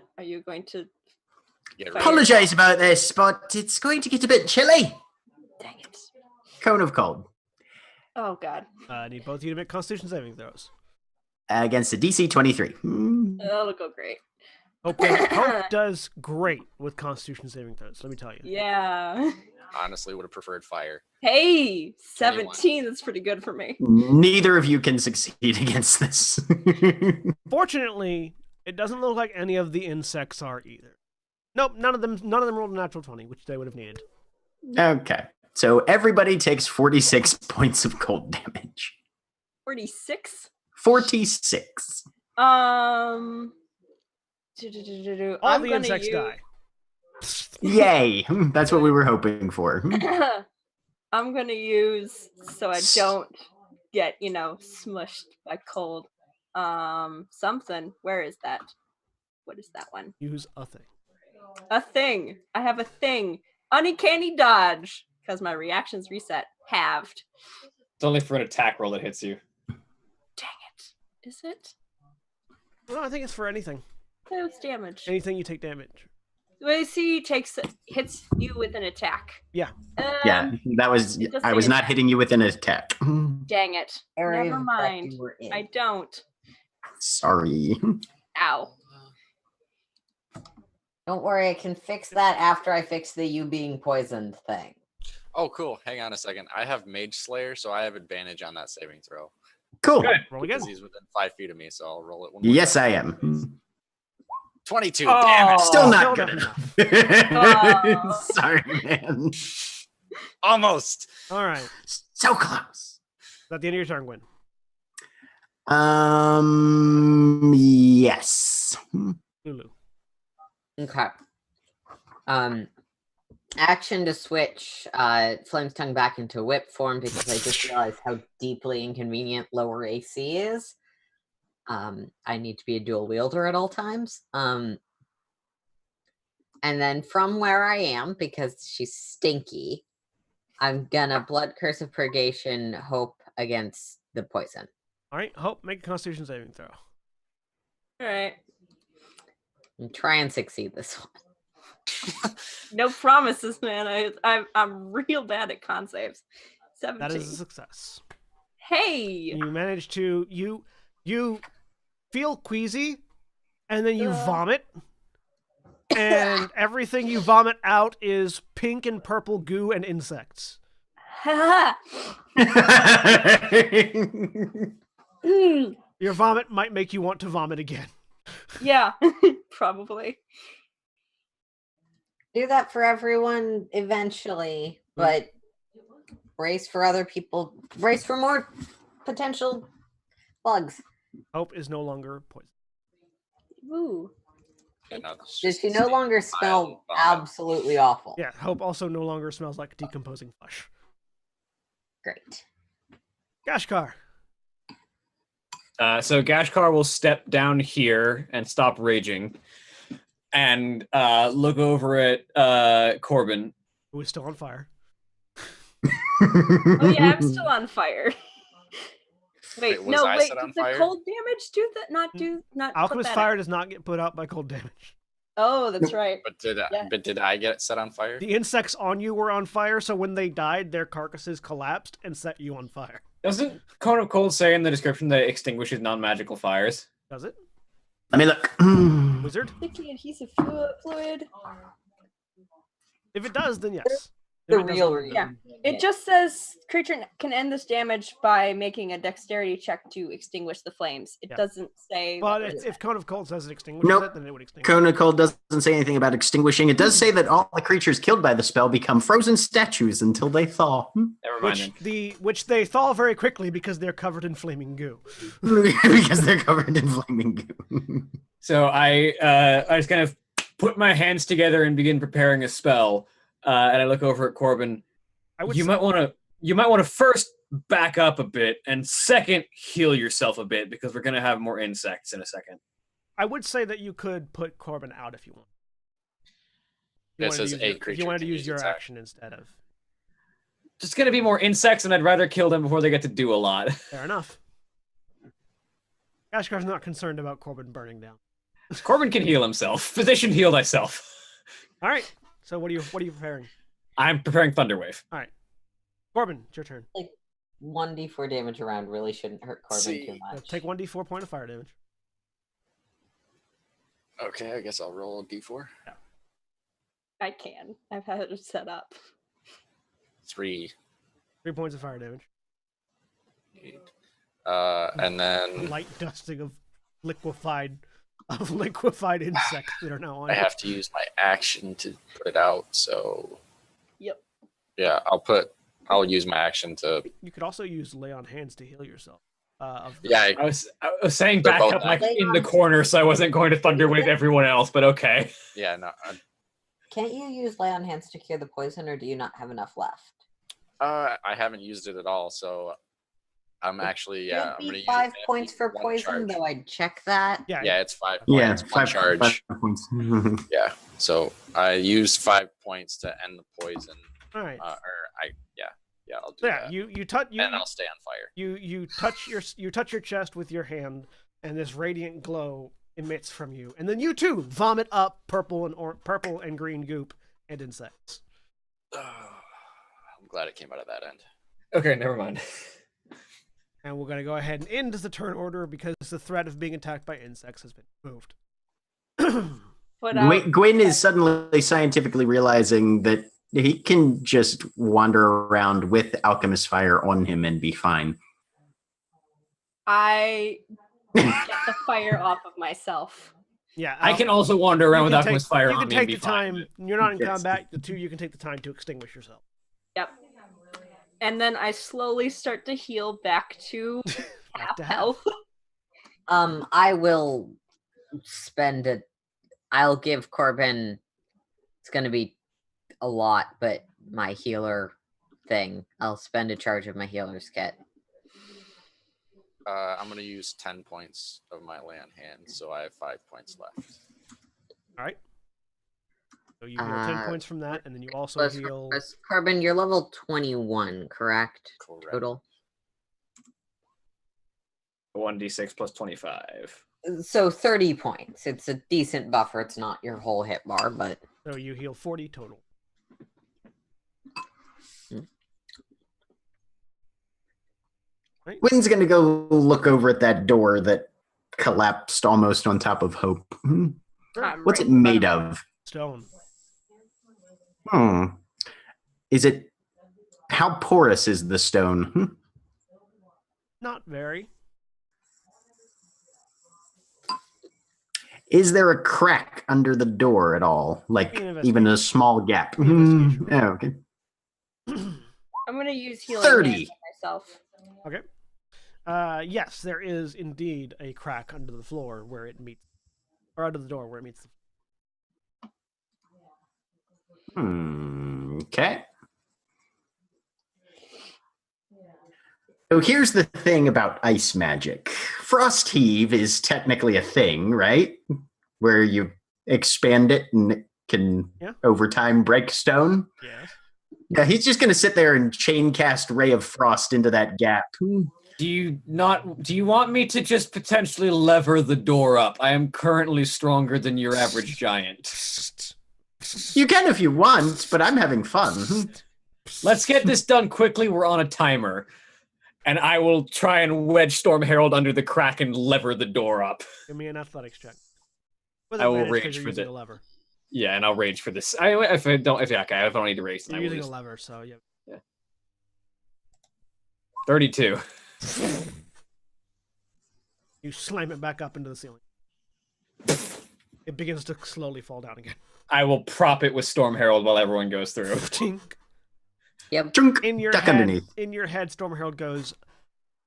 Speaker 4: Get
Speaker 5: Fire.
Speaker 3: Apologize about this, but it's going to get a bit chilly.
Speaker 5: Dang it.
Speaker 3: Cone of cold
Speaker 5: Oh god.
Speaker 1: I need both of you to make Constitution saving throws.
Speaker 3: against a DC 23.
Speaker 5: That'll go great.
Speaker 1: Hope does great with Constitution saving throws, let me tell you.
Speaker 5: Yeah.
Speaker 4: Honestly, would have preferred fire.
Speaker 5: Hey,
Speaker 4: 21.
Speaker 5: 17. That's pretty good for me.
Speaker 3: Neither of you can succeed against this.
Speaker 1: Fortunately, it doesn't look like any of the insects are either. Nope, none of them rolled a natural 20, which they would have needed.
Speaker 3: Okay. So everybody takes 46 points of cold damage.
Speaker 5: 46.
Speaker 3: 46.
Speaker 5: All
Speaker 1: All the insects die.
Speaker 3: Yay. That's what we were hoping for.
Speaker 5: I'm gonna use so I don't get, smushed by cold. Something. Where is that? What is that one?
Speaker 1: Use a thing.
Speaker 5: A thing. I have a thing. Uncanny dodge. Because my reactions reset. Halved.
Speaker 2: It's only for an attack roll that hits you.
Speaker 5: Dang it. Is it?
Speaker 1: No, I think it's for anything.
Speaker 5: No, it's damage.
Speaker 1: Anything you take damage.
Speaker 5: Well, see, hits you with an attack.
Speaker 1: Yeah.
Speaker 3: Yeah, that was.
Speaker 5: just
Speaker 3: I was
Speaker 5: say
Speaker 3: not hitting you with an attack.
Speaker 5: Dang it.
Speaker 6: Area
Speaker 5: Never
Speaker 6: of effect
Speaker 5: mind.
Speaker 6: you were in.
Speaker 5: I don't.
Speaker 3: Sorry.
Speaker 5: Ow.
Speaker 6: Don't worry, I can fix that after I fix the you being poisoned thing.
Speaker 4: Oh, cool. Hang on a second. I have Mage Slayer, so I have advantage on that saving throw.
Speaker 3: Cool.
Speaker 2: Good.
Speaker 1: Roll again.
Speaker 4: Because he's within 5 feet of me, so I'll roll it one more
Speaker 3: Yes,
Speaker 4: time.
Speaker 3: I am.
Speaker 4: 22.
Speaker 1: Oh,
Speaker 4: Damn it.
Speaker 3: Still not
Speaker 1: still
Speaker 3: good
Speaker 1: not
Speaker 3: enough. Sorry, man.
Speaker 4: Almost.
Speaker 1: All right.
Speaker 3: So close.
Speaker 1: Is that the end of your turn, Gwen?
Speaker 3: Yes.
Speaker 1: Lulu.
Speaker 6: Okay. Action to switch Flame's Tongue back into whip form because I just realized how deeply inconvenient lower AC is. I need to be a dual wielder at all times. And then from where I am, because she's stinky, I'm gonna Blood Curse of Purgation Hope against the poison.
Speaker 1: All right. Hope, make a Constitution saving throw.
Speaker 5: All right.
Speaker 6: And try and succeed this one.
Speaker 5: No promises, man. I'm real bad at con saves. 17.
Speaker 1: That is a success.
Speaker 5: Hey.
Speaker 1: You manage to you feel queasy, and then you vomit, and everything you vomit out is pink and purple goo and insects.
Speaker 5: Mm,
Speaker 1: Your vomit might make you want to vomit again.
Speaker 5: yeah, probably.
Speaker 6: Do that for everyone eventually, but brace for other people. Brace for more potential bugs.
Speaker 1: Hope is no longer poison.
Speaker 5: Ooh.
Speaker 4: Yeah, no, it's
Speaker 6: Does
Speaker 4: just
Speaker 6: she
Speaker 4: the
Speaker 6: no
Speaker 4: same
Speaker 6: longer
Speaker 4: pile
Speaker 6: smell
Speaker 4: of vomit.
Speaker 6: absolutely awful?
Speaker 1: Yeah, Hope also no longer smells like decomposing flesh.
Speaker 6: Great.
Speaker 1: Gashkar.
Speaker 2: So Gashkar will step down here and stop raging, and look over at Corbin.
Speaker 1: Who is still on fire.
Speaker 5: Oh yeah, I'm still on fire. Wait,
Speaker 4: was I
Speaker 5: wait.
Speaker 4: set on
Speaker 5: Did the
Speaker 4: fire?
Speaker 5: cold damage do that? Not put
Speaker 1: Alchemist
Speaker 5: that
Speaker 1: fire
Speaker 5: out?
Speaker 1: does not get put out by cold damage.
Speaker 5: Oh, that's right.
Speaker 4: But did
Speaker 5: Yeah.
Speaker 4: I get set on fire?
Speaker 1: The insects on you were on fire, so when they died, their carcasses collapsed and set you on fire.
Speaker 2: Doesn't Cone of Cold say in the description that it extinguishes non-magical fires?
Speaker 1: Does it?
Speaker 3: Let me look.
Speaker 1: Wizard?
Speaker 5: Sticky adhesive fluid.
Speaker 1: If it does, then yes.
Speaker 6: The
Speaker 1: If it
Speaker 6: real
Speaker 1: doesn't,
Speaker 6: reason.
Speaker 1: then-
Speaker 5: It just says creature can end this damage by making a dexterity check to extinguish the flames. It
Speaker 1: Yeah.
Speaker 5: doesn't say.
Speaker 1: Well,
Speaker 5: what it is.
Speaker 1: if Cone of Cold says it extinguishes
Speaker 3: Nope.
Speaker 1: it, then it would extinguish.
Speaker 3: Cone of Cold doesn't say anything about extinguishing. It does say that all the creatures killed by the spell become frozen statues until they thaw.
Speaker 2: Never mind.
Speaker 1: Which they thaw very quickly because they're covered in flaming goo.
Speaker 3: Because they're covered in flaming goo.
Speaker 2: So I just kind of put my hands together and begin preparing a spell. And I look over at Corbin. You might want to first back up a bit, and second heal yourself a bit because we're gonna have more insects in a second.
Speaker 1: I would say that you could put Corbin out if you want.
Speaker 4: This is a
Speaker 1: If you
Speaker 4: creature
Speaker 1: wanted to
Speaker 4: can
Speaker 1: use
Speaker 4: use
Speaker 1: your
Speaker 4: attack.
Speaker 1: action instead of.
Speaker 2: Just gonna be more insects, and I'd rather kill them before they get to do a lot.
Speaker 1: Fair enough. Ashkar's not concerned about Corbin burning down.
Speaker 2: Corbin can heal himself. Physician, heal thyself.
Speaker 1: All right. So what are you preparing?
Speaker 2: I'm preparing Thunderwave.
Speaker 1: All right. Corbin, it's your turn.
Speaker 6: 1d4 damage around really shouldn't hurt Corbin
Speaker 4: See.
Speaker 6: too much.
Speaker 1: Take 1d4 point of fire damage.
Speaker 4: Okay, I guess I'll roll a d4.
Speaker 5: I can. I've had it set up.
Speaker 4: 3.
Speaker 1: 3 points of fire damage.
Speaker 4: And then
Speaker 1: Light dusting of liquefied insects that are now on
Speaker 4: I
Speaker 1: you.
Speaker 4: have to use my action to put it out. So
Speaker 5: Yep.
Speaker 4: yeah, I'll use my action to.
Speaker 1: You could also use lay on hands to heal yourself.
Speaker 4: Yeah,
Speaker 2: I was saying
Speaker 4: They're
Speaker 2: back
Speaker 4: both
Speaker 2: up like
Speaker 6: active.
Speaker 2: in the corner, so I wasn't going to Thunderwave everyone else. But okay.
Speaker 4: yeah. No,
Speaker 6: Can't you use lay on hands to cure the poison, or do you not have enough left?
Speaker 4: I haven't used it at all, so I'm actually
Speaker 6: It'd
Speaker 4: I'm
Speaker 6: be
Speaker 4: gonna use
Speaker 6: 5
Speaker 4: it
Speaker 6: points for
Speaker 4: one
Speaker 6: poison,
Speaker 4: charge.
Speaker 6: though I'd check that.
Speaker 1: Yeah.
Speaker 4: Yeah, it's 5
Speaker 3: Yeah,
Speaker 4: points, one charge.
Speaker 3: 5 points.
Speaker 4: Yeah, so I used 5 points to end the poison.
Speaker 1: All right.
Speaker 4: I'll do
Speaker 1: So yeah,
Speaker 4: that.
Speaker 1: you touch
Speaker 4: And I'll stay on fire.
Speaker 1: you touch your chest with your hand, and this radiant glow emits from you, and then you too vomit up purple and green goop and insects.
Speaker 4: I'm glad it came out of that end.
Speaker 2: Okay, never mind.
Speaker 1: And we're gonna go ahead and end the turn order because the threat of being attacked by insects has been removed.
Speaker 5: Put
Speaker 3: Gwyn is suddenly scientifically realizing that he can just wander around with Alchemist Fire on him and be fine.
Speaker 5: I get the fire off of myself.
Speaker 1: Yeah,
Speaker 2: I can also wander around
Speaker 1: you
Speaker 2: with
Speaker 1: can
Speaker 2: Alchemist
Speaker 1: take-
Speaker 2: Fire
Speaker 1: You
Speaker 2: on
Speaker 1: can
Speaker 2: me and
Speaker 1: take
Speaker 2: be
Speaker 1: the
Speaker 2: fine.
Speaker 1: time. You're not in
Speaker 3: Yes.
Speaker 1: combat. The two, you can take the time to extinguish yourself.
Speaker 5: Yep. And then I slowly start to heal back to half
Speaker 1: to half.
Speaker 5: health.
Speaker 6: I will spend it. I'll give Corbin. It's gonna be a lot, but my healer thing. I'll spend a charge of my healer's kit.
Speaker 4: I'm gonna use 10 points of my lay on hand, so I have 5 points left.
Speaker 1: All right. So you heal 10 points from that, and then you also
Speaker 6: Plus,
Speaker 1: heal.
Speaker 6: Corbin, you're level 21, correct?
Speaker 4: Correct.
Speaker 6: Total.
Speaker 2: 1d6 plus 25.
Speaker 6: So 30 points. It's a decent buffer. It's not your whole hit bar, but
Speaker 1: So you heal 40 total. Right?
Speaker 3: Gwyn's gonna go look over at that door that collapsed almost on top of Hope.
Speaker 5: I'm
Speaker 3: What's
Speaker 5: right
Speaker 3: it made of?
Speaker 1: Stone.
Speaker 3: Is it? How porous is the stone?
Speaker 1: Not very.
Speaker 3: Is there a crack under the door at all? Like
Speaker 1: Give me an
Speaker 3: even a small gap?
Speaker 1: Give me an investigation roll.
Speaker 3: Oh, okay.
Speaker 5: I'm gonna use healing
Speaker 3: 30.
Speaker 5: hands on myself.
Speaker 1: Okay. Yes, there is indeed a crack under the floor where it meets, or under the door where it meets.
Speaker 3: Okay. So here's the thing about ice magic. Frost heave is technically a thing, right? Where you expand it and it can over time break stone.
Speaker 1: Yes.
Speaker 3: Yeah, he's just gonna sit there and chain cast Ray of Frost into that gap.
Speaker 2: Do you want me to just potentially lever the door up? I am currently stronger than your average giant.
Speaker 3: You can if you want, but I'm having fun.
Speaker 2: Let's get this done quickly. We're on a timer. And I will try and wedge Storm Herald under the crack and lever the door up.
Speaker 1: Give me an athletics check. With
Speaker 2: I will
Speaker 1: advantage 'cause
Speaker 2: rage
Speaker 1: you're
Speaker 2: for
Speaker 1: using
Speaker 2: the-
Speaker 1: a lever.
Speaker 2: Yeah, and I'll rage for this. If I don't need to rage, then
Speaker 1: You're
Speaker 2: I will
Speaker 1: using a
Speaker 2: just...
Speaker 1: lever, so yeah.
Speaker 2: 32.
Speaker 1: You slam it back up into the ceiling. It begins to slowly fall down again.
Speaker 2: I will prop it with Storm Herald while everyone goes through.
Speaker 1: Tink.
Speaker 6: Yep.
Speaker 3: Chunk,
Speaker 1: In your
Speaker 3: duck
Speaker 1: head,
Speaker 3: underneath.
Speaker 1: in your head, Storm Herald goes,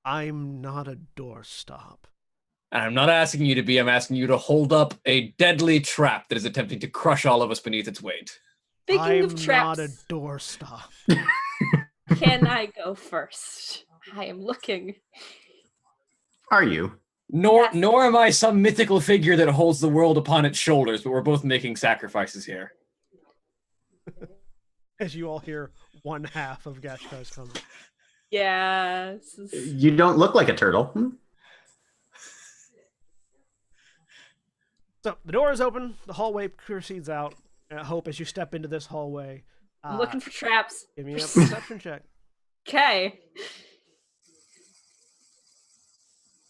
Speaker 1: "I'm not a doorstop."
Speaker 2: And I'm not asking you to be, I'm asking you to hold up a deadly trap that is attempting to crush all of us beneath its weight.
Speaker 5: Speaking
Speaker 1: I'm
Speaker 5: of traps,
Speaker 1: not a doorstop.
Speaker 5: can I go first? I am looking.
Speaker 3: Are you?
Speaker 2: Nor
Speaker 5: Yes.
Speaker 2: nor am I some mythical figure that holds the world upon its shoulders, but we're both making sacrifices here.
Speaker 1: As you all hear one half of Gashkar's coming.
Speaker 5: Yes.
Speaker 3: You don't look like a turtle.
Speaker 1: So the door is open. The hallway proceeds out. I hope as you step into this hallway,
Speaker 5: I'm looking for traps.
Speaker 1: give me a perception check.
Speaker 5: Okay.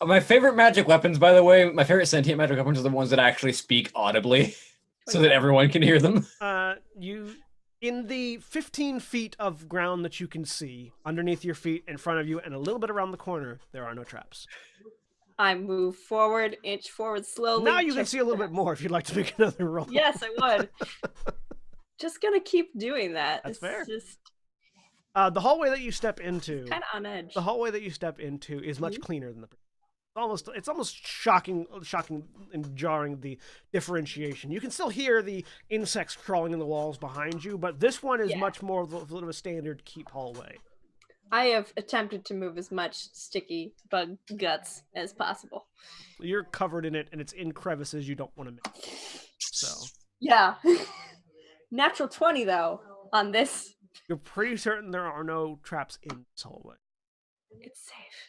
Speaker 2: My favorite magic weapons, by the way, my favorite sentient magic weapons are the ones that actually speak audibly, so that everyone can hear them.
Speaker 1: You, in the 15 feet of ground that you can see, underneath your feet, in front of you, and a little bit around the corner, there are no traps.
Speaker 5: I move forward, inch forward slowly.
Speaker 1: Now you can
Speaker 5: check
Speaker 1: see a little
Speaker 5: the-
Speaker 1: bit more if you'd like to make another roll.
Speaker 5: Yes, I would. Just gonna keep doing that.
Speaker 1: That's
Speaker 5: It's
Speaker 1: fair.
Speaker 5: Just
Speaker 1: The hallway that you step into,
Speaker 5: kind of on edge.
Speaker 1: the hallway that you step into is much cleaner than the. It's almost shocking and jarring, the differentiation. You can still hear the insects crawling in the walls behind you, but this one is
Speaker 5: Yeah.
Speaker 1: much more of a standard keep hallway.
Speaker 5: I have attempted to move as much sticky bug guts as possible.
Speaker 1: You're covered in it, and it's in crevices you don't want to make. So
Speaker 5: Yeah. Natural 20 though on this.
Speaker 1: you're pretty certain there are no traps in this hallway.
Speaker 5: It's safe.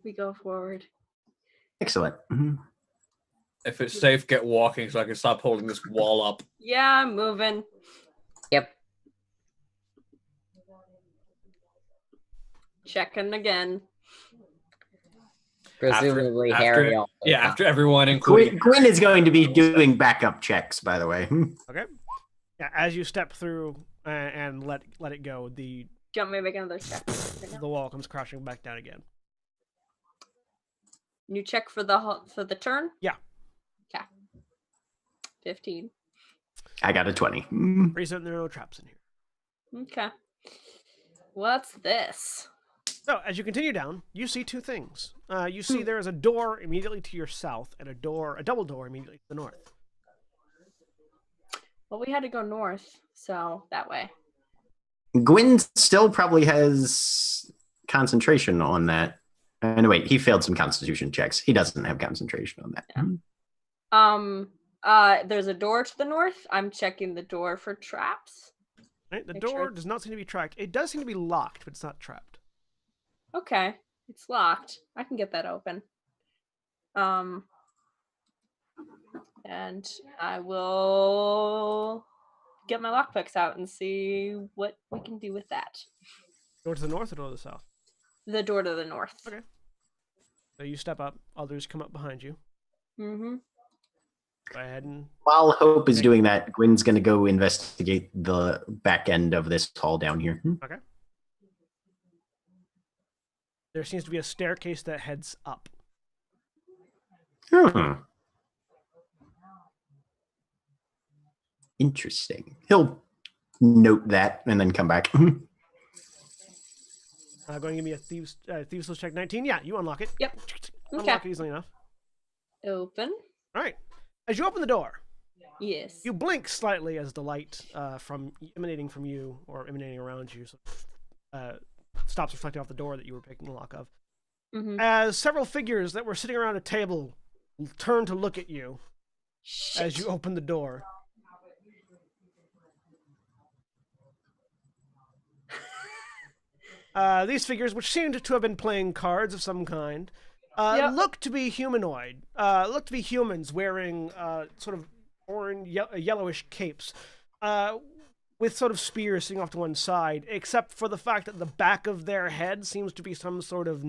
Speaker 5: We go forward.
Speaker 3: Excellent. Mhm.
Speaker 2: If it's safe, get walking so I can stop holding this wall up.
Speaker 5: Yeah, I'm moving.
Speaker 6: Yep.
Speaker 5: Checking again.
Speaker 6: Presumably
Speaker 2: After-
Speaker 6: Harry also.
Speaker 2: Yeah, after everyone, including...
Speaker 3: Gwyn is going to be doing backup checks, by the way.
Speaker 1: Okay. Yeah, as you step through and let it go, the
Speaker 5: Do you want me to make another check?
Speaker 1: wall comes crashing back down again.
Speaker 5: New check for the turn?
Speaker 1: Yeah.
Speaker 5: Okay. 15.
Speaker 3: I got a 20. Mm.
Speaker 1: Pretty certain there are no traps in here.
Speaker 5: Okay. What's this?
Speaker 1: So, as you continue down, you see two things. You see
Speaker 5: Hmm.
Speaker 1: there is a door immediately to your south and a double door immediately to the north.
Speaker 5: Well, we had to go north, so that way.
Speaker 3: Gwyn still probably has concentration on that. No, wait, he failed some constitution checks. He doesn't have concentration on that.
Speaker 5: There's a door to the north. I'm checking the door for traps.
Speaker 1: Right? The
Speaker 5: Make
Speaker 1: door
Speaker 5: sure.
Speaker 1: does not seem to be tracked. It does seem to be locked, but it's not trapped.
Speaker 5: Okay. It's locked. I can get that open. And I will get my lockpicks out and see what we can do with that.
Speaker 1: Door to the north or door to the south?
Speaker 5: The door to the north.
Speaker 1: Okay. So you step up. Others come up behind you.
Speaker 5: Mm-hmm.
Speaker 1: Go ahead and...
Speaker 3: While Hope is doing that, Gwyn's going to go investigate the back end of this hall down here.
Speaker 1: Okay. There seems to be a staircase that heads up.
Speaker 3: Hmm. Interesting. He'll note that and then come back.
Speaker 1: Go and give me a thieves list check 19. Yeah, you unlock it.
Speaker 5: Yep.
Speaker 1: Unlock
Speaker 5: Okay.
Speaker 1: it easily enough.
Speaker 5: Open.
Speaker 1: All right. As you open the door,
Speaker 5: Yes.
Speaker 1: you blink slightly as the light emanating from you or emanating around you stops reflecting off the door that you were picking the lock of.
Speaker 5: Mm-hmm.
Speaker 1: As several figures that were sitting around a table turn to look at you as you open the door. These figures, which seemed to have been playing cards of some kind,
Speaker 5: Yep.
Speaker 1: look to be humanoid. Look to be humans wearing sort of orange, yellowish capes, with sort of spears sitting off to one side, except for the fact that the back of their head seems to be some sort of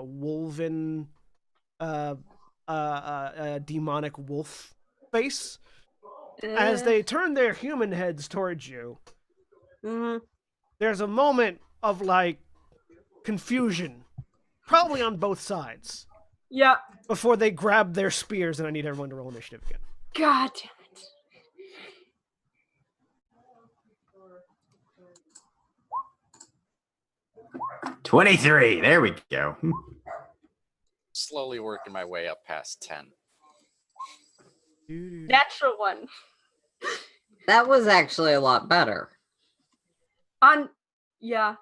Speaker 1: woven a demonic wolf face. As they turn their human heads towards you, there's a moment of like confusion, probably on both sides,
Speaker 5: Yeah.
Speaker 1: before they grab their spears, and I need everyone to roll initiative again.
Speaker 5: God damn it.
Speaker 3: 23. There we go.
Speaker 4: Slowly working my way up past 10.
Speaker 5: Natural one.
Speaker 6: That was actually a lot better.
Speaker 5: Yeah.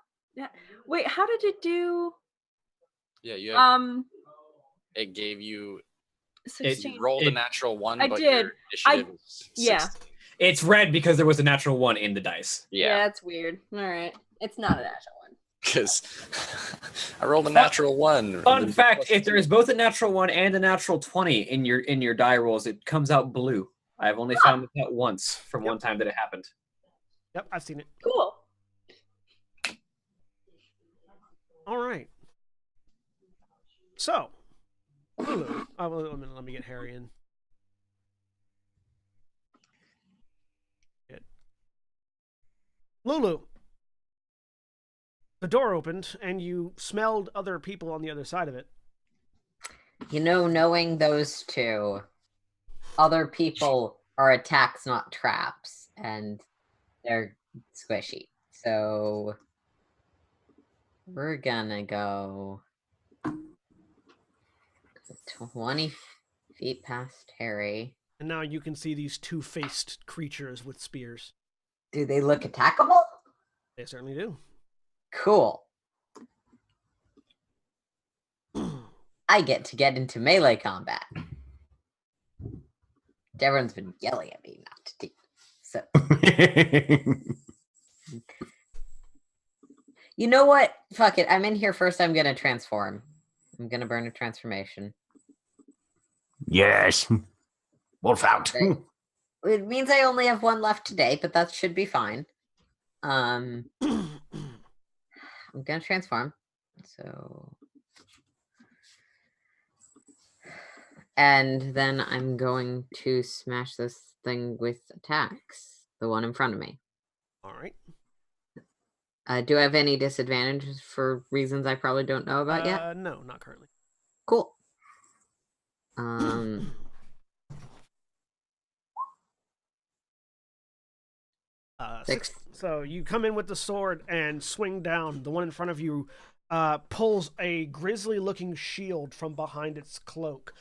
Speaker 5: Wait, how did it do?
Speaker 4: Yeah, you had, it gave
Speaker 2: It-
Speaker 4: you
Speaker 5: 16.
Speaker 4: you rolled a
Speaker 2: it-
Speaker 4: natural one,
Speaker 5: I
Speaker 4: but
Speaker 5: did.
Speaker 4: your initiative is
Speaker 5: Yeah.
Speaker 4: 16.
Speaker 2: It's red because there was a natural 1 in the dice.
Speaker 5: Yeah, it's weird. All right. It's not a natural one.
Speaker 4: Because I rolled a natural 1.
Speaker 2: Fun fact: if there is both a natural 1 and a natural 20 in your die rolls, it comes out blue. I've only found that once from one time that it happened.
Speaker 1: Yep, I've seen it.
Speaker 5: Cool.
Speaker 1: All right. So, Lulu. Let me get Harry in. Good. Lulu. The door opened, and you smelled other people on the other side of it.
Speaker 6: You know, knowing those two, other people are attacks, not traps, and they're squishy. So we're gonna go 20 feet past Harry.
Speaker 1: And now you can see these two-faced creatures with spears.
Speaker 6: Do they look attackable?
Speaker 1: They certainly do.
Speaker 6: Cool. I get into melee combat. Everyone's been yelling at me not to do. So you know what? Fuck it. I'm in here first. I'm gonna transform. I'm gonna burn a transformation.
Speaker 3: Yes. Wolf out.
Speaker 6: Right. It means I only have one left today, but that should be fine. I'm gonna transform. So, and then I'm going to smash this thing with attacks. The one in front of me.
Speaker 1: All right.
Speaker 6: Do I have any disadvantages for reasons I probably don't know about yet?
Speaker 1: No, not currently.
Speaker 6: Cool. 6.
Speaker 1: So you come in with the sword and swing down. The one in front of you pulls a grisly-looking shield from behind its cloak.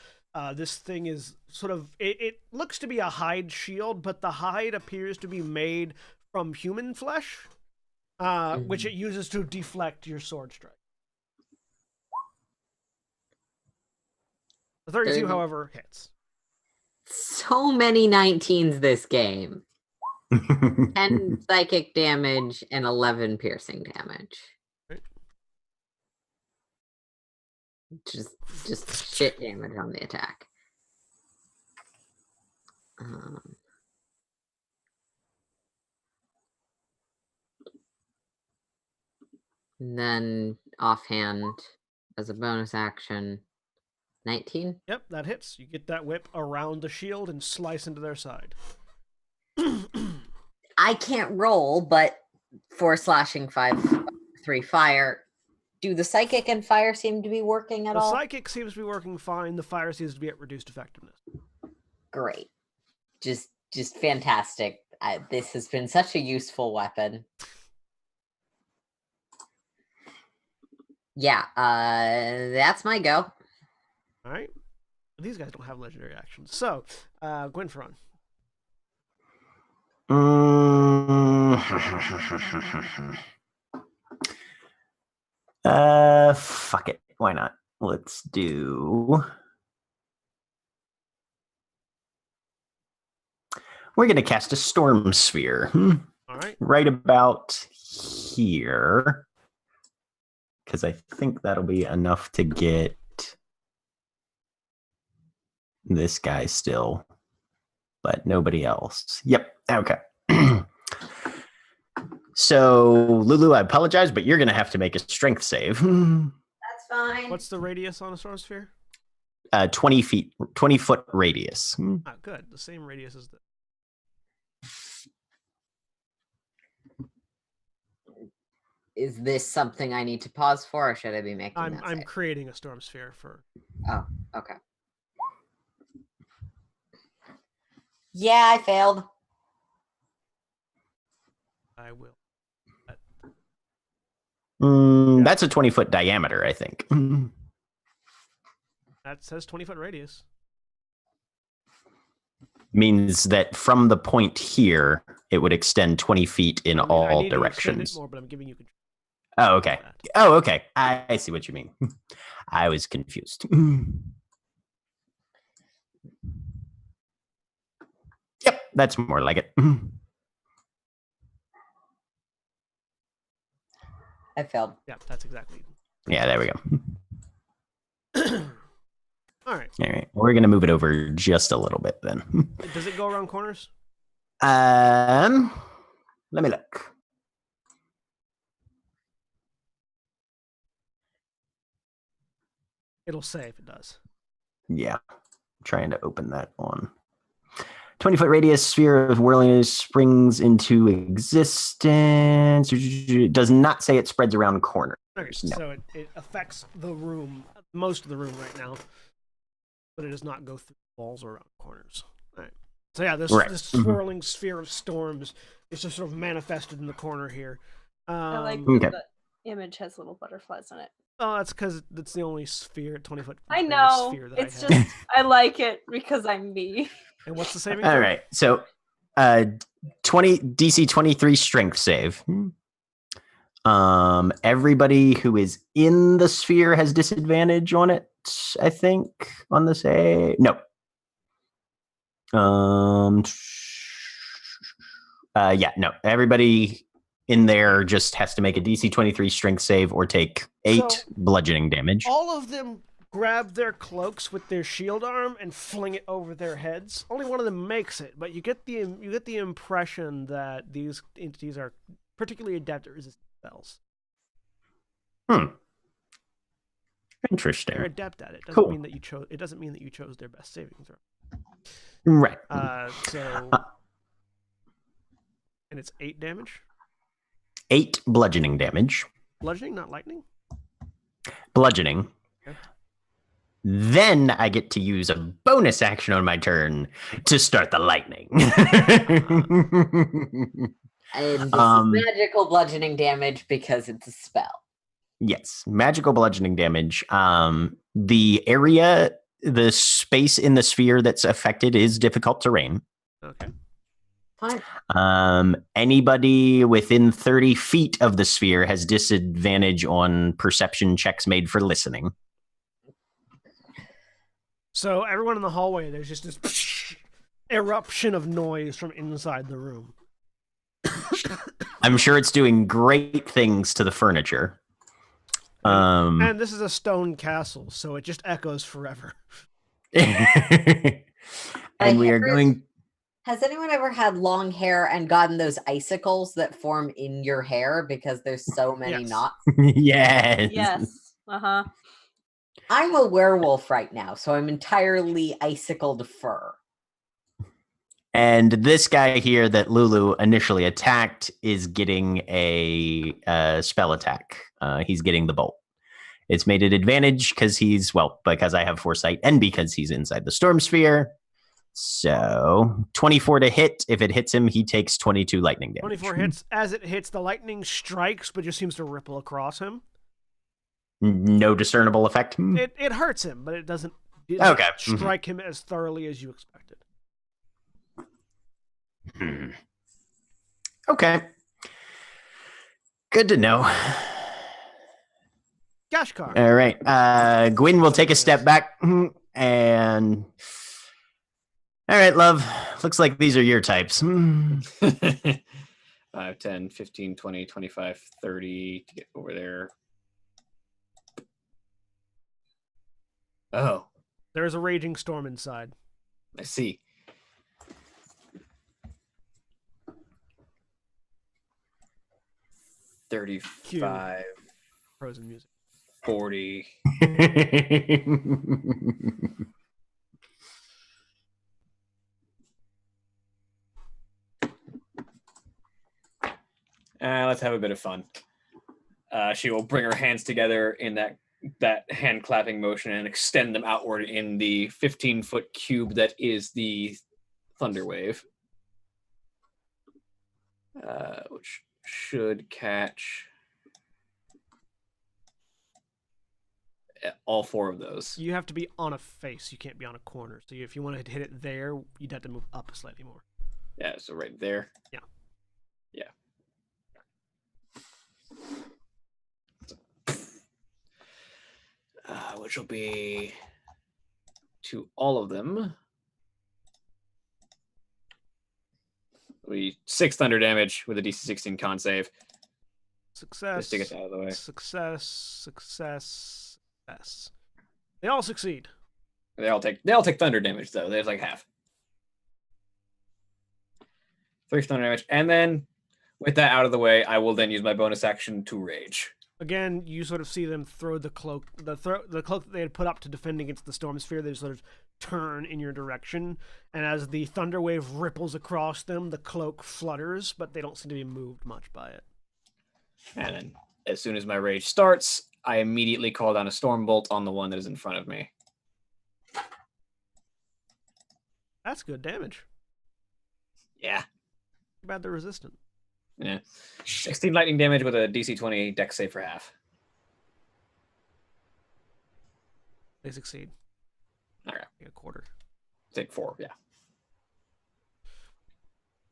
Speaker 1: This thing is sort of... It looks to be a hide shield, but the hide appears to be made from human flesh, which it uses to deflect your sword strike. The 32, however, hits.
Speaker 6: So many 19s this game. 10 psychic damage and 11 piercing damage.
Speaker 1: Right.
Speaker 6: Just shit damage on the attack. And then offhand, as a bonus action, 19.
Speaker 1: Yep, that hits. You get that whip around the shield and slice into their side.
Speaker 6: I can't roll, but 4 slashing, 5, 3 fire. Do the psychic and fire seem to be working at
Speaker 1: The
Speaker 6: all?
Speaker 1: psychic seems to be working fine. The fire seems to be at reduced effectiveness.
Speaker 6: Great. Just fantastic. This has been such a useful weapon. Yeah, that's my go.
Speaker 1: All right. These guys don't have legendary actions. So, Gwynfron.
Speaker 3: Fuck it. Why not? Let's do. We're gonna cast a storm sphere.
Speaker 1: All right.
Speaker 3: Right about here. Because I think that'll be enough to get this guy still, but nobody else. Yep. Okay. So, Lulu, I apologize, but you're going to have to make a strength save.
Speaker 6: That's fine.
Speaker 1: What's the radius on a storm sphere?
Speaker 3: 20 feet, 20-foot radius.
Speaker 1: Ah, good. The same radius as the.
Speaker 6: Is this something I need to pause for, or should I be making that
Speaker 1: I'm
Speaker 6: save?
Speaker 1: creating a storm sphere for.
Speaker 6: Oh, okay. Yeah, I failed.
Speaker 1: I will.
Speaker 3: That's a 20-foot diameter, I think.
Speaker 1: That says 20-foot radius.
Speaker 3: Means that from the point here, it would extend 20 feet in
Speaker 1: I
Speaker 3: all
Speaker 1: need to extend
Speaker 3: directions.
Speaker 1: it more, but I'm giving you control.
Speaker 3: Oh, okay. Oh, okay. I see what you mean. I was confused. Yep, that's more like it.
Speaker 6: I failed.
Speaker 1: Yeah, that's exactly.
Speaker 3: Yeah, there we go.
Speaker 1: All right.
Speaker 3: All right, we're gonna move it over just a little bit then.
Speaker 1: Does it go around corners?
Speaker 3: Let me look.
Speaker 1: It'll say if it does.
Speaker 3: Yeah, I'm trying to open that on 20-foot radius sphere of whirling springs into existence. It does not say it spreads around corners.
Speaker 1: Okay,
Speaker 3: No.
Speaker 1: so it affects the room, most of the room right now, but it does not go through walls or around corners. All right. So yeah, this swirling sphere of storms is just sort of manifested in the corner here.
Speaker 5: I like
Speaker 3: Okay.
Speaker 5: that the image has little butterflies in it.
Speaker 1: Oh, that's because it's the only sphere, 20-foot.
Speaker 5: I know.
Speaker 1: Sphere that
Speaker 5: It's
Speaker 1: I have.
Speaker 5: just I like it because I'm me.
Speaker 1: And what's the saving?
Speaker 3: All
Speaker 1: throw?
Speaker 3: right, so 20 DC 23 strength save. Everybody who is in the sphere has disadvantage on it, I think, on the save. No. No. Everybody in there just has to make a DC 23 strength save or take 8
Speaker 1: So,
Speaker 3: bludgeoning damage.
Speaker 1: All of them grab their cloaks with their shield arm and fling it over their heads. Only one of them makes it, but you get the impression that these entities are particularly adept at resisting spells.
Speaker 3: Interesting.
Speaker 1: They're adept at it.
Speaker 3: Cool.
Speaker 1: Mean that you chose. It doesn't mean that you chose their best saving throw.
Speaker 3: Right.
Speaker 1: And it's 8 damage.
Speaker 3: 8 bludgeoning damage.
Speaker 1: Bludgeoning, not lightning.
Speaker 3: Bludgeoning.
Speaker 1: Okay.
Speaker 3: Then I get to use a bonus action on my turn to start the lightning.
Speaker 6: And this is magical bludgeoning damage because it's a spell.
Speaker 3: Yes, magical bludgeoning damage. The area, the space in the sphere that's affected is difficult terrain.
Speaker 1: Okay.
Speaker 6: Fine.
Speaker 3: Anybody within 30 feet of the sphere has disadvantage on perception checks made for listening.
Speaker 1: So everyone in the hallway, there's just this eruption of noise from inside the room.
Speaker 3: I'm sure it's doing great things to the furniture.
Speaker 1: And this is a stone castle, so it just echoes forever.
Speaker 3: And we are going...
Speaker 6: Has anyone ever had long hair and gotten those icicles that form in your hair because there's so many
Speaker 1: Yes.
Speaker 6: knots?
Speaker 3: Yes.
Speaker 5: Yes. Uh-huh.
Speaker 6: I'm a werewolf right now, so I'm entirely icicled fur.
Speaker 3: And this guy here that Lulu initially attacked is getting a spell attack. He's getting the bolt. It's made an advantage because I have foresight and because he's inside the storm sphere. So 24 to hit. If it hits him, he takes 22 lightning damage.
Speaker 1: 24 hits. As it hits, the lightning strikes, but just seems to ripple across him.
Speaker 3: No discernible effect.
Speaker 1: It hurts him, but it doesn't
Speaker 3: Okay.
Speaker 1: strike him as thoroughly as you expected.
Speaker 3: Okay. Good to know.
Speaker 1: Gashkar.
Speaker 3: All right. Gwyn will take a step back and... All right, love. Looks like these are your types.
Speaker 2: 5, 10, 15, 20, 25, 30 to get over there. Oh,
Speaker 1: There's a raging storm inside.
Speaker 2: I see.
Speaker 1: Cue.
Speaker 2: 35.
Speaker 1: Frozen music.
Speaker 2: 40. Let's have a bit of fun. She will bring her hands together in that hand clapping motion and extend them outward in the 15-foot cube that is the thunder wave, which should catch all 4 of those.
Speaker 1: You have to be on a face. You can't be on a corner. So if you want to hit it there, you'd have to move up slightly more.
Speaker 2: Yeah, so right there.
Speaker 1: Yeah.
Speaker 2: Yeah. Which will be to all of them. It'll be 6 thunder damage with a DC 16 con save.
Speaker 1: Success.
Speaker 2: Just to get that out of the way.
Speaker 1: Success. Success. Success. They all succeed.
Speaker 2: They all take thunder damage though. There's like half. 3 thunder damage, and then with that out of the way, I will then use my bonus action to rage.
Speaker 1: Again, you sort of see them throw the cloak, the cloak that they had put up to defend against the storm sphere. They sort of turn in your direction, and as the thunder wave ripples across them, the cloak flutters, but they don't seem to be moved much by it.
Speaker 2: And then, as soon as my rage starts, I immediately call down a storm bolt on the one that is in front of me.
Speaker 1: That's good damage.
Speaker 2: Yeah.
Speaker 1: Too bad they're resistant.
Speaker 2: Yeah. 16 lightning damage with a DC 20 dex save for half.
Speaker 1: They succeed.
Speaker 2: All right.
Speaker 1: A quarter.
Speaker 2: Take 4, yeah.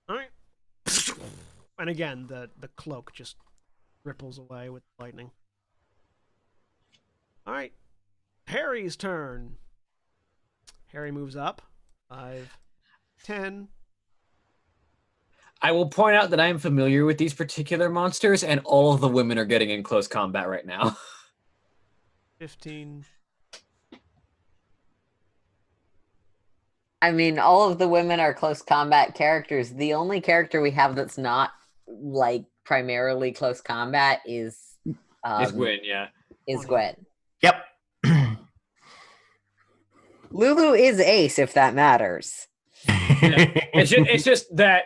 Speaker 1: All right. And again, the cloak just ripples away with lightning. All right. Harry's turn. Harry moves up. 5, 10.
Speaker 2: I will point out that I am familiar with these particular monsters, and all of the women are getting in close combat right now.
Speaker 1: 15.
Speaker 6: I mean, all of the women are close combat characters. The only character we have that's not like primarily close combat is
Speaker 2: Gwen, yeah.
Speaker 6: Is Gwen.
Speaker 3: Yep.
Speaker 6: Lulu is ace, if that matters.
Speaker 2: It's just that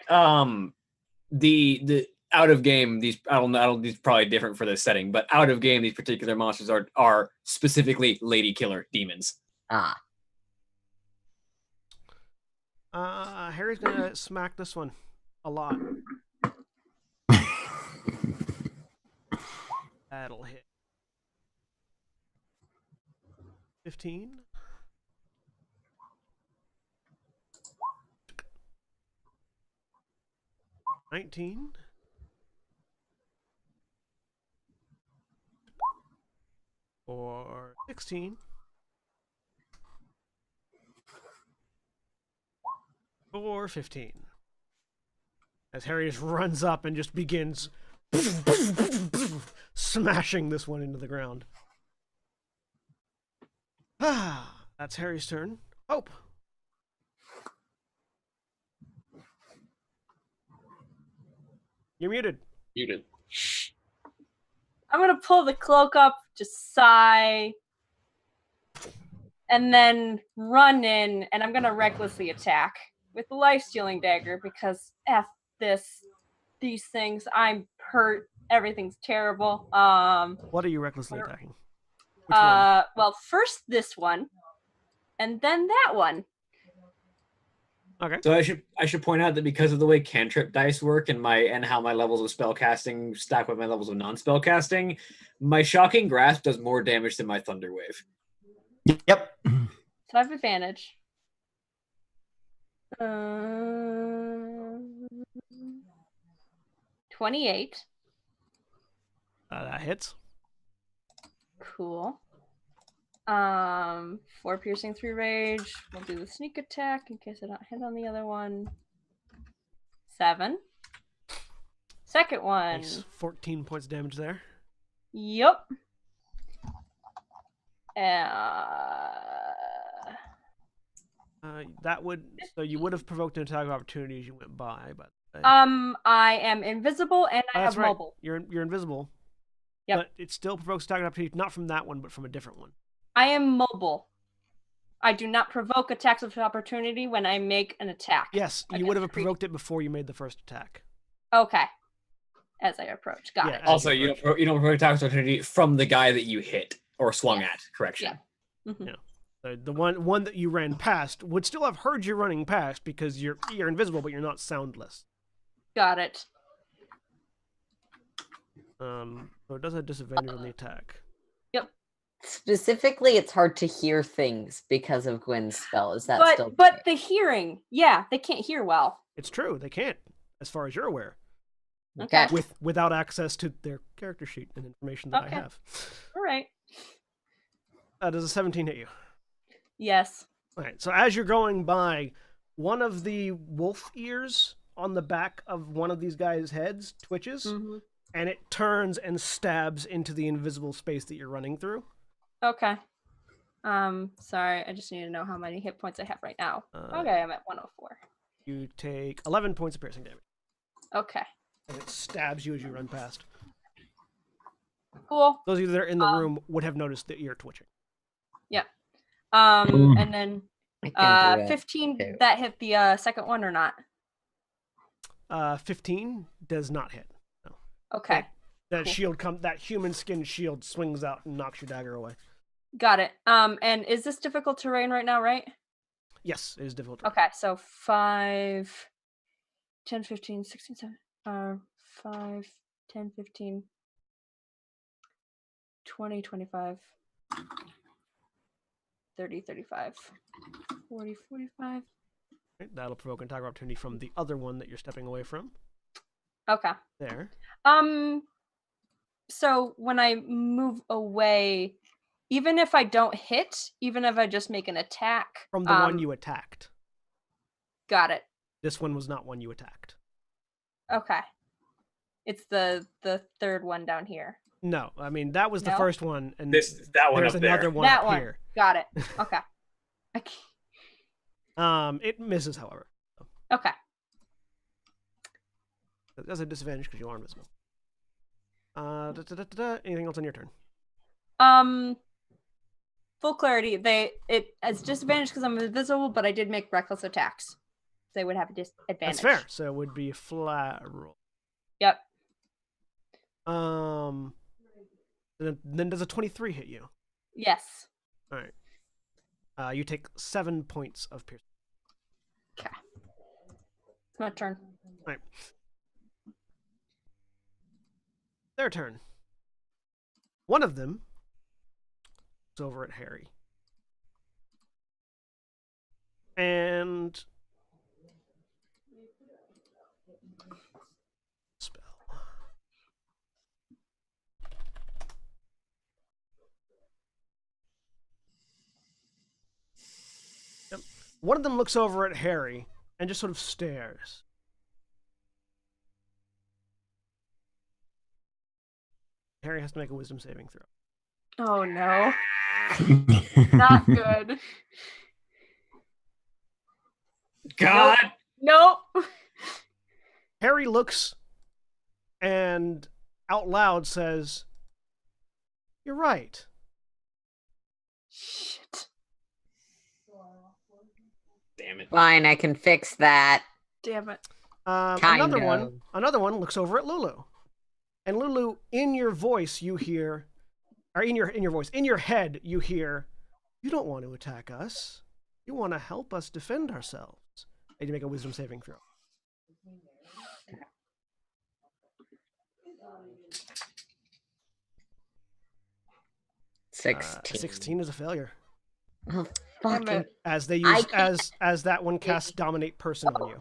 Speaker 2: the out of game, these I don't know, these are probably different for this setting, but out of game, these particular monsters are specifically lady killer demons.
Speaker 6: Ah.
Speaker 1: Harry's gonna smack this one a lot. That'll hit. 15. $19. Or 16. Or 15. As Harry just runs up and just begins smashing this one into the ground. That's Harry's turn. Hope. You're muted.
Speaker 4: Muted.
Speaker 5: I'm gonna pull the cloak up, just sigh, and then run in, and I'm gonna recklessly attack with the life-stealing dagger because F these things. I'm hurt. Everything's terrible.
Speaker 1: What are you recklessly attacking? Which one?
Speaker 5: Well, first this one, and then that one.
Speaker 1: Okay.
Speaker 2: So I should point out that because of the way cantrip dice work and how my levels of spellcasting stack with my levels of non-spellcasting, my shocking grasp does more damage than my thunder wave.
Speaker 3: Yep.
Speaker 5: So I have advantage. 28.
Speaker 1: That hits.
Speaker 5: Cool. 4 piercing, 3 rage. We'll do the sneak attack in case I don't hit on the other one. 7. Second one.
Speaker 1: Nice. 14 points of damage there.
Speaker 5: Yup.
Speaker 1: That would you would have provoked an attack of opportunity as you went by, but
Speaker 5: I am invisible and I
Speaker 1: that's
Speaker 5: have
Speaker 1: right.
Speaker 5: mobile.
Speaker 1: You're invisible.
Speaker 5: Yep.
Speaker 1: But it still provokes attack of opportunity, not from that one, but from a different one.
Speaker 5: I am mobile. I do not provoke attacks of opportunity when I make an attack.
Speaker 1: Yes, you would have provoked it before you made the first attack.
Speaker 5: Okay. As I approach. Got
Speaker 1: Yeah,
Speaker 5: it.
Speaker 1: as
Speaker 2: Also,
Speaker 1: you
Speaker 2: you don't provoke attack of opportunity from the guy that you hit or swung
Speaker 5: Yeah.
Speaker 2: at. Correction.
Speaker 5: Yeah. Mhm.
Speaker 1: Yeah. The one that you ran past would still have heard you running past because you're invisible, but you're not soundless.
Speaker 5: Got it.
Speaker 1: So it does have disadvantage on the attack.
Speaker 6: Specifically, it's hard to hear things because of Gwen's spell. Is that still
Speaker 5: But the hearing, yeah, they can't hear well.
Speaker 1: It's true, they can't, as far as you're aware,
Speaker 5: Okay.
Speaker 1: without access to their character sheet and information that
Speaker 5: Okay.
Speaker 1: I have.
Speaker 5: All right.
Speaker 1: Does a 17 hit you?
Speaker 5: Yes.
Speaker 1: All right. So as you're going by, one of the wolf ears on the back of one of these guys' heads twitches,
Speaker 5: Mhm.
Speaker 1: and it turns and stabs into the invisible space that you're running through.
Speaker 5: Okay. Sorry, I just need to know how many hit points I have right now. Okay, I'm at 104.
Speaker 1: You take 11 points of piercing damage,
Speaker 5: Okay.
Speaker 1: and it stabs you as you run past.
Speaker 5: Cool.
Speaker 1: Those of you that are in the room would have noticed the ear twitching.
Speaker 5: Yep. And then
Speaker 6: I can do it.
Speaker 5: 15,
Speaker 6: too.
Speaker 5: that hit the second one or not?
Speaker 1: 15 does not hit.
Speaker 5: Okay.
Speaker 1: That
Speaker 5: Cool.
Speaker 1: shield that human skin shield swings out and knocks your dagger away.
Speaker 5: Got it. And is this difficult terrain right now, right?
Speaker 1: Yes, it is difficult.
Speaker 5: Okay, so 5, 10, 15, 16, 17, 5, 10, 15, 20, 25, 30, 35, 40, 45.
Speaker 1: Right, that'll provoke an attack of opportunity from the other one that you're stepping away from.
Speaker 5: Okay.
Speaker 1: There.
Speaker 5: So when I move away, even if I don't hit, even if I just make an attack
Speaker 1: From the one you attacked.
Speaker 5: Got it.
Speaker 1: This one was not one you attacked.
Speaker 5: Okay. It's the third one down here.
Speaker 1: No, I mean that was the
Speaker 5: No?
Speaker 1: first one, and
Speaker 2: That one
Speaker 1: there's
Speaker 2: up there.
Speaker 1: another one
Speaker 5: That
Speaker 1: up
Speaker 5: one.
Speaker 1: here.
Speaker 5: Got it. Okay.
Speaker 1: It misses, however.
Speaker 5: Okay.
Speaker 1: It does a disadvantage because you are invisible. Anything else on your turn?
Speaker 5: Full clarity. It has disadvantage because I'm invisible, but I did make reckless attacks. They would have a disadvantage.
Speaker 1: That's fair. So it would be a flat roll.
Speaker 5: Yep.
Speaker 1: Then does a 23 hit you?
Speaker 5: Yes.
Speaker 1: All right. You take 7 points of piercing.
Speaker 5: Okay. It's my turn.
Speaker 1: All right. Their turn. One of them is over at Harry. And spell. Yep. One of them looks over at Harry and just sort of stares. Harry has to make a wisdom saving throw.
Speaker 5: Oh no. Not good.
Speaker 2: God.
Speaker 5: Nope.
Speaker 1: Harry looks and out loud says, "You're right."
Speaker 5: Shit.
Speaker 2: Damn it.
Speaker 6: Fine, I can fix that.
Speaker 5: Damn it.
Speaker 1: Another
Speaker 6: Kind
Speaker 1: one looks over at Lulu. And Lulu, in your voice, you hear, or in your head, you hear, "You don't want to attack us. You want to help us defend ourselves." And you make a wisdom saving throw.
Speaker 6: $16.
Speaker 1: 16 is a failure.
Speaker 6: Oh,
Speaker 5: Damn
Speaker 6: fucking
Speaker 5: it.
Speaker 1: As they
Speaker 6: I
Speaker 1: use
Speaker 6: can't-
Speaker 1: as that one casts dominate person on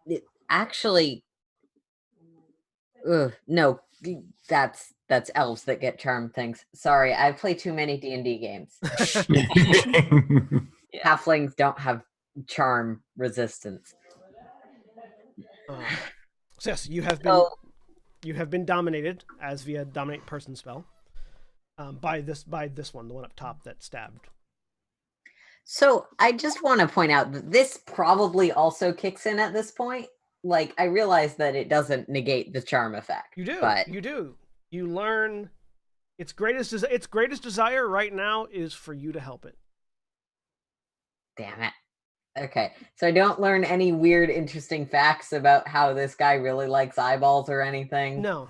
Speaker 1: you.
Speaker 6: actually. Ugh, no, that's elves that get charm things. Sorry, I play too many D&D games. Halflings don't have charm resistance.
Speaker 1: So yes, you have been dominated as via dominate person spell by this one, the one up top that stabbed.
Speaker 6: So I just want to point out that this probably also kicks in at this point. Like, I realize that it doesn't negate the charm effect.
Speaker 1: You do.
Speaker 6: But
Speaker 1: You do. You learn Its greatest desire right now is for you to help it.
Speaker 6: Damn it. Okay, so I don't learn any weird, interesting facts about how this guy really likes eyeballs or anything.
Speaker 1: No.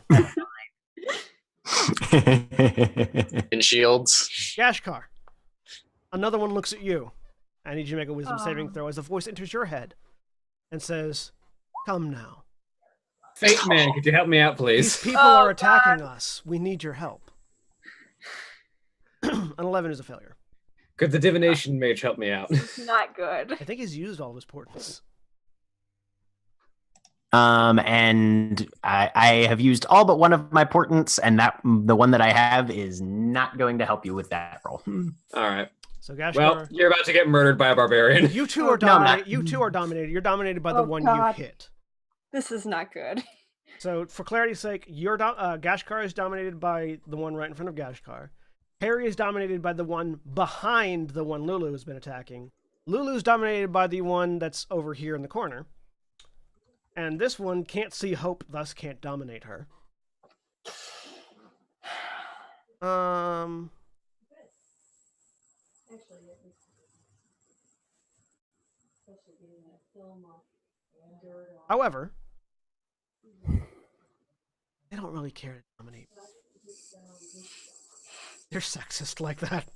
Speaker 4: In shields.
Speaker 1: Gashkar. Another one looks at you. I need you to make a wisdom saving throw as the voice enters your head and says, "Come now.
Speaker 2: Fate man, could you help me out,
Speaker 1: These
Speaker 2: please?
Speaker 1: people are attacking us. We need your help." An 11 is a failure.
Speaker 2: Could the divination mage help me out?
Speaker 5: Not good.
Speaker 1: I think he's used all of his portents.
Speaker 3: And I have used all but one of my portents, and the one that I have is not going to help you with that roll.
Speaker 2: All right.
Speaker 1: So Gashkar,
Speaker 2: Well, you're about to get murdered by a barbarian.
Speaker 1: you two are
Speaker 3: No, I'm not.
Speaker 1: dominated. You two are dominated. You're dominated by the
Speaker 5: Oh,
Speaker 1: one
Speaker 5: God.
Speaker 1: you hit.
Speaker 5: This is not good.
Speaker 1: So, for clarity's sake, Gashkar is dominated by the one right in front of Gashkar. Harry is dominated by the one behind the one Lulu has been attacking. Lulu's dominated by the one that's over here in the corner. And this one can't see Hope, thus can't dominate her. However, they don't really care to dominate. They're sexist like that.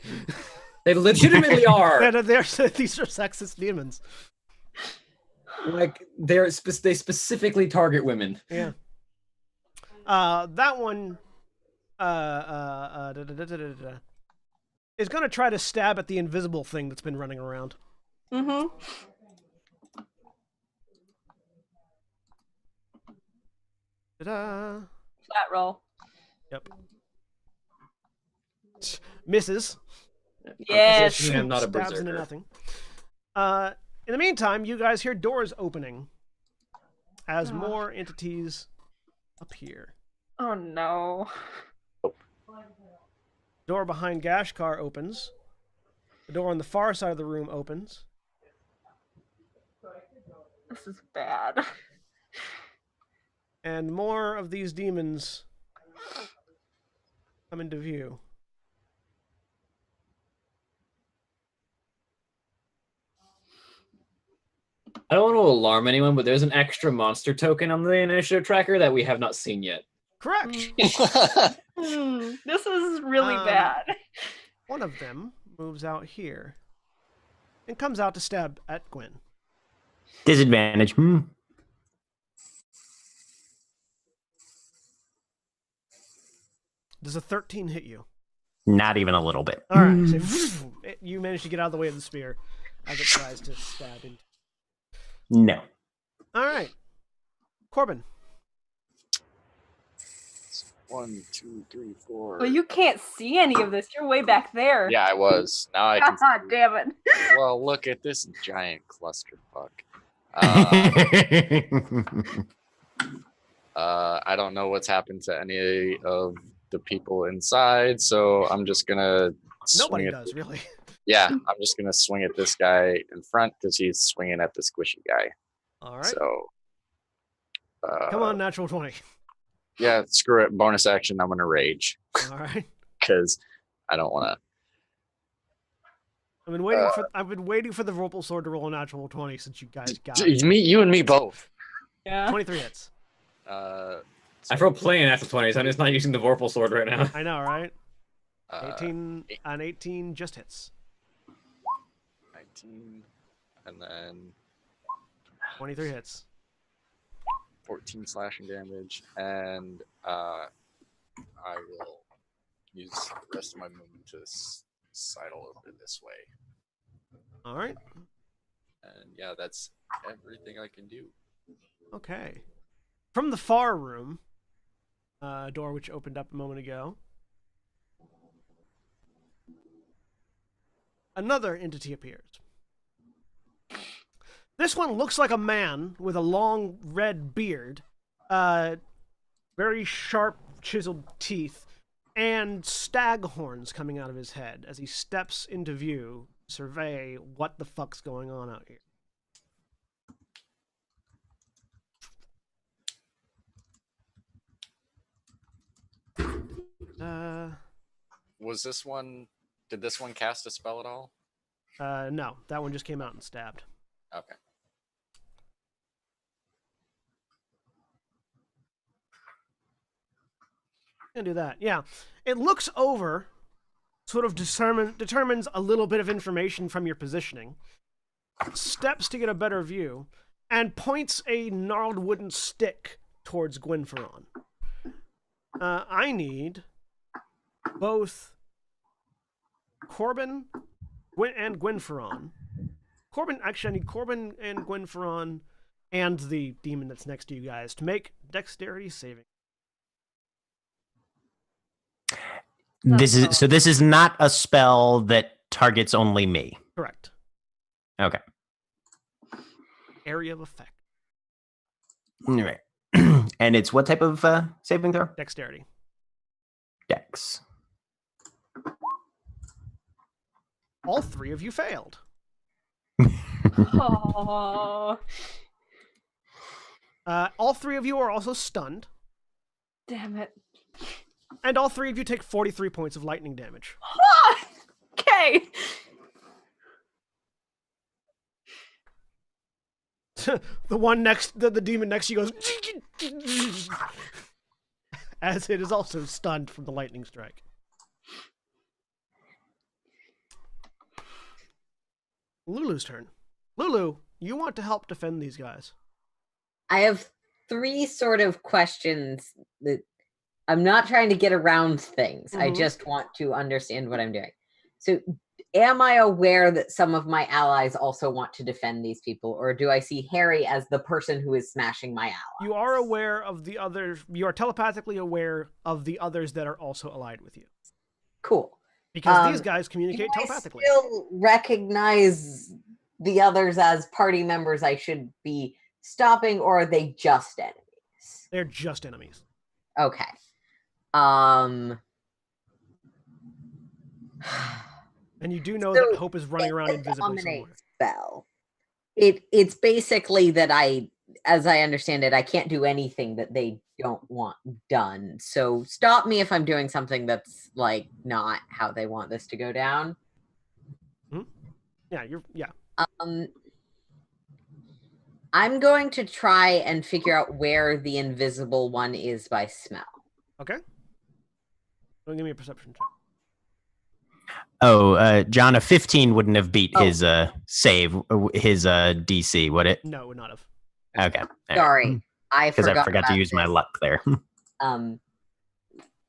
Speaker 2: They legitimately are.
Speaker 1: These are sexist demons.
Speaker 2: Like they specifically target women.
Speaker 1: Yeah. That one is gonna try to stab at the invisible thing that's been running around.
Speaker 5: Mm-hmm.
Speaker 1: Ta-da.
Speaker 5: Flat roll.
Speaker 1: Yep. Misses.
Speaker 5: Yes.
Speaker 2: Unfortunately, I'm not a
Speaker 1: Stabs into
Speaker 2: berserker.
Speaker 1: nothing. In the meantime, you guys hear doors opening as more entities appear.
Speaker 5: Oh no.
Speaker 1: Door behind Gashkar opens. The door on the far side of the room opens.
Speaker 5: This is bad.
Speaker 1: And more of these demons come into view.
Speaker 2: I don't want to alarm anyone, but there's an extra monster token on the initiative tracker that we have not seen yet.
Speaker 1: Correct.
Speaker 5: This is really bad.
Speaker 1: One of them moves out here and comes out to stab at Gwen.
Speaker 3: Disadvantage.
Speaker 1: Does a 13 hit you?
Speaker 3: Not even a little bit.
Speaker 1: All right. So, you manage to get out of the way of the spear as it tries to stab into.
Speaker 3: No.
Speaker 1: All right. Corbin.
Speaker 4: 1, 2, 3, 4.
Speaker 5: Well, you can't see any of this. You're way back there.
Speaker 4: Yeah, I was. Now I can.
Speaker 5: God damn it.
Speaker 4: Well, look at this giant clusterfuck. I don't know what's happened to any of the people inside, so I'm just gonna.
Speaker 1: Nobody
Speaker 4: swing
Speaker 1: does, really.
Speaker 4: Yeah, I'm just gonna swing at this guy in front because he's swinging at the squishy guy.
Speaker 1: All right.
Speaker 4: So.
Speaker 1: Come on, natural 20.
Speaker 4: Yeah, screw it. Bonus action. I'm gonna rage
Speaker 1: All right.
Speaker 4: because I don't want to.
Speaker 1: I've been waiting for the Vorpal Sword to roll a natural 20 since you guys got
Speaker 4: It's
Speaker 1: it.
Speaker 4: me, you, and me both.
Speaker 5: Yeah.
Speaker 1: 23 hits.
Speaker 2: I've rolled playing natural 20s. I'm just not using the Vorpal sword right now.
Speaker 1: I know, right?
Speaker 4: 18,
Speaker 1: 18 just hits.
Speaker 4: 19, and then
Speaker 1: 23 hits.
Speaker 4: 14 slashing damage, and I will use the rest of my movement to sidle over this way.
Speaker 1: All right.
Speaker 4: And yeah, that's everything I can do.
Speaker 1: Okay. From the far room, door which opened up a moment ago, another entity appears. This one looks like a man with a long red beard, very sharp chiseled teeth, and stag horns coming out of his head as he steps into view to survey what the fuck's going on out here.
Speaker 4: was this one? Did this one cast a spell at all?
Speaker 1: No, that one just came out and stabbed.
Speaker 4: Okay.
Speaker 1: Gonna do that. Yeah, it looks over, sort of determines a little bit of information from your positioning, steps to get a better view, and points a gnarled wooden stick towards Gwynferon. I need both Corbin and Gwynferon. I need Corbin and Gwynferon and the demon that's next to you guys to make dexterity saving.
Speaker 3: This is not a spell that targets only me.
Speaker 1: Correct.
Speaker 3: Okay.
Speaker 1: Area of effect.
Speaker 3: All right. And it's what type of saving throw?
Speaker 1: Dexterity.
Speaker 3: Dex.
Speaker 1: All three of you failed.
Speaker 5: Oh,
Speaker 1: All three of you are also stunned.
Speaker 5: damn it.
Speaker 1: And all three of you take 43 points of lightning damage.
Speaker 5: Okay.
Speaker 1: The demon next to you goes as it is also stunned from the lightning strike. Lulu's turn. Lulu, you want to help defend these guys.
Speaker 6: I have 3 sort of questions that I'm not trying to get around things. I
Speaker 1: Mhm.
Speaker 6: just want to understand what I'm doing. So, am I aware that some of my allies also want to defend these people, or do I see Harry as the person who is smashing my allies?
Speaker 1: You are aware of the others. You are telepathically aware of the others that are also allied with you.
Speaker 6: Cool.
Speaker 1: Because these guys
Speaker 6: Do
Speaker 1: communicate
Speaker 6: I
Speaker 1: telepathically.
Speaker 6: still recognize the others as party members I should be stopping, or are they just enemies?
Speaker 1: They're just enemies.
Speaker 6: Okay.
Speaker 1: And you do know
Speaker 6: So,
Speaker 1: that Hope is running around
Speaker 6: it's a
Speaker 1: invisibly
Speaker 6: dominate
Speaker 1: somewhere.
Speaker 6: spell. It's basically that as I understand it, I can't do anything that they don't want done. So stop me if I'm doing something that's like not how they want this to go down.
Speaker 1: Yeah.
Speaker 6: I'm going to try and figure out where the invisible one is by smell.
Speaker 1: Okay. Don't give me a perception check.
Speaker 3: Oh, John, a 15 wouldn't have beat
Speaker 6: Oh.
Speaker 3: his save, his DC, would it?
Speaker 1: No, it would not have.
Speaker 3: Okay.
Speaker 6: Sorry, I
Speaker 3: Because I forgot to
Speaker 6: about
Speaker 3: use my
Speaker 6: this.
Speaker 3: luck there.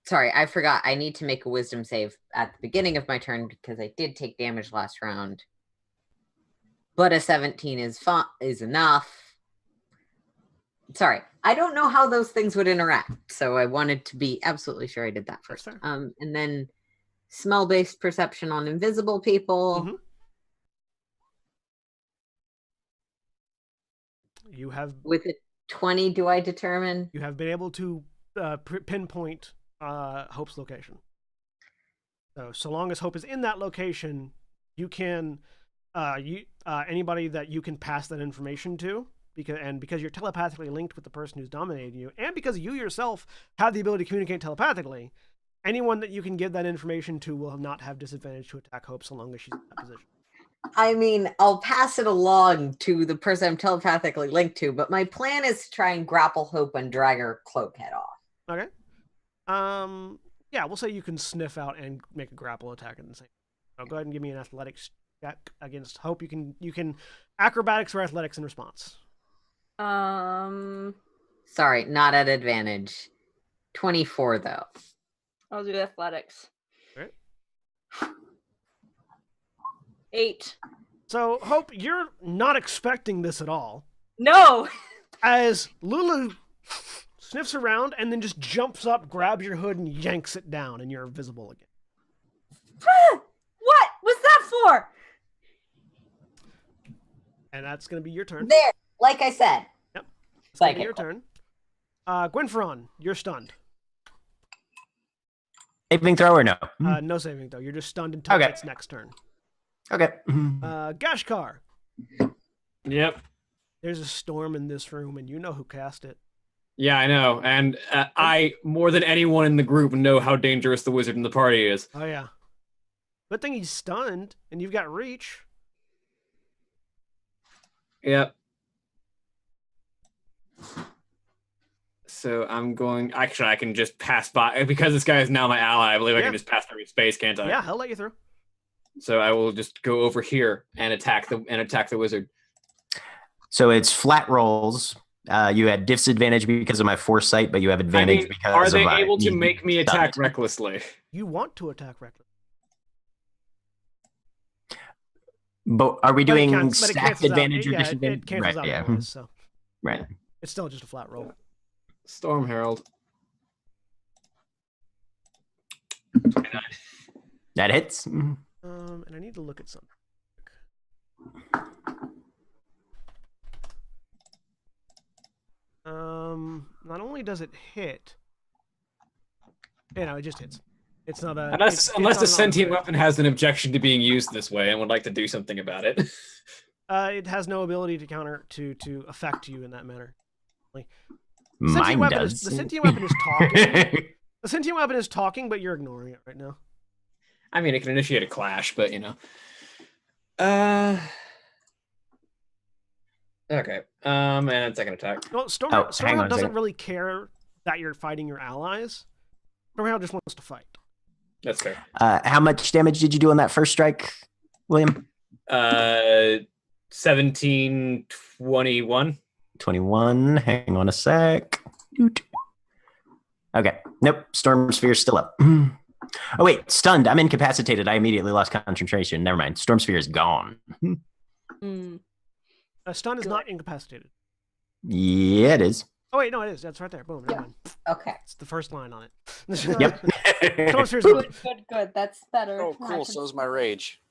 Speaker 6: Sorry, I forgot. I need to make a wisdom save at the beginning of my turn because I did take damage last round. But a 17 is enough. Sorry, I don't know how those things would interact, so I wanted to be absolutely sure I did that
Speaker 1: That's
Speaker 6: first.
Speaker 1: fair.
Speaker 6: And then smell-based perception on invisible people.
Speaker 1: Mhm. You have
Speaker 6: With a 20, do I determine?
Speaker 1: been able to pinpoint Hope's location. So long as Hope is in that location, you can anybody that you can pass that information to, because you're telepathically linked with the person who's dominating you, and because you yourself have the ability to communicate telepathically, anyone that you can give that information to will not have disadvantage to attack Hope so long as she's in that position.
Speaker 6: I mean, I'll pass it along to the person I'm telepathically linked to, but my plan is to try and grapple Hope and drag her cloak head off.
Speaker 1: Okay. Yeah, we'll say you can sniff out and make a grapple attack at the same time. So go ahead and give me an athletics check against Hope. You can acrobatics or athletics in response.
Speaker 5: I'll
Speaker 6: Sorry, not at advantage. 24, though.
Speaker 5: do athletics.
Speaker 1: Alright.
Speaker 5: 8.
Speaker 1: So, Hope, you're not expecting this at all.
Speaker 5: No.
Speaker 1: As Lulu sniffs around and then just jumps up, grabs your hood, and yanks it down, and you're invisible again.
Speaker 5: What was that for?
Speaker 1: And that's going to be your turn.
Speaker 6: There, like I said.
Speaker 1: It's going to be your turn. Gwynferon, you're stunned.
Speaker 3: Saving throw or no?
Speaker 1: No saving, though. You're just stunned until
Speaker 3: Okay.
Speaker 1: its next turn.
Speaker 3: Okay.
Speaker 1: Gashkar,
Speaker 7: Yep.
Speaker 1: there's a storm in this room, and you know who cast it.
Speaker 2: Yeah, I know. And I, more than anyone in the group, know how dangerous the wizard in the party is.
Speaker 1: Oh, yeah. Good thing he's stunned, and you've got reach.
Speaker 2: Yep. So I'm going... Actually, I can just pass by. Because this guy is now my ally, I believe I can just pass through space, can't I?
Speaker 1: Yeah, he'll let you through.
Speaker 2: So I will just go over here and attack the wizard.
Speaker 3: So it's flat rolls. You had disadvantage because of my foresight, but you have advantage because
Speaker 2: are
Speaker 3: of
Speaker 2: they able to
Speaker 3: being
Speaker 2: make me
Speaker 3: stunned.
Speaker 2: attack recklessly?
Speaker 1: You want to attack reckless.
Speaker 3: But are we
Speaker 1: But it
Speaker 3: doing
Speaker 1: cancels out-
Speaker 3: stacked advantage or
Speaker 1: yeah,
Speaker 3: disadvantage?
Speaker 1: it cancels out
Speaker 3: yeah.
Speaker 1: anyways, so
Speaker 3: Right.
Speaker 1: it's still just a flat roll.
Speaker 2: Storm Herald.
Speaker 3: That hits.
Speaker 1: And I need to look at something. Not only does it hit, it just hits. It's not a
Speaker 2: Unless the sentient weapon has an objection to being used this way and would like to do something about it.
Speaker 1: It has no ability to counter to affect you in that manner.
Speaker 3: Mine does.
Speaker 1: The sentient weapon is talking. The sentient weapon is talking, but you're ignoring it right now.
Speaker 2: I mean, it can initiate a clash, but you know. Okay. And second attack.
Speaker 1: No, Storm
Speaker 3: hang on a
Speaker 1: doesn't
Speaker 3: second.
Speaker 1: really care that you're fighting your allies. Stormhound just wants to fight.
Speaker 2: That's fair.
Speaker 3: How much damage did you do on that first strike, William?
Speaker 2: 1721.
Speaker 3: 21. Hang on a sec. Doot. Okay. Nope. Storm Sphere's still up. Oh, wait. Stunned. I'm incapacitated. I immediately lost concentration. Never mind. Storm Sphere is gone.
Speaker 1: Stun is not incapacitated.
Speaker 3: Yeah, it is.
Speaker 1: Oh, wait, no, it is. That's right there. Boom. Never
Speaker 6: Yeah.
Speaker 1: mind.
Speaker 6: Okay.
Speaker 1: It's the first line on it.
Speaker 3: Yep.
Speaker 1: Storm Sphere's gone.
Speaker 5: Good. That's better.
Speaker 4: Oh, cool. So's my rage.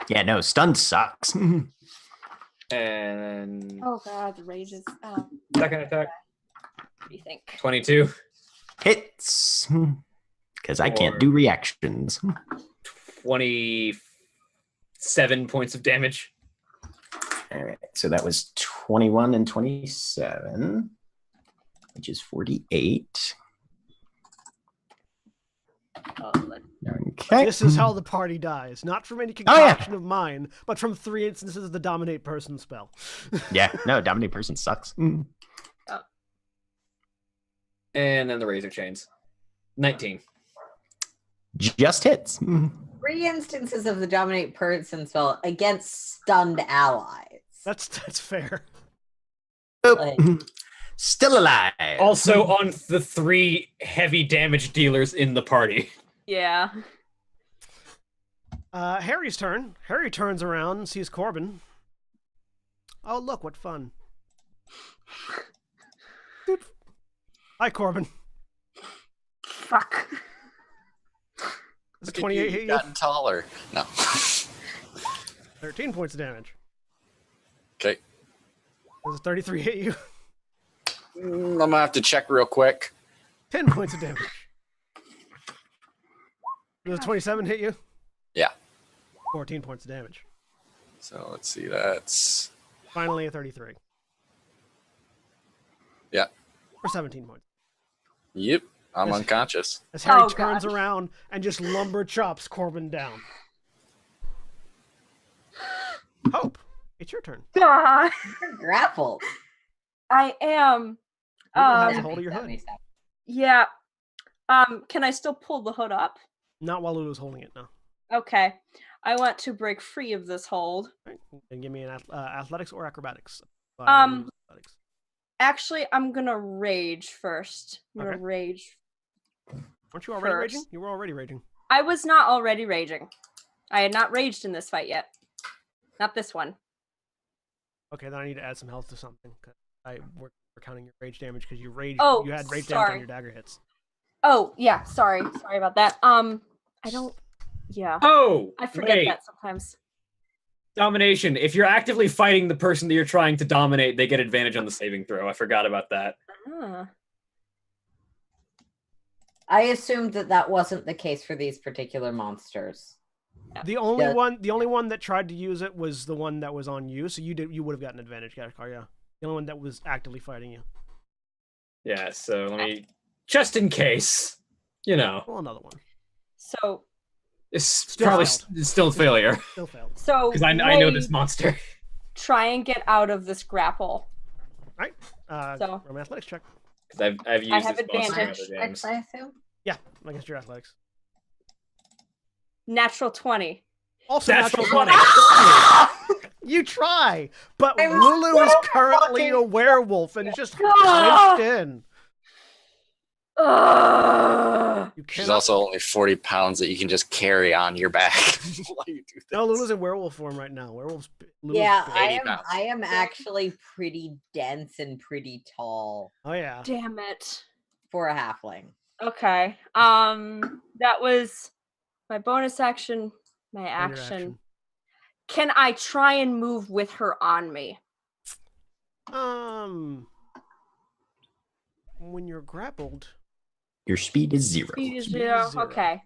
Speaker 3: Yeah, no. Stunned sucks.
Speaker 2: And
Speaker 5: Oh god, the rage is.
Speaker 2: second attack.
Speaker 5: What do you think?
Speaker 2: 22.
Speaker 3: Hits. Because I can't do reactions.
Speaker 2: 27 points of damage.
Speaker 3: All right. So that was 21 and 27, which is 48. Okay.
Speaker 1: This is how the party dies. Not from any
Speaker 3: Oh, yeah.
Speaker 1: concoction of mine, but from 3 instances of the Dominate Person spell.
Speaker 3: Yeah. No, Dominate Person sucks.
Speaker 2: And then the Razor Chains. 19.
Speaker 3: Just hits.
Speaker 6: 3 instances of the dominate person spell against stunned allies.
Speaker 1: That's fair.
Speaker 6: Like,
Speaker 3: Still alive.
Speaker 2: Also on the 3 heavy damage dealers in the party.
Speaker 5: Yeah.
Speaker 1: Harry's turn. Harry turns around and sees Corbin. Oh, look, what fun. Dude. Hi, Corbin.
Speaker 5: Fuck.
Speaker 1: Does 28 hit you?
Speaker 4: Gotten taller. No.
Speaker 1: 13 points of damage.
Speaker 4: Okay.
Speaker 1: Does 33 hit you?
Speaker 4: I'm gonna have to check real quick.
Speaker 1: 10 points of damage. Does 27 hit you?
Speaker 4: Yeah.
Speaker 1: 14 points of damage.
Speaker 4: So let's see. That's
Speaker 1: Finally, a 33.
Speaker 4: yeah.
Speaker 1: For 17 points.
Speaker 4: Yep. I'm
Speaker 1: Yes.
Speaker 4: unconscious.
Speaker 1: As Harry
Speaker 5: Oh,
Speaker 1: turns
Speaker 5: God.
Speaker 1: around and just lumber chops Corbin down. Hope, it's your turn.
Speaker 5: God,
Speaker 6: you're grappled.
Speaker 5: I am.
Speaker 1: How's the hold of your hood?
Speaker 5: Yeah. Can I still pull the hood up?
Speaker 1: Not while Lulu's holding it, no.
Speaker 5: Okay. I want to break free of this hold.
Speaker 1: Right. And give me an athletics or acrobatics. Athletics.
Speaker 5: Actually, I'm gonna rage first. I'm gonna
Speaker 1: Okay.
Speaker 5: rage.
Speaker 1: Weren't you already
Speaker 5: First.
Speaker 1: raging? You were already raging.
Speaker 5: I was not already raging. I had not raged in this fight yet. Not this one.
Speaker 1: Okay, then I need to add some health to something. 'Cause we're counting your rage damage because you raged.
Speaker 5: Oh,
Speaker 1: you had rage damage on
Speaker 5: sorry.
Speaker 1: your dagger hits.
Speaker 5: Oh, yeah, sorry about that. I don't. Yeah,
Speaker 2: Oh!
Speaker 5: I forget
Speaker 2: wait.
Speaker 5: that sometimes.
Speaker 2: Domination. If you're actively fighting the person that you're trying to dominate, they get advantage on the saving throw. I forgot about that.
Speaker 5: Ah.
Speaker 6: I assumed that wasn't the case for these particular monsters.
Speaker 1: The only
Speaker 6: Yeah.
Speaker 1: one that tried to use it was the one that was on you, so you would have gotten advantage, Gashkar, yeah. The only one that was actively fighting you.
Speaker 2: Yeah, so let me, just in case,
Speaker 1: Roll another one.
Speaker 5: So
Speaker 2: it's
Speaker 1: Still
Speaker 2: probably
Speaker 1: failed.
Speaker 2: it's still a failure
Speaker 1: Still failed.
Speaker 2: because I know this
Speaker 5: Wade,
Speaker 2: monster.
Speaker 5: try and get out of this grapple.
Speaker 1: All right.
Speaker 5: So-
Speaker 1: Roll an athletics check.
Speaker 2: Because I've used
Speaker 5: have
Speaker 2: this monster in
Speaker 5: advantage.
Speaker 2: other games.
Speaker 6: I assume.
Speaker 1: Yeah, against your athletics.
Speaker 5: Natural 20.
Speaker 1: Also
Speaker 2: Natural
Speaker 1: natural 20. You try, but
Speaker 6: I'm
Speaker 1: Lulu is
Speaker 6: so
Speaker 1: currently a
Speaker 6: fucking-
Speaker 1: werewolf and is just
Speaker 5: Ah!
Speaker 1: clenched in.
Speaker 5: Ugh.
Speaker 1: You
Speaker 4: She's
Speaker 1: cannot.
Speaker 4: also only 40 pounds that you can just carry on your back while you do this.
Speaker 1: No, Lulu's in werewolf form right now. Lulu's
Speaker 6: Yeah,
Speaker 1: big.
Speaker 4: 80 pounds.
Speaker 6: I am actually pretty dense and pretty tall
Speaker 1: Oh yeah.
Speaker 5: Damn it.
Speaker 6: for a halfling.
Speaker 5: Okay. That was my bonus action, my
Speaker 1: And your
Speaker 5: action. Can I try and move with her on me?
Speaker 1: When you're grappled.
Speaker 3: Your speed is 0.
Speaker 5: Speed is
Speaker 1: Speed
Speaker 5: 0.
Speaker 1: is 0.
Speaker 5: Okay.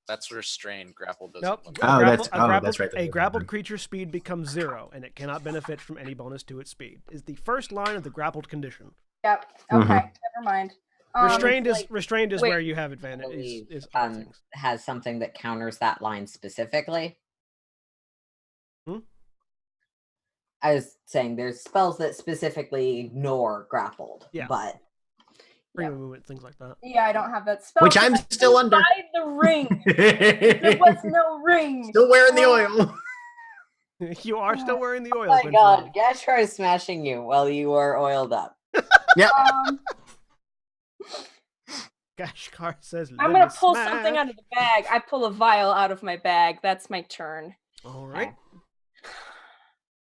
Speaker 4: That's restrained. Grapple doesn't.
Speaker 1: Nope.
Speaker 4: look
Speaker 3: Oh,
Speaker 4: like
Speaker 3: that's-
Speaker 4: that.
Speaker 3: that's right,
Speaker 1: A
Speaker 3: that's
Speaker 1: grappled
Speaker 3: right.
Speaker 1: creature's speed becomes 0, and it cannot benefit from any bonus to its speed. Is the first line of the grappled condition.
Speaker 5: Yep. Okay.
Speaker 3: Mhm.
Speaker 5: Never mind.
Speaker 1: Restrained is
Speaker 5: wait.
Speaker 1: where you have advantage.
Speaker 6: Believe,
Speaker 1: Is other things.
Speaker 6: has something that counters that line specifically.
Speaker 1: Hmm?
Speaker 6: I was saying there's spells that specifically ignore grappled.
Speaker 1: Yeah.
Speaker 6: But
Speaker 1: Freedom of movement, things like that.
Speaker 5: Yeah, I don't have that spell.
Speaker 3: Which I'm
Speaker 5: because I
Speaker 3: still under.
Speaker 5: tried the ring. There was no ring.
Speaker 3: Still wearing the oil.
Speaker 1: You are still wearing the oil.
Speaker 6: oh my
Speaker 1: Quinn
Speaker 6: god,
Speaker 1: Freeman.
Speaker 6: Gashkar is smashing you while you are oiled up.
Speaker 5: Um,
Speaker 1: Gashkar says,
Speaker 5: I'm
Speaker 1: "Let
Speaker 5: gonna
Speaker 1: me
Speaker 5: pull
Speaker 1: smash."
Speaker 5: something out of the bag. I pull a vial out of my bag. That's my turn.
Speaker 1: All right.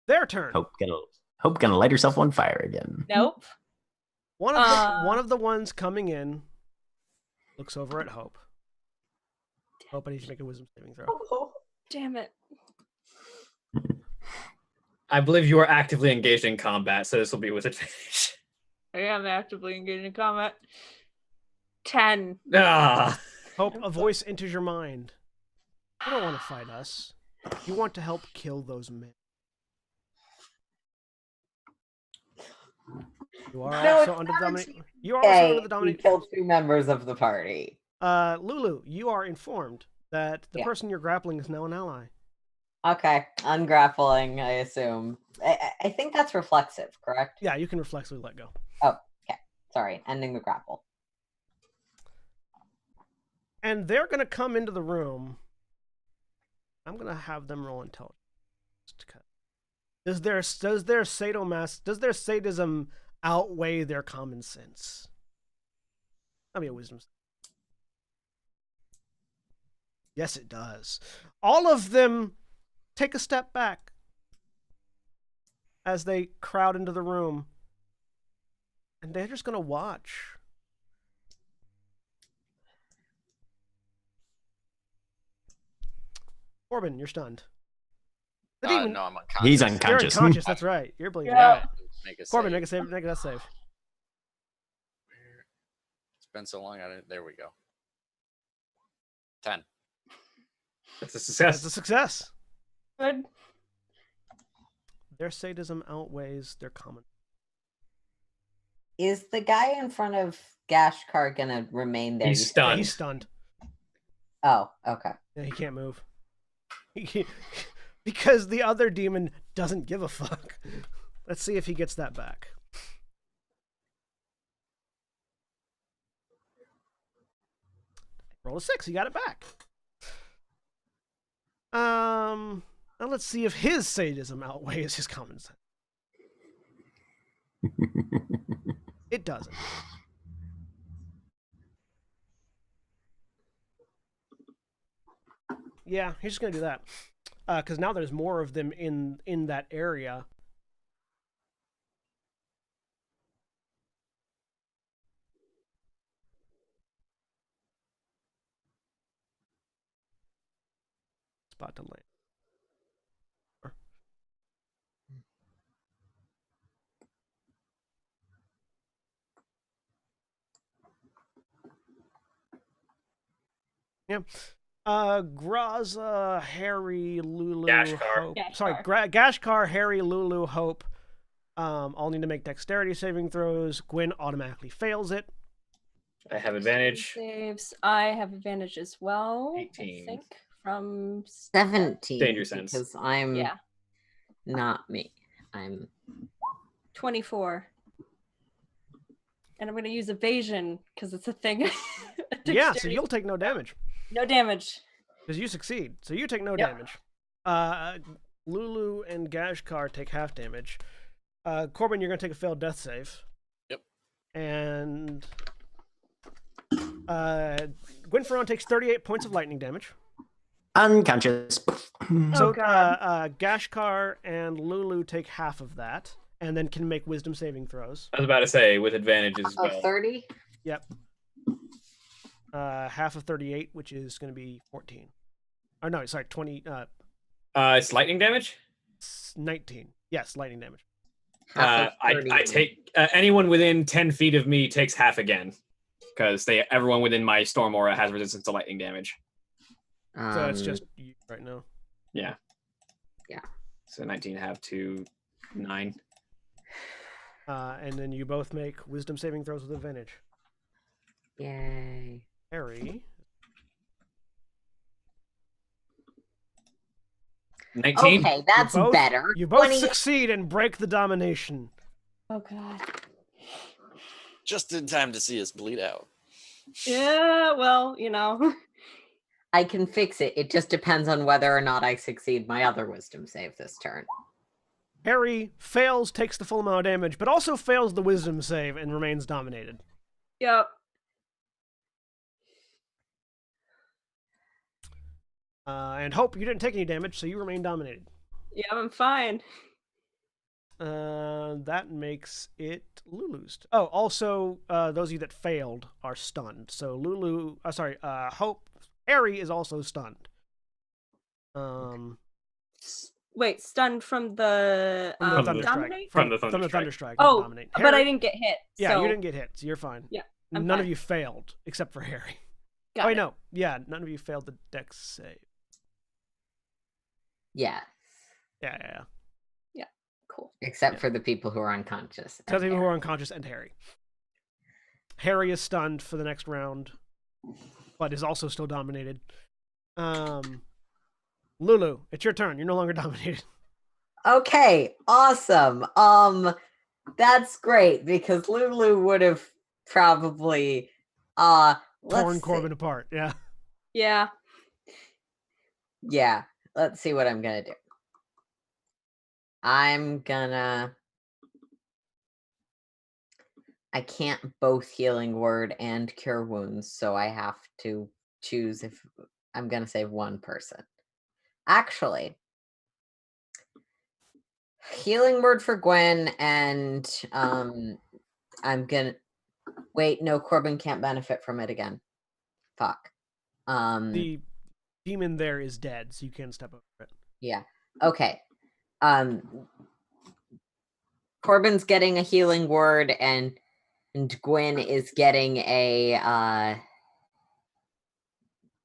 Speaker 1: Their turn.
Speaker 3: Hope gonna light herself on fire again.
Speaker 5: Nope.
Speaker 1: One of the ones coming in looks over at Hope. Hope, I need you to make a wisdom saving throw.
Speaker 5: Oh, damn it.
Speaker 2: I believe you are actively engaged in combat, so this will be with advantage.
Speaker 5: I am actively engaged in combat. 10.
Speaker 2: Ah,
Speaker 1: Hope, a voice enters your mind. You don't want to fight us. You want to help kill those men. You are
Speaker 6: No,
Speaker 1: also
Speaker 6: it's
Speaker 1: under
Speaker 6: not a
Speaker 1: domination. You are also under the
Speaker 6: You
Speaker 1: domination.
Speaker 6: killed 2 members of the party.
Speaker 1: Lulu, you are informed that the
Speaker 6: Yeah.
Speaker 1: person you're grappling is now an ally.
Speaker 6: Okay, ungrappling, I assume. I think that's reflexive, correct?
Speaker 1: Yeah, you can reflexively let go.
Speaker 6: Sorry, ending the grapple.
Speaker 1: And they're going to come into the room. I'm going to have them roll intelligence. Does their sadism outweigh their common sense? That'll be a wisdom. Yes, it does. All of them take a step back as they crowd into the room. And they're just going to watch. Corbin, you're stunned. The demon-
Speaker 4: No, I'm unconscious.
Speaker 3: He's
Speaker 1: You're
Speaker 3: unconscious.
Speaker 1: unconscious, that's right. You're bleeding
Speaker 5: Yeah.
Speaker 1: out.
Speaker 4: Make a
Speaker 1: Corbin,
Speaker 4: save.
Speaker 1: make a death save.
Speaker 4: It's been so long. There we go. 10.
Speaker 2: that's a success.
Speaker 1: That's a success.
Speaker 5: Good.
Speaker 1: Their sadism outweighs their common.
Speaker 6: Is the guy in front of Gashkar gonna remain there?
Speaker 2: He's
Speaker 6: you
Speaker 2: stunned.
Speaker 6: think?
Speaker 1: He's stunned.
Speaker 6: Oh, okay.
Speaker 1: Yeah, he can't move. Because the other demon doesn't give a fuck. Let's see if he gets that back. Roll a 6. He got it back. Now let's see if his sadism outweighs his common sense. It doesn't. Yeah, he's just gonna do that. Because now there's more of them in that area. Spot to land. Yeah. Graza, Harry, Lulu,
Speaker 2: Gashkar.
Speaker 1: Hope. Sorry, Gashkar, Harry, Lulu, Hope, all need to make dexterity saving throws. Gwen automatically fails it.
Speaker 2: I have advantage.
Speaker 5: Saves. I have advantage as well.
Speaker 2: 18.
Speaker 5: I think from
Speaker 6: 17.
Speaker 2: Danger sense.
Speaker 6: Because I'm
Speaker 5: yeah
Speaker 6: not me. I'm
Speaker 5: 24. And I'm gonna use evasion because it's a thing.
Speaker 1: Yeah, so
Speaker 5: Dexterity.
Speaker 1: you'll take no damage.
Speaker 5: No damage.
Speaker 1: Because you succeed. So you take no
Speaker 5: Yep.
Speaker 1: damage. Lulu and Gashkar take half damage. Corbin, you're going to take a failed death save.
Speaker 4: Yep.
Speaker 1: And Gwen Ferron takes 38 points of lightning damage.
Speaker 3: Unconscious.
Speaker 1: So
Speaker 5: God.
Speaker 1: Gashkar and Lulu take half of that, and then can make wisdom saving throws.
Speaker 2: I was about to say with advantage as well.
Speaker 6: 30.
Speaker 1: Yep. Half of 38, which is going to be 14. Or no, sorry, 20.
Speaker 2: It's lightning damage.
Speaker 1: 19. Yes, lightning damage.
Speaker 2: I take anyone within 10 feet of me takes half again, because everyone within my storm aura has resistance to lightning damage.
Speaker 1: So it's just you right now.
Speaker 2: Yeah.
Speaker 6: Yeah.
Speaker 2: So 19 half to 9.
Speaker 1: And then you both make wisdom saving throws with advantage.
Speaker 6: Yay.
Speaker 1: Harry.
Speaker 2: 19.
Speaker 6: Okay, that's
Speaker 1: both-
Speaker 6: better.
Speaker 1: You both
Speaker 6: 20
Speaker 1: succeed and break the domination.
Speaker 5: Oh God.
Speaker 4: Just in time to see us bleed out.
Speaker 5: Yeah. Well, you know.
Speaker 6: I can fix it. It just depends on whether or not I succeed my other wisdom save this turn.
Speaker 1: Harry fails, takes the full amount of damage, but also fails the wisdom save and remains dominated.
Speaker 5: Yep.
Speaker 1: And Hope, you didn't take any damage, so you remain dominated.
Speaker 5: Yeah, I'm fine.
Speaker 1: That makes it Lulu's. Oh, also, those of you that failed are stunned. So Hope, Harry is also stunned.
Speaker 5: Wait, stunned from the
Speaker 1: From the
Speaker 2: Thunderstrike.
Speaker 5: dominate?
Speaker 2: From the
Speaker 1: Thunderstrike.
Speaker 2: Thunderstrike.
Speaker 5: Oh,
Speaker 1: dominate.
Speaker 5: but I
Speaker 1: Harry-
Speaker 5: didn't get hit.
Speaker 1: Yeah,
Speaker 5: so...
Speaker 1: you didn't get hit, so you're fine.
Speaker 5: Yeah, I'm
Speaker 1: None
Speaker 5: fine.
Speaker 1: of you failed, except for Harry.
Speaker 5: Got
Speaker 1: Oh,
Speaker 5: it.
Speaker 1: no. Yeah, none of you failed the dex save.
Speaker 6: Yeah,
Speaker 1: Yeah.
Speaker 5: Cool.
Speaker 6: except for the people who are unconscious.
Speaker 1: Tell people who are unconscious and Harry. Harry is stunned for the next round, but is also still dominated. Lulu, it's your turn. You're no longer dominated.
Speaker 6: Okay, awesome. That's great because Lulu would have probably let's
Speaker 1: Torn
Speaker 6: see.
Speaker 1: Corbin apart. Yeah.
Speaker 5: Yeah.
Speaker 6: Yeah, let's see what I'm gonna do. I'm gonna. I can't both healing word and cure wounds, so I have to choose if I'm gonna save one person. Actually, healing word for Gwen, and I'm gonna wait. No, Corbin can't benefit from it again. Fuck.
Speaker 1: The demon there is dead, so you can't step over it.
Speaker 6: Yeah. Okay. Corbin's getting a healing word, and Gwen is getting
Speaker 2: A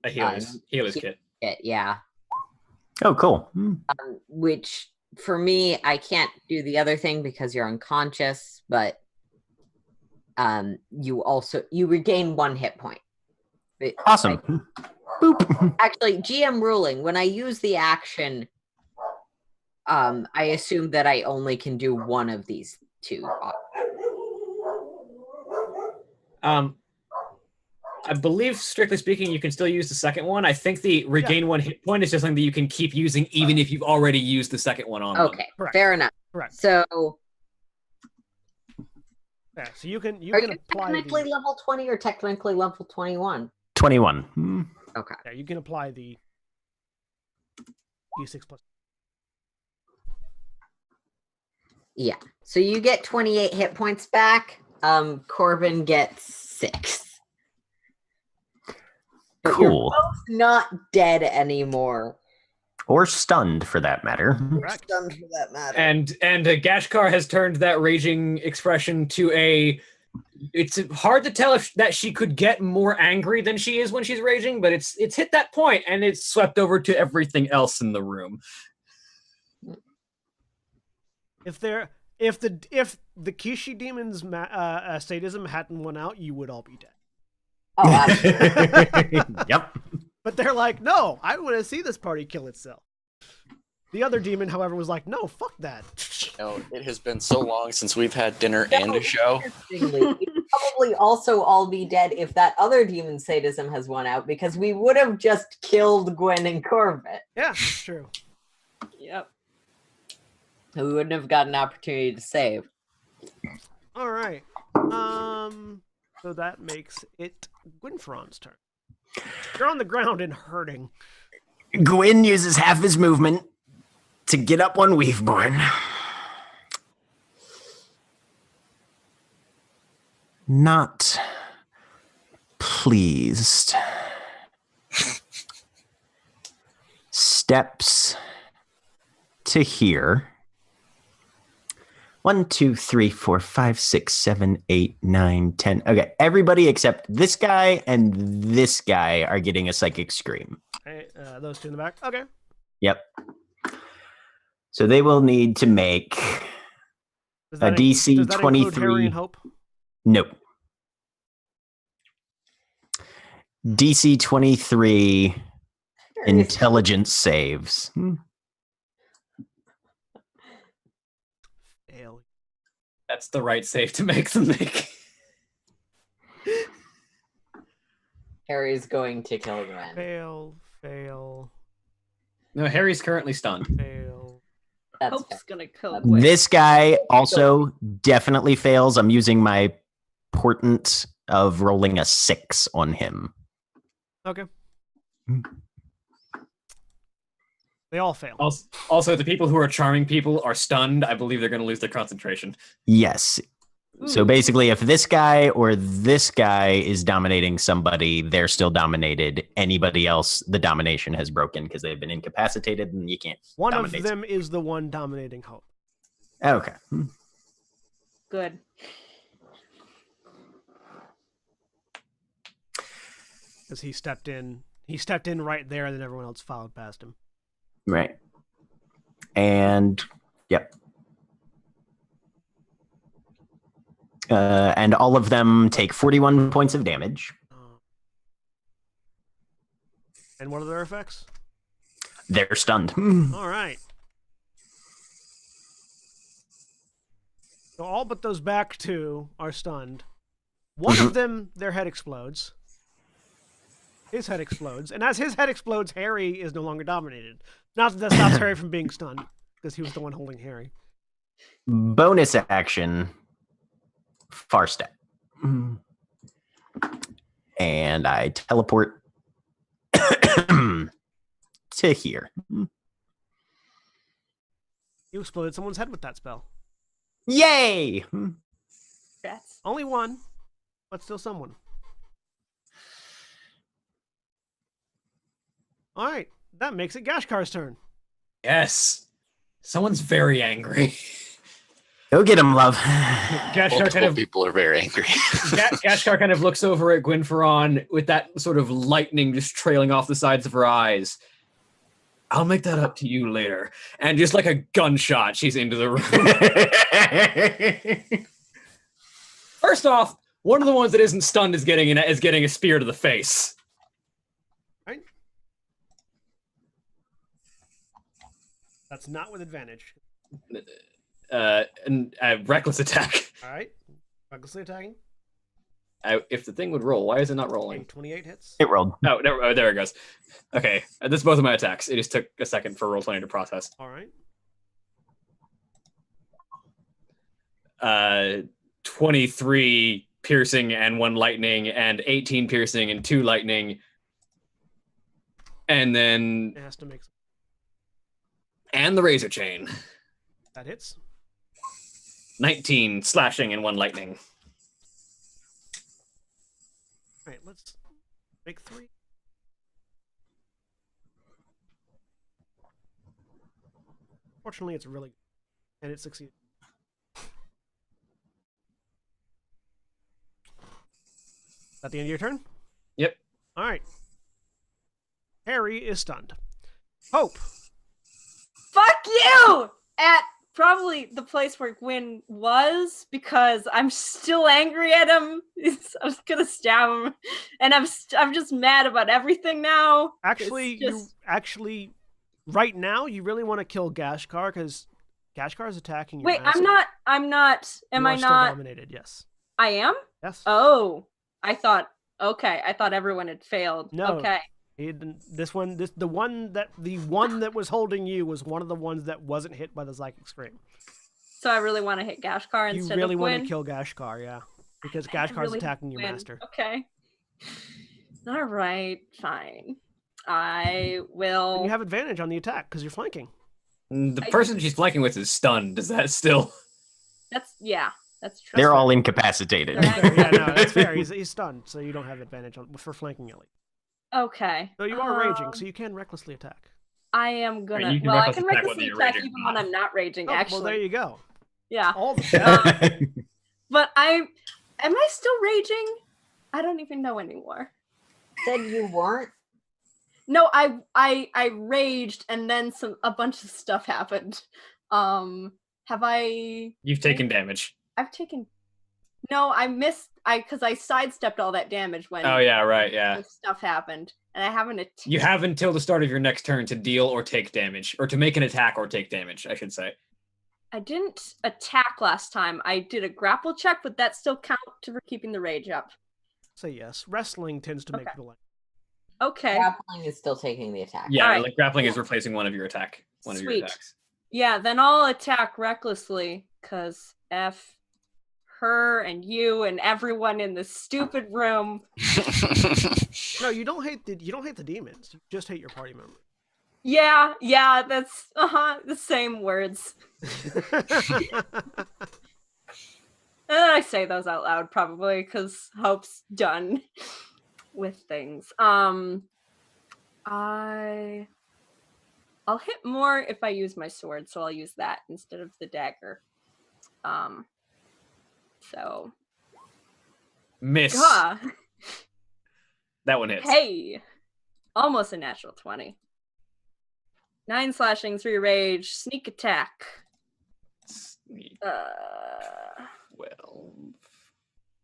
Speaker 2: healer's kit.
Speaker 6: it. Yeah.
Speaker 3: Oh, cool.
Speaker 6: Which for me, I can't do the other thing because you're unconscious, but you regain 1 hit point.
Speaker 3: Awesome. Boop.
Speaker 6: Actually, GM ruling, when I use the action, I assume that I only can do one of these two.
Speaker 2: I believe, strictly speaking, you can still use the second one. I think the regain 1 hit point is just something that you can keep using even if you've already used the second one on them.
Speaker 6: Okay,
Speaker 1: Correct.
Speaker 6: fair enough.
Speaker 1: Correct.
Speaker 6: So,
Speaker 1: Yeah, so you can
Speaker 6: are you
Speaker 1: apply
Speaker 6: technically
Speaker 1: the,
Speaker 6: level 20 or technically level 21?
Speaker 3: 21.
Speaker 6: Okay.
Speaker 1: yeah, you can apply the D6 plus.
Speaker 6: Yeah. So you get 28 hit points back. Corbin gets 6. But you're
Speaker 3: Cool.
Speaker 6: both not dead anymore.
Speaker 3: Or stunned, for that matter.
Speaker 1: Correct.
Speaker 6: Stunned for that matter.
Speaker 2: And Gashkar has turned that raging expression to a. It's hard to tell if that she could get more angry than she is when she's raging, but it's hit that point and it's swept over to everything else in the room.
Speaker 1: If if the Kishi demon's sadism hadn't won out, you would all be dead.
Speaker 6: Oh, absolutely.
Speaker 3: Yep.
Speaker 1: But they're like, no, I want to see this party kill itself. The other demon, however, was like, no, fuck that.
Speaker 4: It has been so long since we've had dinner and a show.
Speaker 6: Interestingly, we'd probably also all be dead if that other demon sadism has won out, because we would have just killed Gwen and Corbett.
Speaker 1: Yeah, it's true.
Speaker 5: Yep.
Speaker 6: We wouldn't have got an opportunity to save.
Speaker 1: All right. So that makes it Gwynfron's turn. You're on the ground and hurting.
Speaker 3: Gwyn uses half his movement to get up on Weaveborn. Not pleased. Steps to here. 1, 2, 3, 4, 5, 6, 7, 8, 9, 10. Okay, everybody except this guy and this guy are getting a psychic scream.
Speaker 1: Hey, those two in the back. Okay.
Speaker 3: Yep. So they will need to make
Speaker 1: Does
Speaker 3: a
Speaker 1: that
Speaker 3: DC
Speaker 1: does that include Harry
Speaker 3: 23.
Speaker 1: and Hope?
Speaker 3: Nope. DC 23 intelligence saves.
Speaker 1: Fail.
Speaker 2: That's the right save to make them make.
Speaker 6: Harry's going to kill Gwen.
Speaker 1: Fail. Fail.
Speaker 2: No, Harry's currently stunned.
Speaker 1: Fail.
Speaker 6: That's
Speaker 5: Hope's gonna kill
Speaker 6: That's-
Speaker 5: Gwen.
Speaker 3: This guy also definitely fails. I'm using my portent of rolling a 6 on him.
Speaker 1: Okay. They all fail.
Speaker 2: Also, the people who are charming people are stunned. I believe they're going to lose their concentration.
Speaker 3: Yes. So basically, if this guy or this guy is dominating somebody, they're still dominated. Anybody else, the domination has broken because they've been incapacitated and you can't
Speaker 1: One of
Speaker 3: dominate
Speaker 1: them is the one dominating Hope.
Speaker 3: Okay.
Speaker 5: Good.
Speaker 1: Because he stepped in. He stepped in right there, and then everyone else followed past him.
Speaker 3: Right. And, yep. And all of them take 41 points of damage.
Speaker 1: And what are their effects?
Speaker 3: They're stunned.
Speaker 1: All right. So all but those back two are stunned. One of them, their head explodes. His head explodes. And as his head explodes, Harry is no longer dominated. Not that that stops Harry from being stunned, because he was the one holding Harry.
Speaker 3: Bonus action. Far step. And I teleport to here.
Speaker 1: You exploded someone's head with that spell.
Speaker 3: Yay!
Speaker 5: That's
Speaker 1: Only one, but still someone. All right, that makes it Gashkar's turn.
Speaker 2: Yes. Someone's very angry.
Speaker 3: Go get him, love.
Speaker 2: Gashkar kind of
Speaker 4: People are very angry.
Speaker 2: Gashkar kind of looks over at Gwynferon with that sort of lightning just trailing off the sides of her eyes. I'll make that up to you later. And just like a gunshot, she's into the room. First off, one of the ones that isn't stunned is getting a spear to the face.
Speaker 1: Right? That's not with advantage.
Speaker 2: And reckless attack.
Speaker 1: All right. Recklessly attacking.
Speaker 2: If the thing would roll, why is it not
Speaker 1: Okay,
Speaker 2: rolling?
Speaker 1: 28 hits.
Speaker 3: It rolled.
Speaker 2: Oh, there it goes. Okay, this is both of my attacks. It just took a second for Roll20 to process.
Speaker 1: All right.
Speaker 2: 23 piercing and 1 lightning, and 18 piercing and 2 lightning. And then...
Speaker 1: It has to make...
Speaker 2: And the razor chain.
Speaker 1: That hits.
Speaker 2: 19 slashing and 1 lightning.
Speaker 1: All right, let's make 3. Fortunately, it's really... And it succeeded. Is that the end of your turn?
Speaker 2: Yep.
Speaker 1: All right. Harry is stunned. Hope.
Speaker 5: fuck you at probably the place where Gwyn was because I'm still angry at him. I was gonna stab him, and I'm just mad about everything now.
Speaker 1: Actually, right now, you really want to kill Gashkar because Gashkar is attacking your
Speaker 5: Wait,
Speaker 1: master.
Speaker 5: I'm not. Am
Speaker 1: You
Speaker 5: I
Speaker 1: are still
Speaker 5: not?
Speaker 1: dominated, yes.
Speaker 5: I am.
Speaker 1: Yes.
Speaker 5: Oh, I thought. Okay, I thought everyone had failed.
Speaker 1: No.
Speaker 5: Okay.
Speaker 1: The one that was holding you was one of the ones that wasn't hit by the psychic scream.
Speaker 5: So I really want to hit Gashkar
Speaker 1: You
Speaker 5: instead
Speaker 1: really
Speaker 5: of
Speaker 1: want
Speaker 5: Gwyn.
Speaker 1: to kill Gashkar, yeah, because
Speaker 5: I
Speaker 1: Gashkar's
Speaker 5: really
Speaker 1: attacking your
Speaker 5: Gwyn.
Speaker 1: master.
Speaker 5: Okay. All right, fine. I will.
Speaker 1: And you have advantage on the attack because you're flanking.
Speaker 2: The person she's flanking with is stunned. Is that still?
Speaker 5: That's true.
Speaker 3: They're all incapacitated.
Speaker 5: They're
Speaker 1: Fair. Yeah, no, that's fair. He's stunned, so you don't have advantage for flanking at least.
Speaker 5: Okay.
Speaker 1: So you are raging, so you can recklessly attack.
Speaker 5: I am gonna.
Speaker 2: you can
Speaker 5: Well, I can
Speaker 2: recklessly attack whether
Speaker 5: recklessly
Speaker 2: you're
Speaker 5: attack
Speaker 2: raging or
Speaker 5: even
Speaker 2: not.
Speaker 5: when I'm not raging.
Speaker 1: Oh,
Speaker 5: Actually,
Speaker 1: well, there you go.
Speaker 5: yeah.
Speaker 1: All the better.
Speaker 5: But am I still raging? I don't even know anymore.
Speaker 6: Said you weren't.
Speaker 5: No, I raged and then a bunch of stuff happened. Have I?
Speaker 2: You've taken damage.
Speaker 5: I've taken. No, I missed. Because I sidestepped all that damage when.
Speaker 2: Oh yeah, right, yeah.
Speaker 5: when stuff happened, and I haven't.
Speaker 2: You have until the start of your next turn to deal or take damage, or to make an attack or take damage, I should say.
Speaker 5: I didn't attack last time. I did a grapple check, but that still counts for keeping the rage up.
Speaker 1: Say yes. Wrestling tends to make
Speaker 5: Okay.
Speaker 1: the line.
Speaker 5: Okay.
Speaker 6: Grappling is still taking the attack.
Speaker 2: Yeah,
Speaker 5: Alright.
Speaker 2: like grappling is replacing one of your attacks.
Speaker 5: Sweet. Yeah, then I'll attack recklessly, because F her and you and everyone in this stupid room.
Speaker 1: No, you don't hate the demons. You just hate your party member.
Speaker 5: Yeah, that's the same words. And I say those out loud probably because Hope's done with things. I'll hit more if I use my sword, so I'll use that instead of the dagger. So
Speaker 2: Miss.
Speaker 5: Gah.
Speaker 2: That one hits.
Speaker 5: Hey, almost a natural 20. 9 slashing, 3 rage, sneak attack.
Speaker 2: Sneak 12.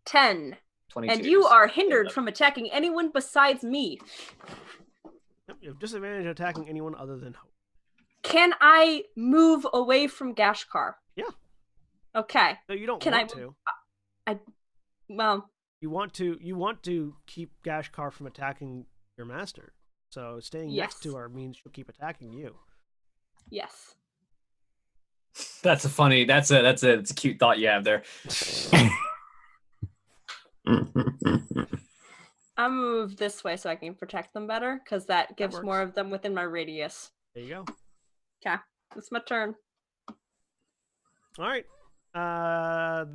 Speaker 5: 10.
Speaker 2: 22.
Speaker 5: And you are hindered from attacking anyone besides me.
Speaker 1: Yep, you have disadvantage attacking anyone other than Hope.
Speaker 5: Can I move away from Gashkar?
Speaker 1: Yeah.
Speaker 5: Okay.
Speaker 1: No, you don't
Speaker 5: Can
Speaker 1: want
Speaker 5: I-
Speaker 1: to.
Speaker 5: Well,
Speaker 1: You want to keep Gashkar from attacking your master. So staying next
Speaker 5: Yes.
Speaker 1: to her means she'll keep attacking you.
Speaker 5: yes.
Speaker 2: That's a cute thought you have there.
Speaker 5: I'll move this way so I can protect them better, because that gives
Speaker 1: works.
Speaker 5: more of them within my radius.
Speaker 1: There you go.
Speaker 5: Okay. It's my turn.
Speaker 1: All right.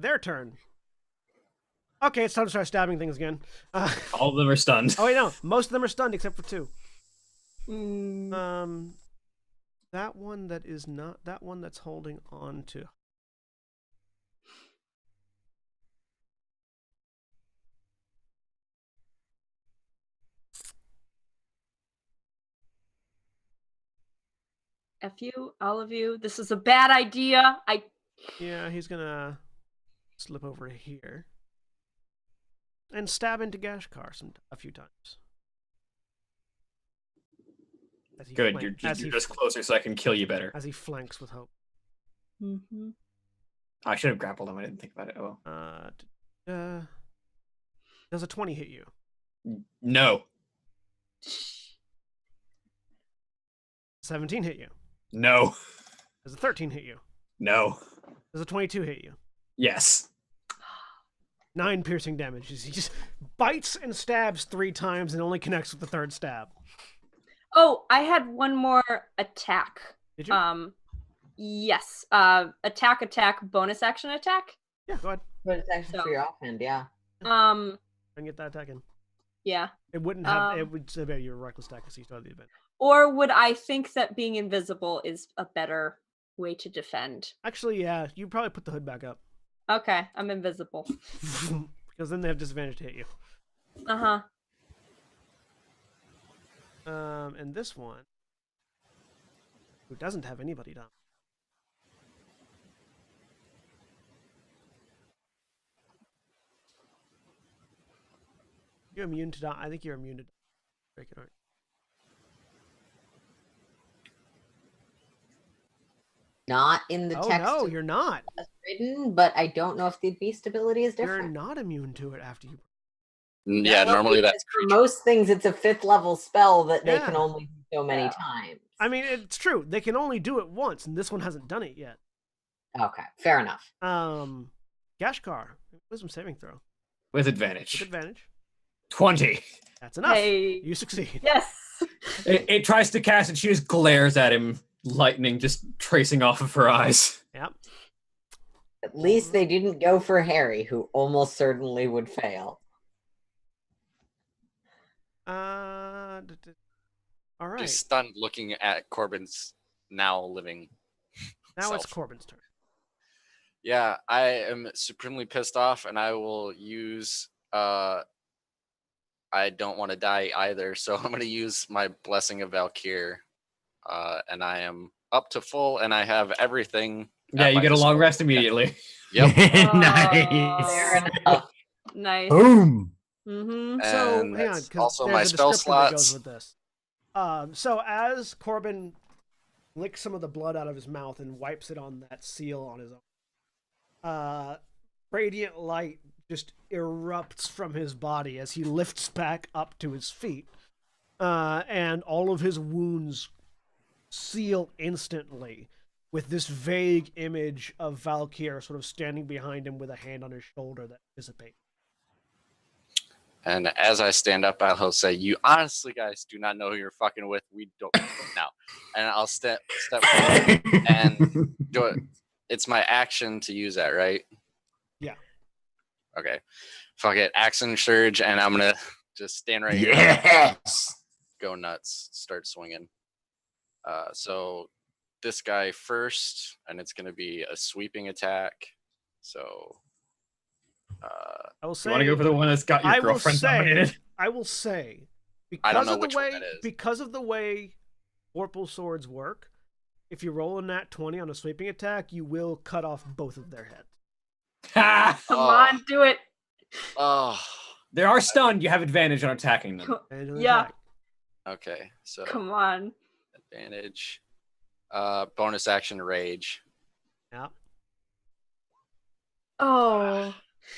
Speaker 1: Their turn. Okay, it's time to start stabbing things again.
Speaker 2: All of them are stunned.
Speaker 1: Oh wait, no. Most of them are stunned except for 2.
Speaker 5: Mm,
Speaker 1: That one that is not that one that's holding on to.
Speaker 5: F you, all of you. This is a bad idea.
Speaker 1: Yeah, he's gonna slip over here and stab into Gashkar a few times. As he
Speaker 2: Good,
Speaker 1: flank-
Speaker 2: you're just closer so I can kill you better.
Speaker 1: as he flanks with Hope.
Speaker 5: Mm-hmm.
Speaker 2: I should have grappled him. I didn't think about it. Oh well.
Speaker 1: Does a 20 hit you?
Speaker 2: No.
Speaker 1: 17 hit you?
Speaker 2: No.
Speaker 1: Does a 13 hit you?
Speaker 2: No.
Speaker 1: Does a 22 hit you?
Speaker 2: Yes.
Speaker 1: 9 piercing damage. He just bites and stabs 3 times and only connects with the 3rd stab.
Speaker 5: Oh, I had one more attack.
Speaker 1: Did you?
Speaker 5: Yes. Attack, bonus action attack.
Speaker 1: Yeah, go ahead.
Speaker 6: But it's actually for your offhand, yeah.
Speaker 1: And get that attack in.
Speaker 5: Yeah.
Speaker 1: It wouldn't have. It would say about your reckless attack because you still have the advantage.
Speaker 5: Or would I think that being invisible is a better way to defend?
Speaker 1: Actually, yeah, you probably put the hood back up
Speaker 5: Okay, I'm invisible.
Speaker 1: because then they have disadvantage to hit you.
Speaker 5: Uh-huh.
Speaker 1: And this one, who doesn't have anybody down, You're immune to. I think you're immune to. Break it, aren't
Speaker 6: Not in the
Speaker 1: you? Oh
Speaker 6: text
Speaker 1: no,
Speaker 6: of
Speaker 1: you're not.
Speaker 6: what's written, but I don't know if the beast ability is
Speaker 1: You're
Speaker 6: different.
Speaker 1: not immune to it after you.
Speaker 4: Yeah,
Speaker 6: Well,
Speaker 4: normally
Speaker 6: because
Speaker 4: that's
Speaker 6: for
Speaker 4: creature.
Speaker 6: most things it's a 5th level spell that they can
Speaker 1: Yeah.
Speaker 6: only do so many times.
Speaker 1: I mean, it's true. They can only do it once, and this one hasn't done it yet.
Speaker 6: Okay, fair enough.
Speaker 1: Gashkar, wisdom saving throw
Speaker 2: With
Speaker 1: with
Speaker 2: advantage.
Speaker 1: advantage.
Speaker 2: 20.
Speaker 1: That's enough.
Speaker 5: Hey.
Speaker 1: You succeed.
Speaker 5: Yes.
Speaker 2: It tries to cast and she just glares at him, lightning just tracing off of her eyes.
Speaker 1: Yep.
Speaker 6: At least they didn't go for Harry, who almost certainly would fail.
Speaker 1: All right.
Speaker 4: Just stunned looking at Corbin's now living.
Speaker 1: Now it's
Speaker 4: self.
Speaker 1: Corbin's turn.
Speaker 4: Yeah, I am supremely pissed off, and I will use. I don't want to die either, so I'm going to use my Blessing of Valkyr, and I am up to full, and I have everything.
Speaker 2: Yeah,
Speaker 4: at
Speaker 2: you
Speaker 4: my
Speaker 2: get a long
Speaker 4: disposal.
Speaker 2: rest immediately.
Speaker 4: Yep.
Speaker 3: Nice.
Speaker 6: Fair enough.
Speaker 5: Nice.
Speaker 3: Boom.
Speaker 5: Mm-hmm.
Speaker 1: So
Speaker 4: And
Speaker 1: hang on,
Speaker 4: that's
Speaker 1: because
Speaker 4: also
Speaker 1: there's
Speaker 4: my
Speaker 1: a
Speaker 4: spell
Speaker 1: descriptor that goes
Speaker 4: slots.
Speaker 1: with this. So as Corbin licks some of the blood out of his mouth and wipes it on that seal on his own, radiant light just erupts from his body as he lifts back up to his feet, and all of his wounds seal instantly with this vague image of Valkyr sort of standing behind him with a hand on his shoulder that dissipates.
Speaker 4: And as I stand up, I'll say, "You honestly, guys, do not know who you're fucking with. We don't now." And I'll step forward and do it. It's my action to use that, right?
Speaker 1: Yeah.
Speaker 4: Okay. Fuck it. Action surge, and I'm gonna just stand right here.
Speaker 3: Yes.
Speaker 4: Go nuts. Start swinging. So this guy first, and it's gonna be a sweeping attack. So.
Speaker 1: I will
Speaker 2: You
Speaker 1: say.
Speaker 2: want to go for the one that's got your
Speaker 1: I will
Speaker 2: girlfriend
Speaker 1: say.
Speaker 2: nominated?
Speaker 1: I will say.
Speaker 4: I don't
Speaker 1: Because
Speaker 4: know
Speaker 1: of the
Speaker 4: which one
Speaker 1: way,
Speaker 4: that is.
Speaker 1: because of the way Vorpal swords work, if you roll a nat 20 on a sweeping attack, you will cut off both of their heads.
Speaker 2: Ha!
Speaker 5: Come on, do it.
Speaker 4: Oh.
Speaker 2: They are stunned. You have advantage on attacking them.
Speaker 1: And an
Speaker 5: Yeah.
Speaker 1: attack.
Speaker 4: Okay. So
Speaker 5: Come on.
Speaker 4: advantage. Bonus action rage.
Speaker 1: Yeah.
Speaker 5: Oh.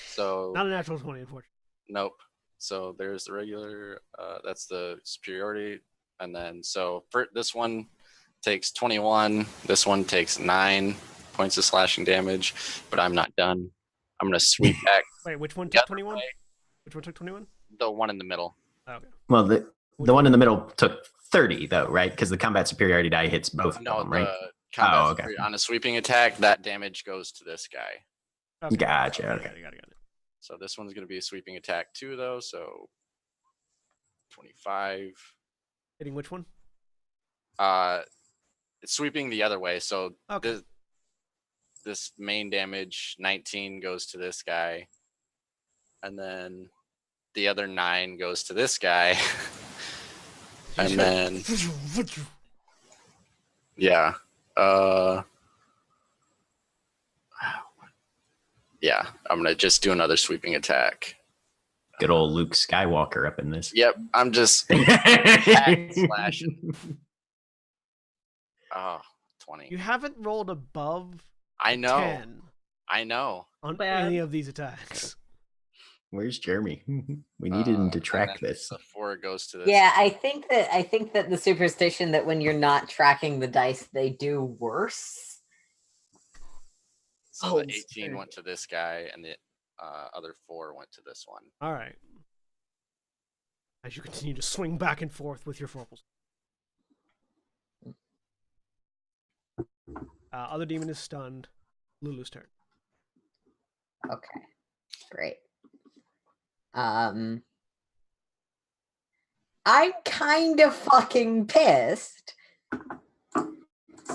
Speaker 4: So
Speaker 1: Not a natural 20, unfortunately.
Speaker 4: nope. So there's the regular. That's the superiority, and then so for this one takes 21. This one takes 9 points of slashing damage, but I'm not done. I'm gonna sweep back
Speaker 1: Wait, which one
Speaker 4: the
Speaker 1: took
Speaker 4: other
Speaker 1: 21?
Speaker 4: way,
Speaker 1: Which one took 21?
Speaker 4: the one in the middle.
Speaker 1: Oh, okay.
Speaker 3: Well, the one in the middle took 30 though, right? Because the combat superiority die hits both
Speaker 4: No,
Speaker 3: of them, right?
Speaker 4: the combat
Speaker 3: Oh, okay.
Speaker 4: on a sweeping attack, that damage goes to this guy.
Speaker 1: Okay.
Speaker 3: Gotcha.
Speaker 1: Got
Speaker 3: Okay.
Speaker 1: it.
Speaker 4: So this one's gonna be a sweeping attack too, though. So 25.
Speaker 1: Hitting which one?
Speaker 4: It's sweeping the other way. So
Speaker 1: Okay.
Speaker 4: this main damage 19 goes to this guy, and then the other 9 goes to this guy, and then yeah, yeah, I'm gonna just do another sweeping attack.
Speaker 3: Good old Luke Skywalker up in this.
Speaker 4: Yep, I'm just hack slashing. Oh, 20.
Speaker 1: You haven't rolled above
Speaker 4: I know.
Speaker 1: 10
Speaker 4: I know.
Speaker 1: on
Speaker 5: Bad.
Speaker 1: any of these attacks.
Speaker 3: Where's Jeremy? We needed him to
Speaker 4: And
Speaker 3: track
Speaker 4: then
Speaker 3: this.
Speaker 4: The 4 goes to this.
Speaker 6: Yeah, I think that the superstition that when you're not tracking the dice, they do worse.
Speaker 4: So
Speaker 6: holds
Speaker 4: the 18
Speaker 6: true.
Speaker 4: went to this guy, and the other 4 went to this one.
Speaker 1: All right. As you continue to swing back and forth with your Vorpals. Other demon is stunned. Lulu's turn.
Speaker 6: Okay, great. I'm kind of fucking pissed.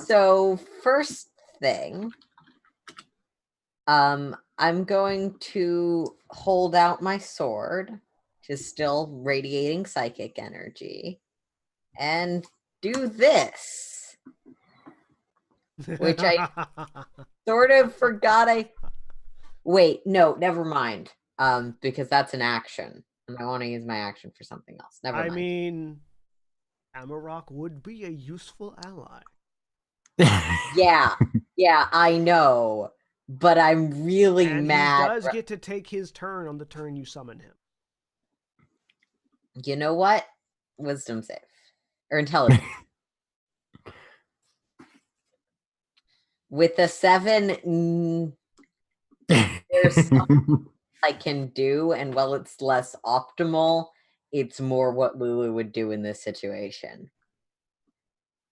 Speaker 6: So first thing, I'm going to hold out my sword, which is still radiating psychic energy, and do this. Which I sort of forgot Wait, no, never mind. Because that's an action. I want to use my action for something else. Never mind.
Speaker 1: I mean, Amarok would be a useful ally.
Speaker 6: Yeah, I know. But I'm really
Speaker 1: And
Speaker 6: mad.
Speaker 1: he does get to take his turn on the turn you summon him.
Speaker 6: You know what? Wisdom save. Or intelligence. With a 7, there's something I can do, and while it's less optimal, it's more what Lulu would do in this situation.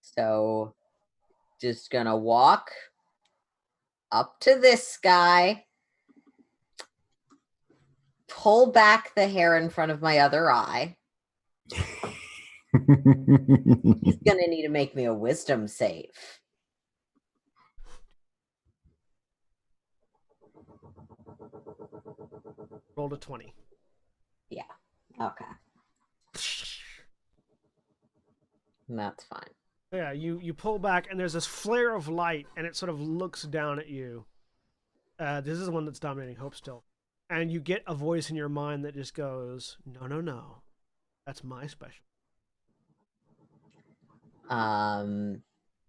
Speaker 6: So, just gonna walk up to this guy, pull back the hair in front of my other eye. He's gonna need to make me a wisdom save.
Speaker 1: Rolled a 20.
Speaker 6: Yeah. Okay. That's fine.
Speaker 1: Yeah, you pull back, and there's this flare of light, and it sort of looks down at you. This is the one that's dominating Hope still. And you get a voice in your mind that just goes, no, no, no. That's my special.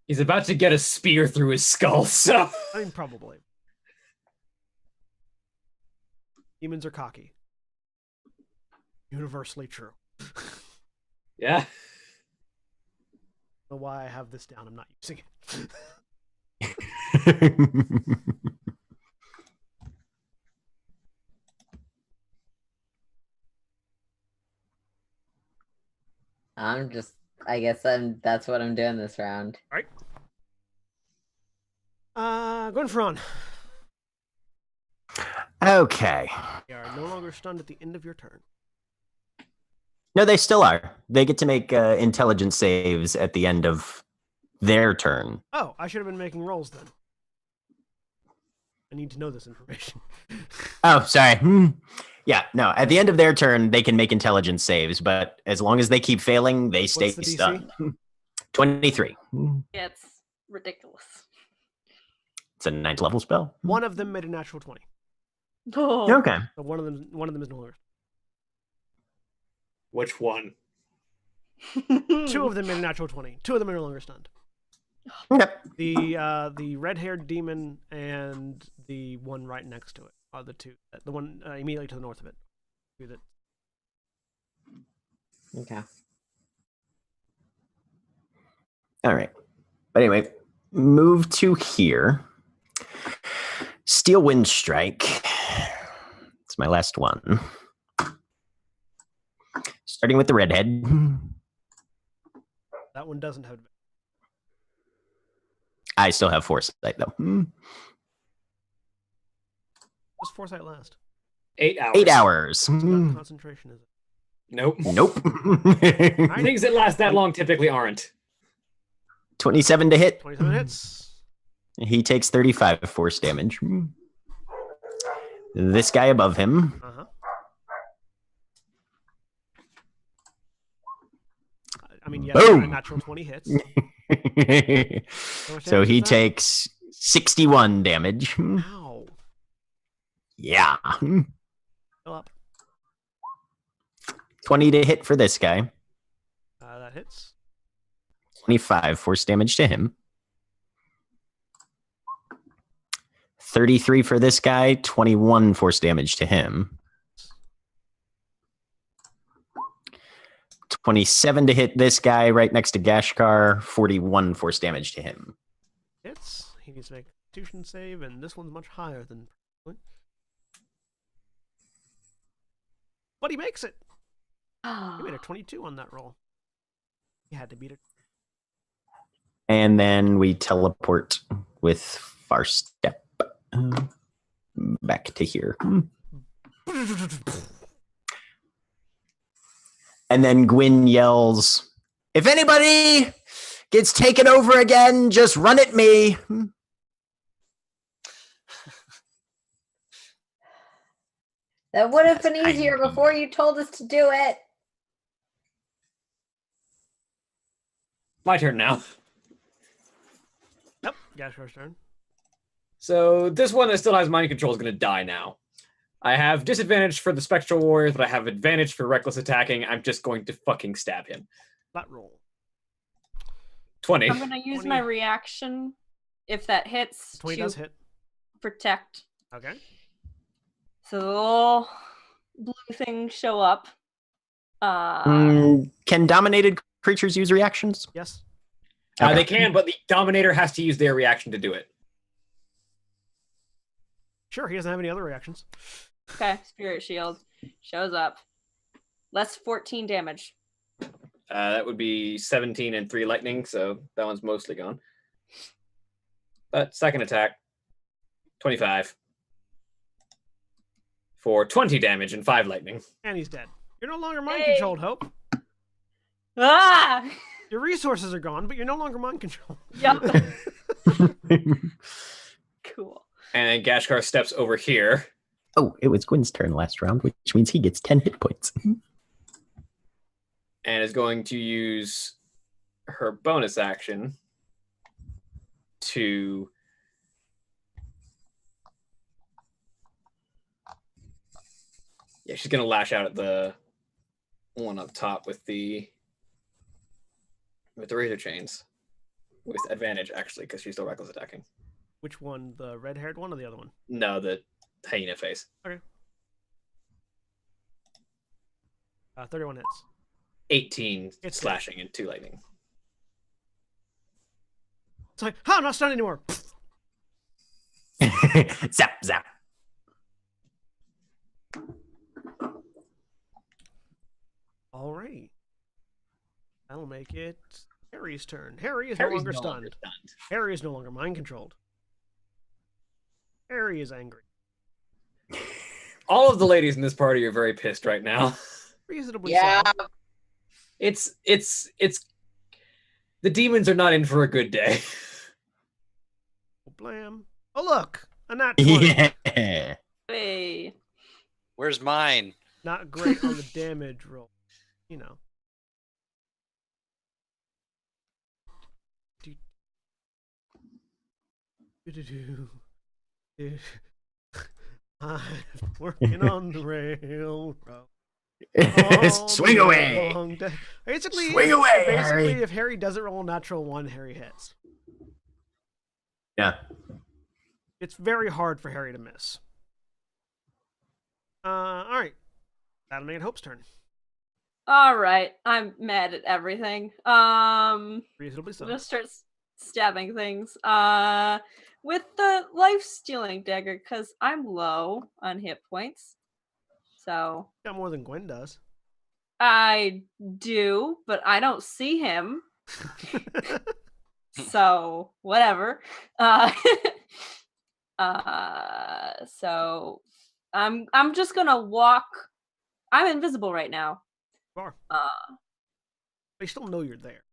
Speaker 2: He's about to get a spear through his skull, so...
Speaker 1: I mean, probably. Demons are cocky. Universally true.
Speaker 2: Yeah.
Speaker 1: I don't know why I have this down. I'm not using it.
Speaker 6: That's what I'm doing this round.
Speaker 1: All right. Going for on.
Speaker 3: Okay.
Speaker 1: You are no longer stunned at the end of your turn.
Speaker 3: No, they still are. They get to make intelligence saves at the end of their turn.
Speaker 1: Oh, I should have been making rolls then. I need to know this information.
Speaker 3: Oh, sorry. Yeah, no. At the end of their turn, they can make intelligence saves, but as long as they keep failing, they stay
Speaker 1: What's the DC?
Speaker 3: stunned. 23.
Speaker 5: Yeah, it's ridiculous.
Speaker 3: It's a 9th level spell.
Speaker 1: One of them made a natural 20.
Speaker 5: Oh.
Speaker 3: Okay.
Speaker 1: So one of them is no longer.
Speaker 2: Which one?
Speaker 1: Two of them made a natural 20. Two of them are no longer stunned.
Speaker 3: Okay.
Speaker 1: The red-haired demon and the one right next to it are the two. The one immediately to the north of it.
Speaker 6: Okay.
Speaker 3: All right. But anyway, move to here. Steel Wind Strike. It's my last one. Starting with the redhead.
Speaker 1: That one doesn't have.
Speaker 3: I still have foresight, though.
Speaker 1: What's foresight last?
Speaker 2: 8 hours.
Speaker 3: 8 hours.
Speaker 1: It's not concentration, is it?
Speaker 2: Nope.
Speaker 3: Nope.
Speaker 2: Things that last that long typically aren't.
Speaker 3: 27 to hit.
Speaker 1: 27 hits.
Speaker 3: He takes 35 force damage. This guy above him.
Speaker 1: Uh-huh. I mean, yeah,
Speaker 3: Boom.
Speaker 1: a natural 20 hits.
Speaker 3: So he takes 61 damage.
Speaker 1: Ow.
Speaker 3: Yeah.
Speaker 1: Fill up.
Speaker 3: 20 to hit for this guy.
Speaker 1: That hits.
Speaker 3: 25 force damage to him. 33 for this guy. 21 force damage to him. 27 to hit this guy right next to Gashkar. 41 force damage to him.
Speaker 1: Hits. He needs to make a Constitution save, and this one's much higher than. But he makes it. He made a 22 on that roll. He had to beat it.
Speaker 3: And then we teleport with Far Step back to here. And then Gwyn yells, "If anybody gets taken over again, just run at me."
Speaker 6: That would have been easier before you told us to do it.
Speaker 2: My turn now.
Speaker 1: Yep, Gaskar's turn.
Speaker 2: So this one that still has mind control is going to die now. I have disadvantage for the Spectral Warrior, but I have advantage for reckless attacking. I'm just going to fucking stab him.
Speaker 1: Flat roll.
Speaker 2: 20.
Speaker 5: I'm gonna use
Speaker 1: 20.
Speaker 5: my reaction if that hits
Speaker 1: 20
Speaker 5: to
Speaker 1: does hit.
Speaker 5: protect.
Speaker 1: Okay.
Speaker 5: So the little blue things show up.
Speaker 3: Can dominated creatures use reactions?
Speaker 1: Yes.
Speaker 3: Okay.
Speaker 2: They can, but the Dominator has to use their reaction to do it.
Speaker 1: Sure, he doesn't have any other reactions.
Speaker 5: Okay, Spirit Shield shows up. Less 14 damage.
Speaker 2: That would be 17 and 3 lightning, so that one's mostly gone. But second attack, 25. For 20 damage and 5 lightning.
Speaker 1: And he's dead. You're no longer mind
Speaker 5: Hey.
Speaker 1: controlled, Hope.
Speaker 5: Ah!
Speaker 1: Your resources are gone, but you're no longer mind controlled.
Speaker 5: Yep. Cool.
Speaker 2: And Gashkar steps over here.
Speaker 3: Oh, it was Gwyn's turn last round, which means he gets 10 hit points.
Speaker 2: And is going to use her bonus action to she's gonna lash out at the one up top with the razor chains with advantage, actually, because she's still reckless attacking.
Speaker 1: Which one? The red-haired one or the other one?
Speaker 2: No, the hyena face.
Speaker 1: 31 hits.
Speaker 2: 18
Speaker 1: It's
Speaker 2: slashing and 2 lightning.
Speaker 1: It's like, I'm not stunned anymore.
Speaker 3: Zap, zap.
Speaker 1: All right. That'll make it Harry's turn. Harry is
Speaker 2: Harry's
Speaker 1: no longer
Speaker 2: no
Speaker 1: stunned.
Speaker 2: longer stunned.
Speaker 1: Harry is no longer mind controlled. Harry is angry.
Speaker 2: All of the ladies in this party are very pissed right now.
Speaker 1: Reasonably
Speaker 6: Yeah.
Speaker 1: so.
Speaker 2: It's the demons are not in for a good day.
Speaker 1: Oh, blam. Oh, look. A nat 20.
Speaker 3: Yeah.
Speaker 5: Hey.
Speaker 4: Where's mine?
Speaker 1: Not great on the damage roll. You know. I'm working on the railroad.
Speaker 3: Swing away.
Speaker 1: Long day. Basically,
Speaker 3: Swing away,
Speaker 1: basically,
Speaker 3: Harry.
Speaker 1: if Harry doesn't roll a natural 1, Harry hits.
Speaker 3: Yeah.
Speaker 1: It's very hard for Harry to miss. All right. That'll make it Hope's turn.
Speaker 5: All right. I'm mad at everything.
Speaker 1: Reasonably so.
Speaker 5: I'm gonna start stabbing things. With the life stealing dagger, because I'm low on hit points. So
Speaker 1: Got more than Gwen does.
Speaker 5: I do, but I don't see him. So whatever. So I'm just gonna walk. I'm invisible right now.
Speaker 1: You are. They still know you're there.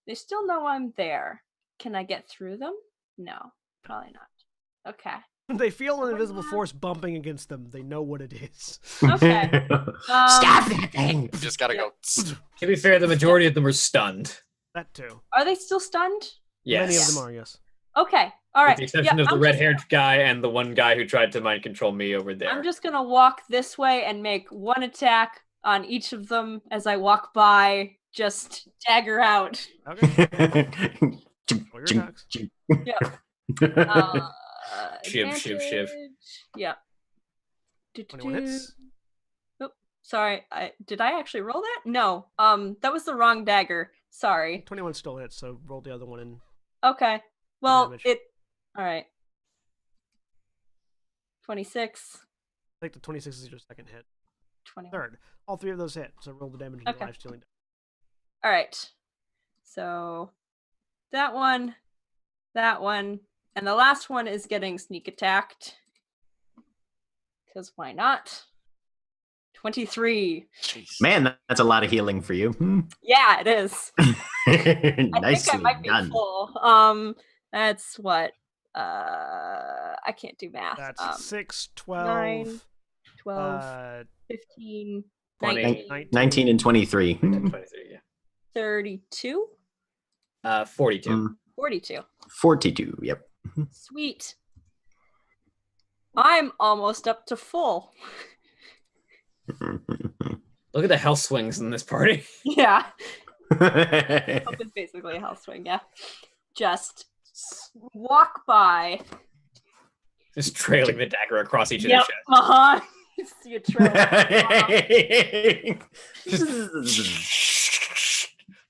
Speaker 5: They still know I'm there. Can I get through them? No, probably not. Okay.
Speaker 1: They feel an invisible force bumping against them. They know what it is.
Speaker 5: Okay.
Speaker 3: Stop that thing.
Speaker 4: Just gotta go.
Speaker 2: To be fair, the majority of them are stunned.
Speaker 1: That too.
Speaker 5: Are they still stunned?
Speaker 2: Yes.
Speaker 1: Many of them are, yes.
Speaker 5: Okay. All right.
Speaker 2: With the exception
Speaker 5: Yeah,
Speaker 2: of the
Speaker 5: I'm
Speaker 2: red-haired guy and the one guy who tried to mind control me over there.
Speaker 5: I'm just gonna walk this way and make one attack on each of them as I walk by. Just dagger out.
Speaker 1: Okay. Roll your attacks.
Speaker 2: Shiv, shiv, shiv.
Speaker 5: Advantage. Yeah.
Speaker 1: 21 hits.
Speaker 5: Sorry, did I actually roll that? No. That was the wrong dagger. Sorry.
Speaker 1: 21 still hits, so roll the other one in.
Speaker 5: Okay. Well,
Speaker 1: Damage.
Speaker 5: all right. 26,
Speaker 1: I think the 26 is your second hit.
Speaker 5: 21.
Speaker 1: Third. All 3 of those hit, so roll the damage in
Speaker 5: Okay.
Speaker 1: the life stealing.
Speaker 5: All right. So that one, and the last one is getting sneak attacked. Because why not? 23.
Speaker 4: Jeez.
Speaker 3: Man, that's a lot of healing for you.
Speaker 5: Yeah, it is. I
Speaker 3: Nicely
Speaker 5: think I might be
Speaker 3: done.
Speaker 5: full. That's what? I can't do math.
Speaker 1: That's 6, 12,
Speaker 5: 9, 12, 15, 19,
Speaker 3: 19 and 23.
Speaker 2: 23, yeah.
Speaker 5: 32,
Speaker 2: 42.
Speaker 3: Mm,
Speaker 5: 42.
Speaker 3: 42, yep.
Speaker 5: Sweet. I'm almost up to full.
Speaker 2: Look at the health swings in this party.
Speaker 5: Yeah. It's basically a health swing, yeah. Just walk by.
Speaker 2: Just trailing the dagger across each of
Speaker 5: Yep.
Speaker 2: their chests.
Speaker 5: See a trail.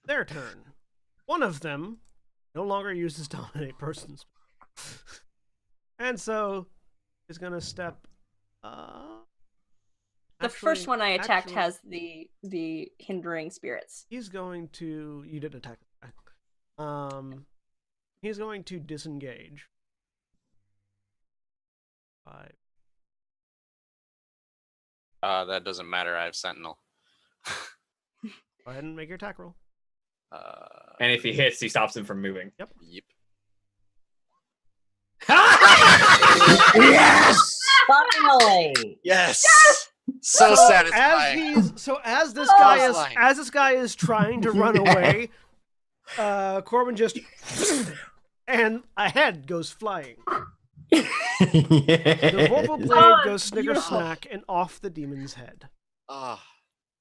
Speaker 1: Their turn. One of them no longer uses dominate persons. And so is going to step
Speaker 5: The first one I attacked
Speaker 1: actually,
Speaker 5: has the hindering spirits.
Speaker 1: he's going to you didn't attack the guy. He's going to disengage. 5.
Speaker 4: That doesn't matter. I have Sentinel.
Speaker 1: Go ahead and make your attack roll.
Speaker 2: And if he hits, he stops him from moving.
Speaker 4: Yep.
Speaker 3: Yes!
Speaker 6: Finally!
Speaker 4: Yes. So satisfying.
Speaker 1: As this
Speaker 4: Satisfying.
Speaker 1: guy is trying to run away, Corbin just and a head goes flying. The vorpal blade goes snicker
Speaker 5: beautiful.
Speaker 1: snack and off the demon's head.
Speaker 4: Ah,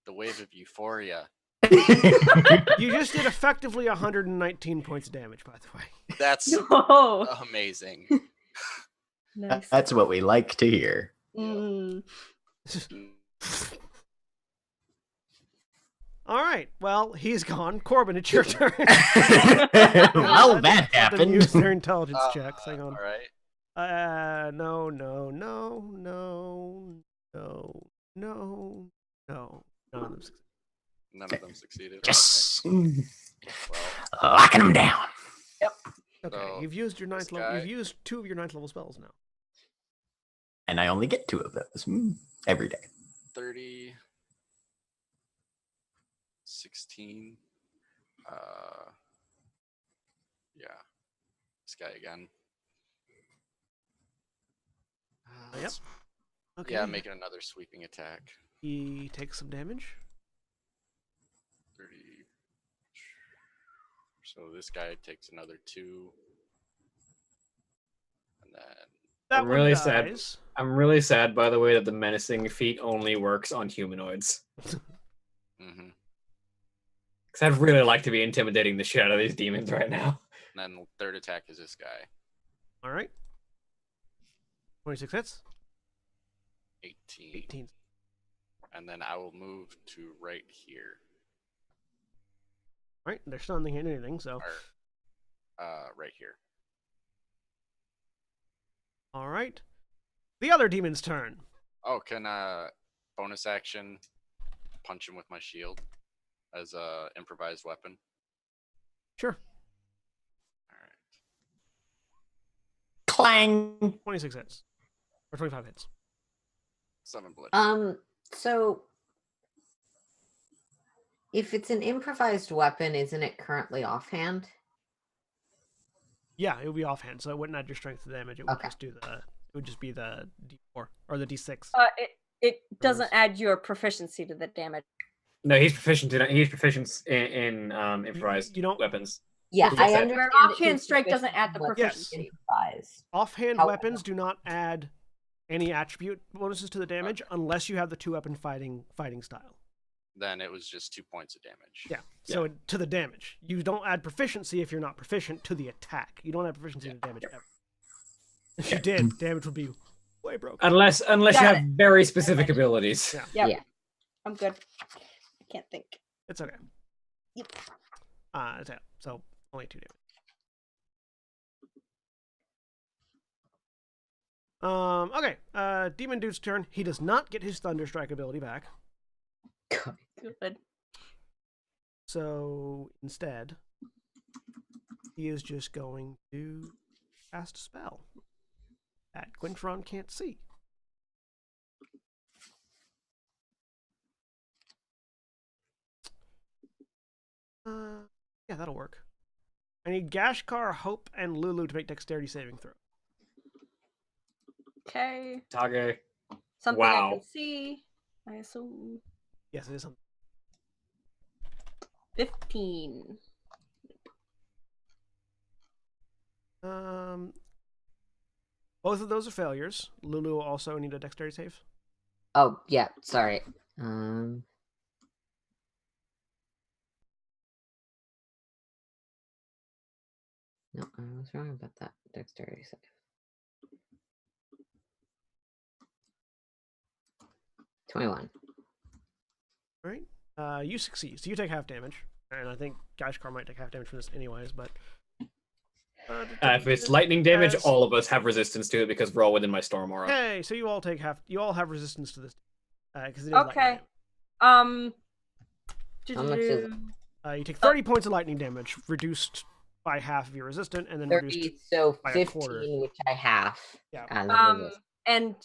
Speaker 4: the wave of euphoria.
Speaker 1: You just did effectively 119 points of damage, by the way.
Speaker 4: That's
Speaker 5: Oh,
Speaker 4: amazing.
Speaker 5: nice.
Speaker 3: That's what we like to hear.
Speaker 5: Mm.
Speaker 1: All right. Well, he's gone. Corbin, it's your turn.
Speaker 3: Well, that
Speaker 1: Let them
Speaker 3: happened.
Speaker 1: use their intelligence checks. Hang on.
Speaker 4: All right.
Speaker 1: No. None of them succeeded.
Speaker 4: None of them succeeded.
Speaker 3: Yes.
Speaker 4: Okay. Well,
Speaker 3: Locking him down.
Speaker 1: Okay,
Speaker 4: So,
Speaker 1: you've used your ninth
Speaker 4: this
Speaker 1: level.
Speaker 4: guy-
Speaker 1: You've used 2 of your ninth level spells now.
Speaker 3: And I only get 2 of those every day.
Speaker 4: 30, 16. Yeah. This guy again.
Speaker 1: Yep. Okay.
Speaker 4: Yeah, making another sweeping attack.
Speaker 1: He takes some damage.
Speaker 4: 30. So this guy takes another 2. And then
Speaker 1: That
Speaker 2: I'm
Speaker 1: one
Speaker 2: really sad.
Speaker 1: dies.
Speaker 2: I'm really sad, by the way, that the menacing feat only works on humanoids.
Speaker 4: mhm.
Speaker 2: Because I'd really like to be intimidating the shit out of these demons right now.
Speaker 4: And then the third attack is this guy.
Speaker 1: All right. 26 hits.
Speaker 4: 18.
Speaker 1: 18.
Speaker 4: And then I will move to right here.
Speaker 1: All right. They're still not hitting anything, so.
Speaker 4: Or right here.
Speaker 1: All right. The other demon's turn.
Speaker 4: Oh, can bonus action punch him with my shield as a improvised weapon?
Speaker 1: Sure.
Speaker 4: All right.
Speaker 3: Clang.
Speaker 1: 26 hits. Or 25 hits.
Speaker 4: 7 blood.
Speaker 6: So if it's an improvised weapon, isn't it currently offhand?
Speaker 1: Yeah, it would be offhand, so it wouldn't add your strength to damage. It would
Speaker 6: Okay.
Speaker 1: just do the. It would just be the D4 or the D6.
Speaker 5: It doesn't add your proficiency to the damage.
Speaker 2: No, he's proficient in improvised
Speaker 1: You don't-
Speaker 2: weapons.
Speaker 6: Yeah,
Speaker 2: Yes,
Speaker 6: I
Speaker 2: that-
Speaker 6: understand.
Speaker 5: Offhand
Speaker 6: it's
Speaker 5: strike doesn't add the
Speaker 6: proficient
Speaker 1: proficiency.
Speaker 6: in improvised.
Speaker 1: Offhand
Speaker 6: However-
Speaker 1: weapons do not add any attribute bonuses to the damage unless you have the 2-weapon fighting style.
Speaker 4: Then it was just 2 points of damage.
Speaker 1: Yeah. So to the damage, you don't add proficiency if you're not proficient to the attack. You don't add proficiency to damage ever. If you did, damage would be way broken.
Speaker 2: Unless you
Speaker 5: Got
Speaker 2: have very specific abilities.
Speaker 1: Yeah.
Speaker 5: Yep.
Speaker 6: Yeah.
Speaker 5: I'm good. I can't think.
Speaker 1: It's okay.
Speaker 5: Yep.
Speaker 1: So only 2 damage. Okay. Demon Dude's turn. He does not get his Thunderstrike ability back.
Speaker 5: Good.
Speaker 1: So instead, he is just going to cast a spell that Quintron can't see. Yeah, that'll work. I need Gashkar, Hope, and Lulu to make dexterity saving throw.
Speaker 5: Okay.
Speaker 2: Tage.
Speaker 5: Something I
Speaker 2: Wow.
Speaker 5: can see. I assume
Speaker 1: Yes, it is something.
Speaker 5: 15.
Speaker 1: Both of those are failures. Lulu will also need a dexterity save.
Speaker 6: Oh, yeah, sorry. No, I was wrong about that. Dexterity save. 21.
Speaker 1: All right. You succeed, so you take half damage, and I think Gashkar might take half damage from this anyways. But
Speaker 2: If it's lightning damage,
Speaker 1: As-
Speaker 2: all of us have resistance to it because we're all within my storm aura.
Speaker 1: hey, so you all take half. You all have resistance to this because it is lightning
Speaker 5: Okay.
Speaker 1: damage.
Speaker 6: How much is it?
Speaker 1: You take 30 points of lightning damage, reduced by half if you're resistant, and then
Speaker 6: 30,
Speaker 1: reduced.
Speaker 6: so
Speaker 1: by a
Speaker 6: 15,
Speaker 1: quarter.
Speaker 6: which I have.
Speaker 1: Yeah.
Speaker 6: as resist.
Speaker 5: And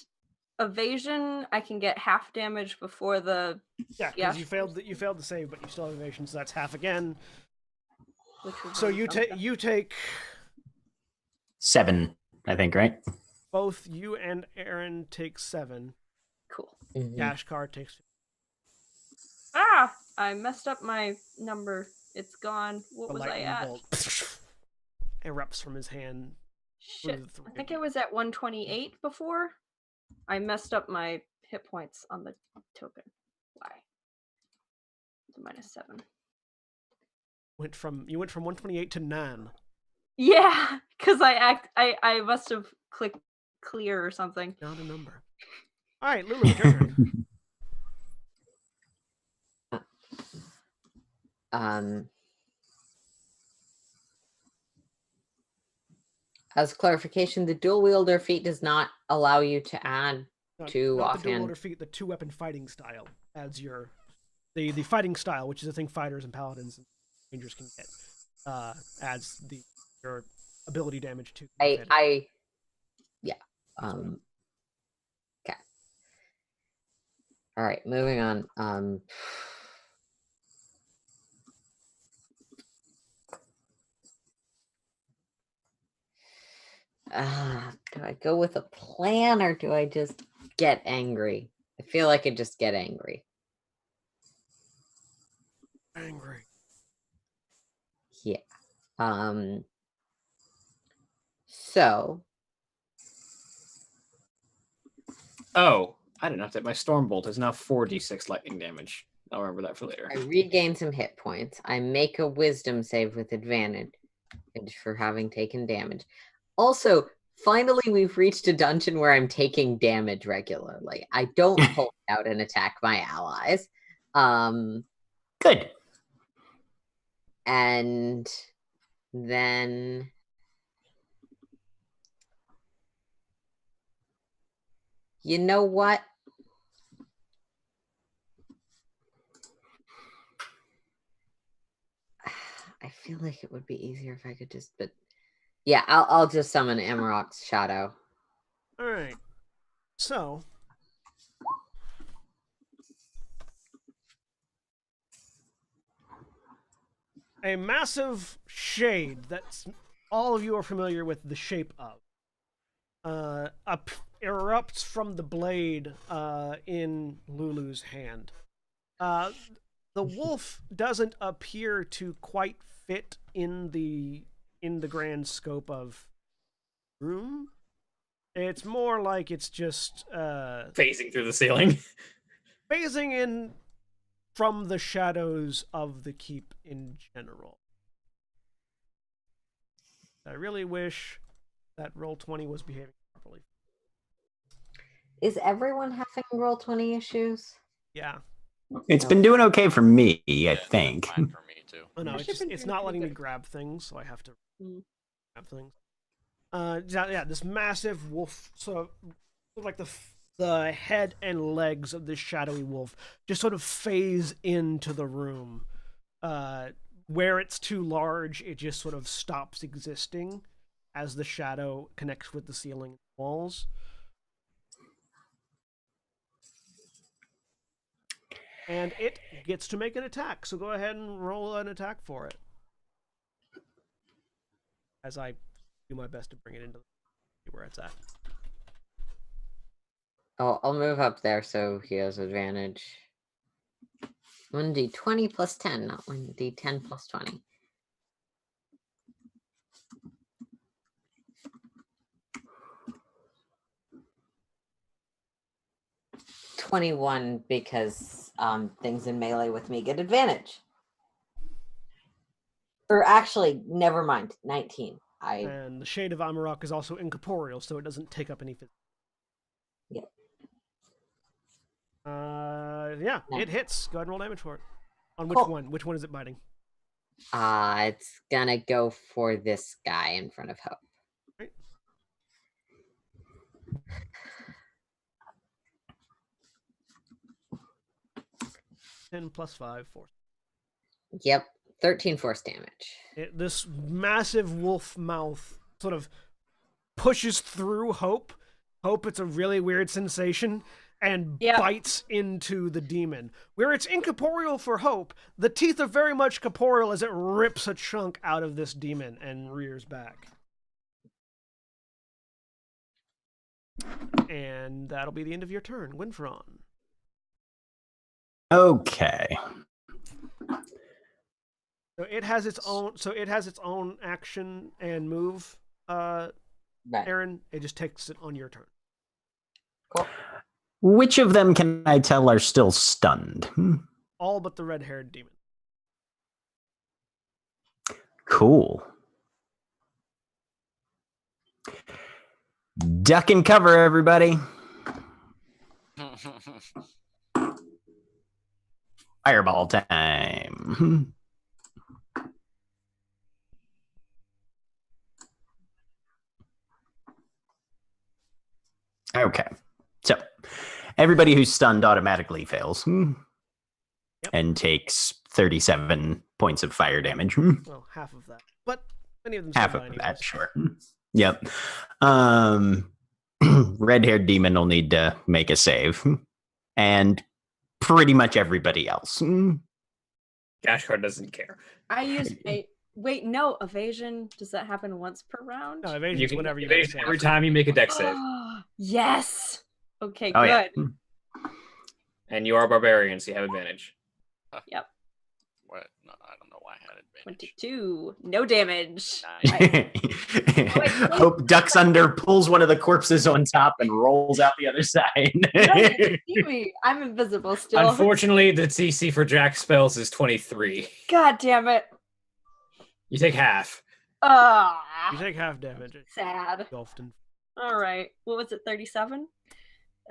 Speaker 5: evasion, I can get half damage before the
Speaker 1: Yeah, because you failed the save, but you still have evasion, so that's half again.
Speaker 5: which would
Speaker 1: So
Speaker 5: be
Speaker 1: you take
Speaker 3: 7, I think, right?
Speaker 1: both you and Aaron take 7.
Speaker 5: cool.
Speaker 6: Mhm.
Speaker 1: Gashkar takes.
Speaker 5: Ah, I messed up my number. It's gone. What
Speaker 1: The
Speaker 5: was I
Speaker 1: lightning
Speaker 5: at?
Speaker 1: bolt erupts from his hand.
Speaker 5: Shit.
Speaker 1: through the
Speaker 5: I think
Speaker 1: three.
Speaker 5: I was at 128 before. I messed up my hit points on the token. Why? It's a -7.
Speaker 1: You went from 128 to 9.
Speaker 5: Yeah, because I must have clicked clear or something.
Speaker 1: Not a number. All right, Lulu, it's your turn.
Speaker 6: As clarification, the dual wielder feat does not allow you to add
Speaker 1: Not
Speaker 6: to
Speaker 1: the dual
Speaker 6: offhand.
Speaker 1: wielder feat, the 2-weapon fighting style adds your the fighting style, which is a thing fighters and paladins and rangers can get. Adds your ability damage to.
Speaker 6: Yeah. Okay. All right, moving on. Do I go with a plan or do I just get angry? I feel like I just get angry.
Speaker 1: Angry.
Speaker 6: Yeah. So
Speaker 2: Oh, I didn't know that my storm bolt is now 4d6 lightning damage. I'll remember that for later.
Speaker 6: I regain some hit points. I make a wisdom save with advantage for having taken damage. Also, finally, we've reached a dungeon where I'm taking damage regularly. I don't hold out and attack my allies.
Speaker 3: Good.
Speaker 6: And then you know what? I feel like it would be easier if I could just, but yeah, I'll just summon Amarok's shadow.
Speaker 1: All right. So, a massive shade that all of you are familiar with the shape of erupts from the blade in Lulu's hand. The wolf doesn't appear to quite fit in the grand scope of room. It's more like it's just
Speaker 2: Phasing through the ceiling.
Speaker 1: phasing in from the shadows of the keep in general. I really wish that Roll20 was behaving properly.
Speaker 6: Is everyone having Roll20 issues?
Speaker 1: Yeah.
Speaker 3: It's been doing okay for me, I
Speaker 4: it's
Speaker 3: think.
Speaker 4: fine for me too.
Speaker 1: Oh no,
Speaker 5: Actually been
Speaker 1: it's
Speaker 5: doing
Speaker 1: not
Speaker 5: pretty
Speaker 1: letting me
Speaker 5: good.
Speaker 1: grab things, so I have to
Speaker 5: Mm.
Speaker 1: grab things. Yeah, this massive wolf, so like the head and legs of this shadowy wolf just sort of phase into the room. Where it's too large, it just sort of stops existing as the shadow connects with the ceiling and walls. And it gets to make an attack, so go ahead and roll an attack for it. As I do my best to bring it into where it's at.
Speaker 6: I'll move up there so he has advantage. 1d20 plus 10, not 1d10 plus 20. 21 because things in melee with me get advantage. Or actually, never mind. 19.
Speaker 1: And the Shade of Amarok is also incorporeal, so it doesn't take up any physical.
Speaker 6: Yep.
Speaker 1: Yeah, it hits. Go ahead and roll damage for it. On which
Speaker 6: Cool.
Speaker 1: one? Which one is it biting?
Speaker 6: It's gonna go for this guy in front of Hope.
Speaker 1: Right. 10 plus 5, 4.
Speaker 6: Yep. 13 force damage.
Speaker 1: This massive wolf mouth sort of pushes through Hope. Hope, it's a really weird sensation, and bites into the demon. Where it's incorporeal for Hope, the teeth are very much corporeal as it rips a chunk out of this demon and rears back. And that'll be the end of your turn. Winfron.
Speaker 3: Okay.
Speaker 1: So it has its own action and move,
Speaker 6: Right.
Speaker 1: Aaron. It just takes it on your turn.
Speaker 6: Cool.
Speaker 3: Which of them can I tell are still stunned?
Speaker 1: All but the red-haired demon.
Speaker 3: Cool. Duck and cover, everybody. Fireball time. Okay. So, everybody who's stunned automatically fails and takes 37 points of fire damage.
Speaker 1: Well, half of that. But many of them
Speaker 3: Half
Speaker 1: still
Speaker 3: of
Speaker 1: die
Speaker 3: that,
Speaker 1: anyways.
Speaker 3: sure. Yep. Red-haired demon will need to make a save. And pretty much everybody else.
Speaker 2: Gashkar doesn't care.
Speaker 5: I use wait, no, evasion. Does that happen once per round?
Speaker 1: No,
Speaker 2: You
Speaker 1: evasion's
Speaker 2: can
Speaker 1: whenever you
Speaker 2: evade
Speaker 1: make a save.
Speaker 2: every time you make a dex save.
Speaker 5: Yes. Okay,
Speaker 3: Oh,
Speaker 5: good.
Speaker 3: yeah.
Speaker 2: And you are a barbarian, so you have advantage.
Speaker 5: Yep.
Speaker 4: What? No, I don't know why I had advantage.
Speaker 5: 22. No damage.
Speaker 4: Nice.
Speaker 3: Hope ducks under, pulls one of the corpses on top, and rolls out the other
Speaker 5: You don't
Speaker 3: side.
Speaker 5: even see me. I'm invisible still.
Speaker 2: Unfortunately, the CC for Jack spells is 23.
Speaker 5: God damn it.
Speaker 2: You take half.
Speaker 1: You take half damage.
Speaker 5: Sad.
Speaker 1: Golfton.
Speaker 5: All right. What was it? 37?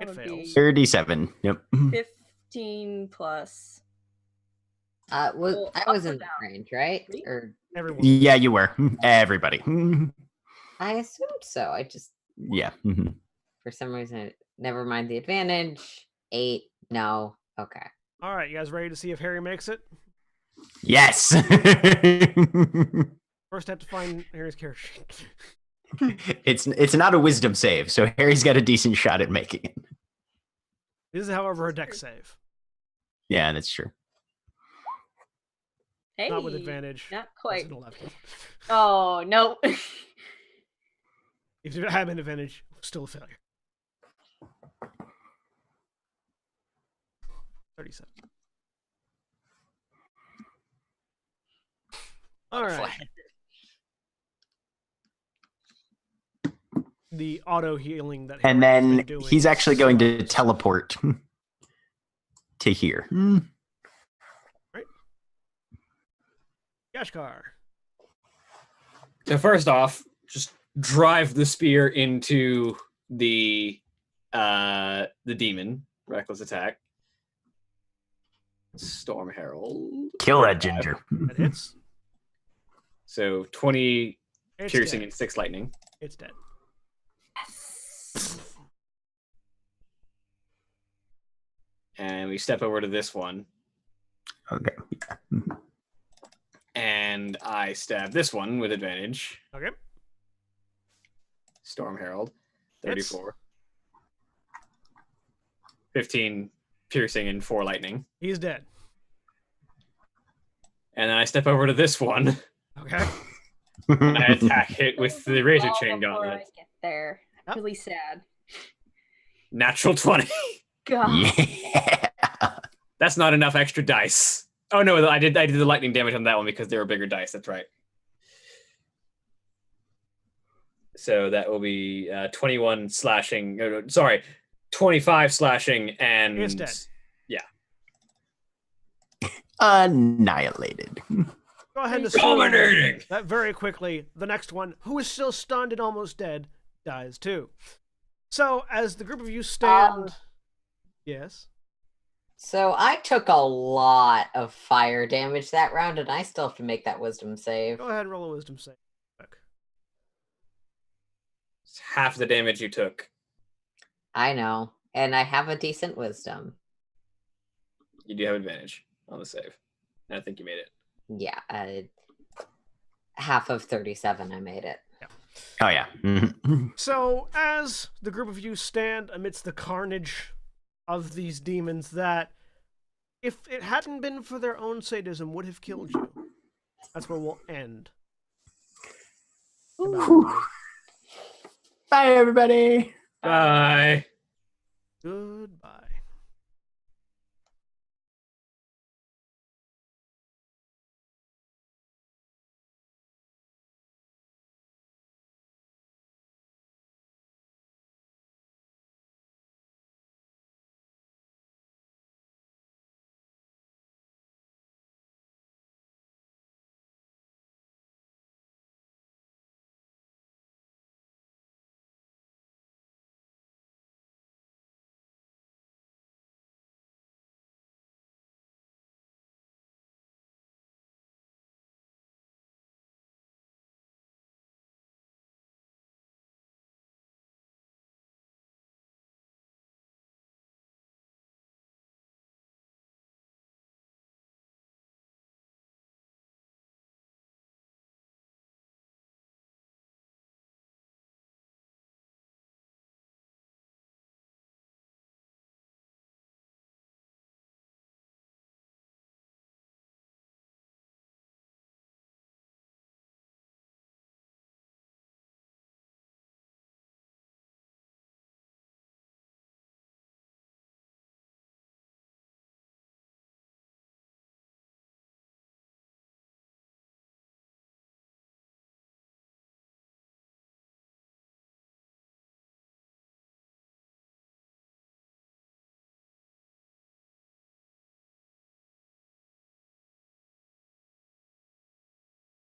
Speaker 1: It
Speaker 5: That would
Speaker 1: fails.
Speaker 5: be
Speaker 3: 37. Yep.
Speaker 5: 15 plus.
Speaker 6: I
Speaker 5: Well,
Speaker 6: was
Speaker 5: up or
Speaker 6: in that
Speaker 5: down?
Speaker 6: range, right?
Speaker 5: Me?
Speaker 6: Or
Speaker 1: Everyone.
Speaker 3: Yeah, you were. Everybody.
Speaker 6: I assumed so. I just,
Speaker 3: Yeah.
Speaker 6: for some reason, never mind the advantage. 8. No. Okay.
Speaker 1: All right, you guys ready to see if Harry makes it?
Speaker 3: Yes.
Speaker 1: First, I have to find Harry's character sheet.
Speaker 3: It's not a wisdom save, so Harry's got a decent shot at making it.
Speaker 1: This is, however, a dex save.
Speaker 3: Yeah, that's true.
Speaker 5: Hey.
Speaker 1: Not with advantage.
Speaker 5: Not
Speaker 1: That's
Speaker 5: quite.
Speaker 1: an 11.
Speaker 5: Oh, no.
Speaker 1: If you have an advantage, still a failure. 37. All right. The auto healing that
Speaker 3: And
Speaker 1: Harry has been
Speaker 3: then
Speaker 1: doing
Speaker 3: he's actually going to
Speaker 1: sucks.
Speaker 3: teleport to here.
Speaker 1: Gashkar.
Speaker 2: So first off, just drive the spear into the demon. Reckless attack. Storm Herald.
Speaker 3: Kill that ginger.
Speaker 1: That hits.
Speaker 2: So 20
Speaker 1: It's
Speaker 2: piercing
Speaker 1: dead.
Speaker 2: and 6 lightning.
Speaker 1: It's dead.
Speaker 2: And we step over to this one.
Speaker 3: Okay.
Speaker 2: And I stab this one with advantage.
Speaker 1: Okay.
Speaker 2: Storm Herald.
Speaker 1: Hits.
Speaker 2: 34. 15 piercing and 4 lightning.
Speaker 1: He's dead.
Speaker 2: And then I step over to this one.
Speaker 1: Okay.
Speaker 2: And I attack it with the razor
Speaker 5: All
Speaker 2: chain
Speaker 5: before
Speaker 2: gauntlet.
Speaker 5: I get there.
Speaker 1: Yep.
Speaker 5: Really sad.
Speaker 2: Natural 20.
Speaker 5: God.
Speaker 3: Yeah.
Speaker 2: That's not enough extra dice. Oh no, I did the lightning damage on that one because they were bigger dice. That's right. So that will be 21 slashing. Sorry, 25 slashing and
Speaker 1: It's dead.
Speaker 3: Annihilated.
Speaker 1: Go ahead and assume
Speaker 2: Dominating.
Speaker 1: that very quickly the next one, who is still stunned and almost dead, dies too. So as the group of you stand, yes.
Speaker 6: So I took a lot of fire damage that round, and I still have to make that wisdom save.
Speaker 1: Go ahead and roll a wisdom save.
Speaker 2: It's half the damage you took.
Speaker 6: I know, and I have a decent wisdom.
Speaker 2: You do have advantage on the save. And I think you made it.
Speaker 6: Yeah, half of 37, I made it.
Speaker 3: Oh yeah. Mhm.
Speaker 1: So as the group of you stand amidst the carnage of these demons that, if it hadn't been for their own sadism, would have killed you. That's where we'll end.
Speaker 3: Bye everybody.
Speaker 2: Bye.
Speaker 1: Goodbye.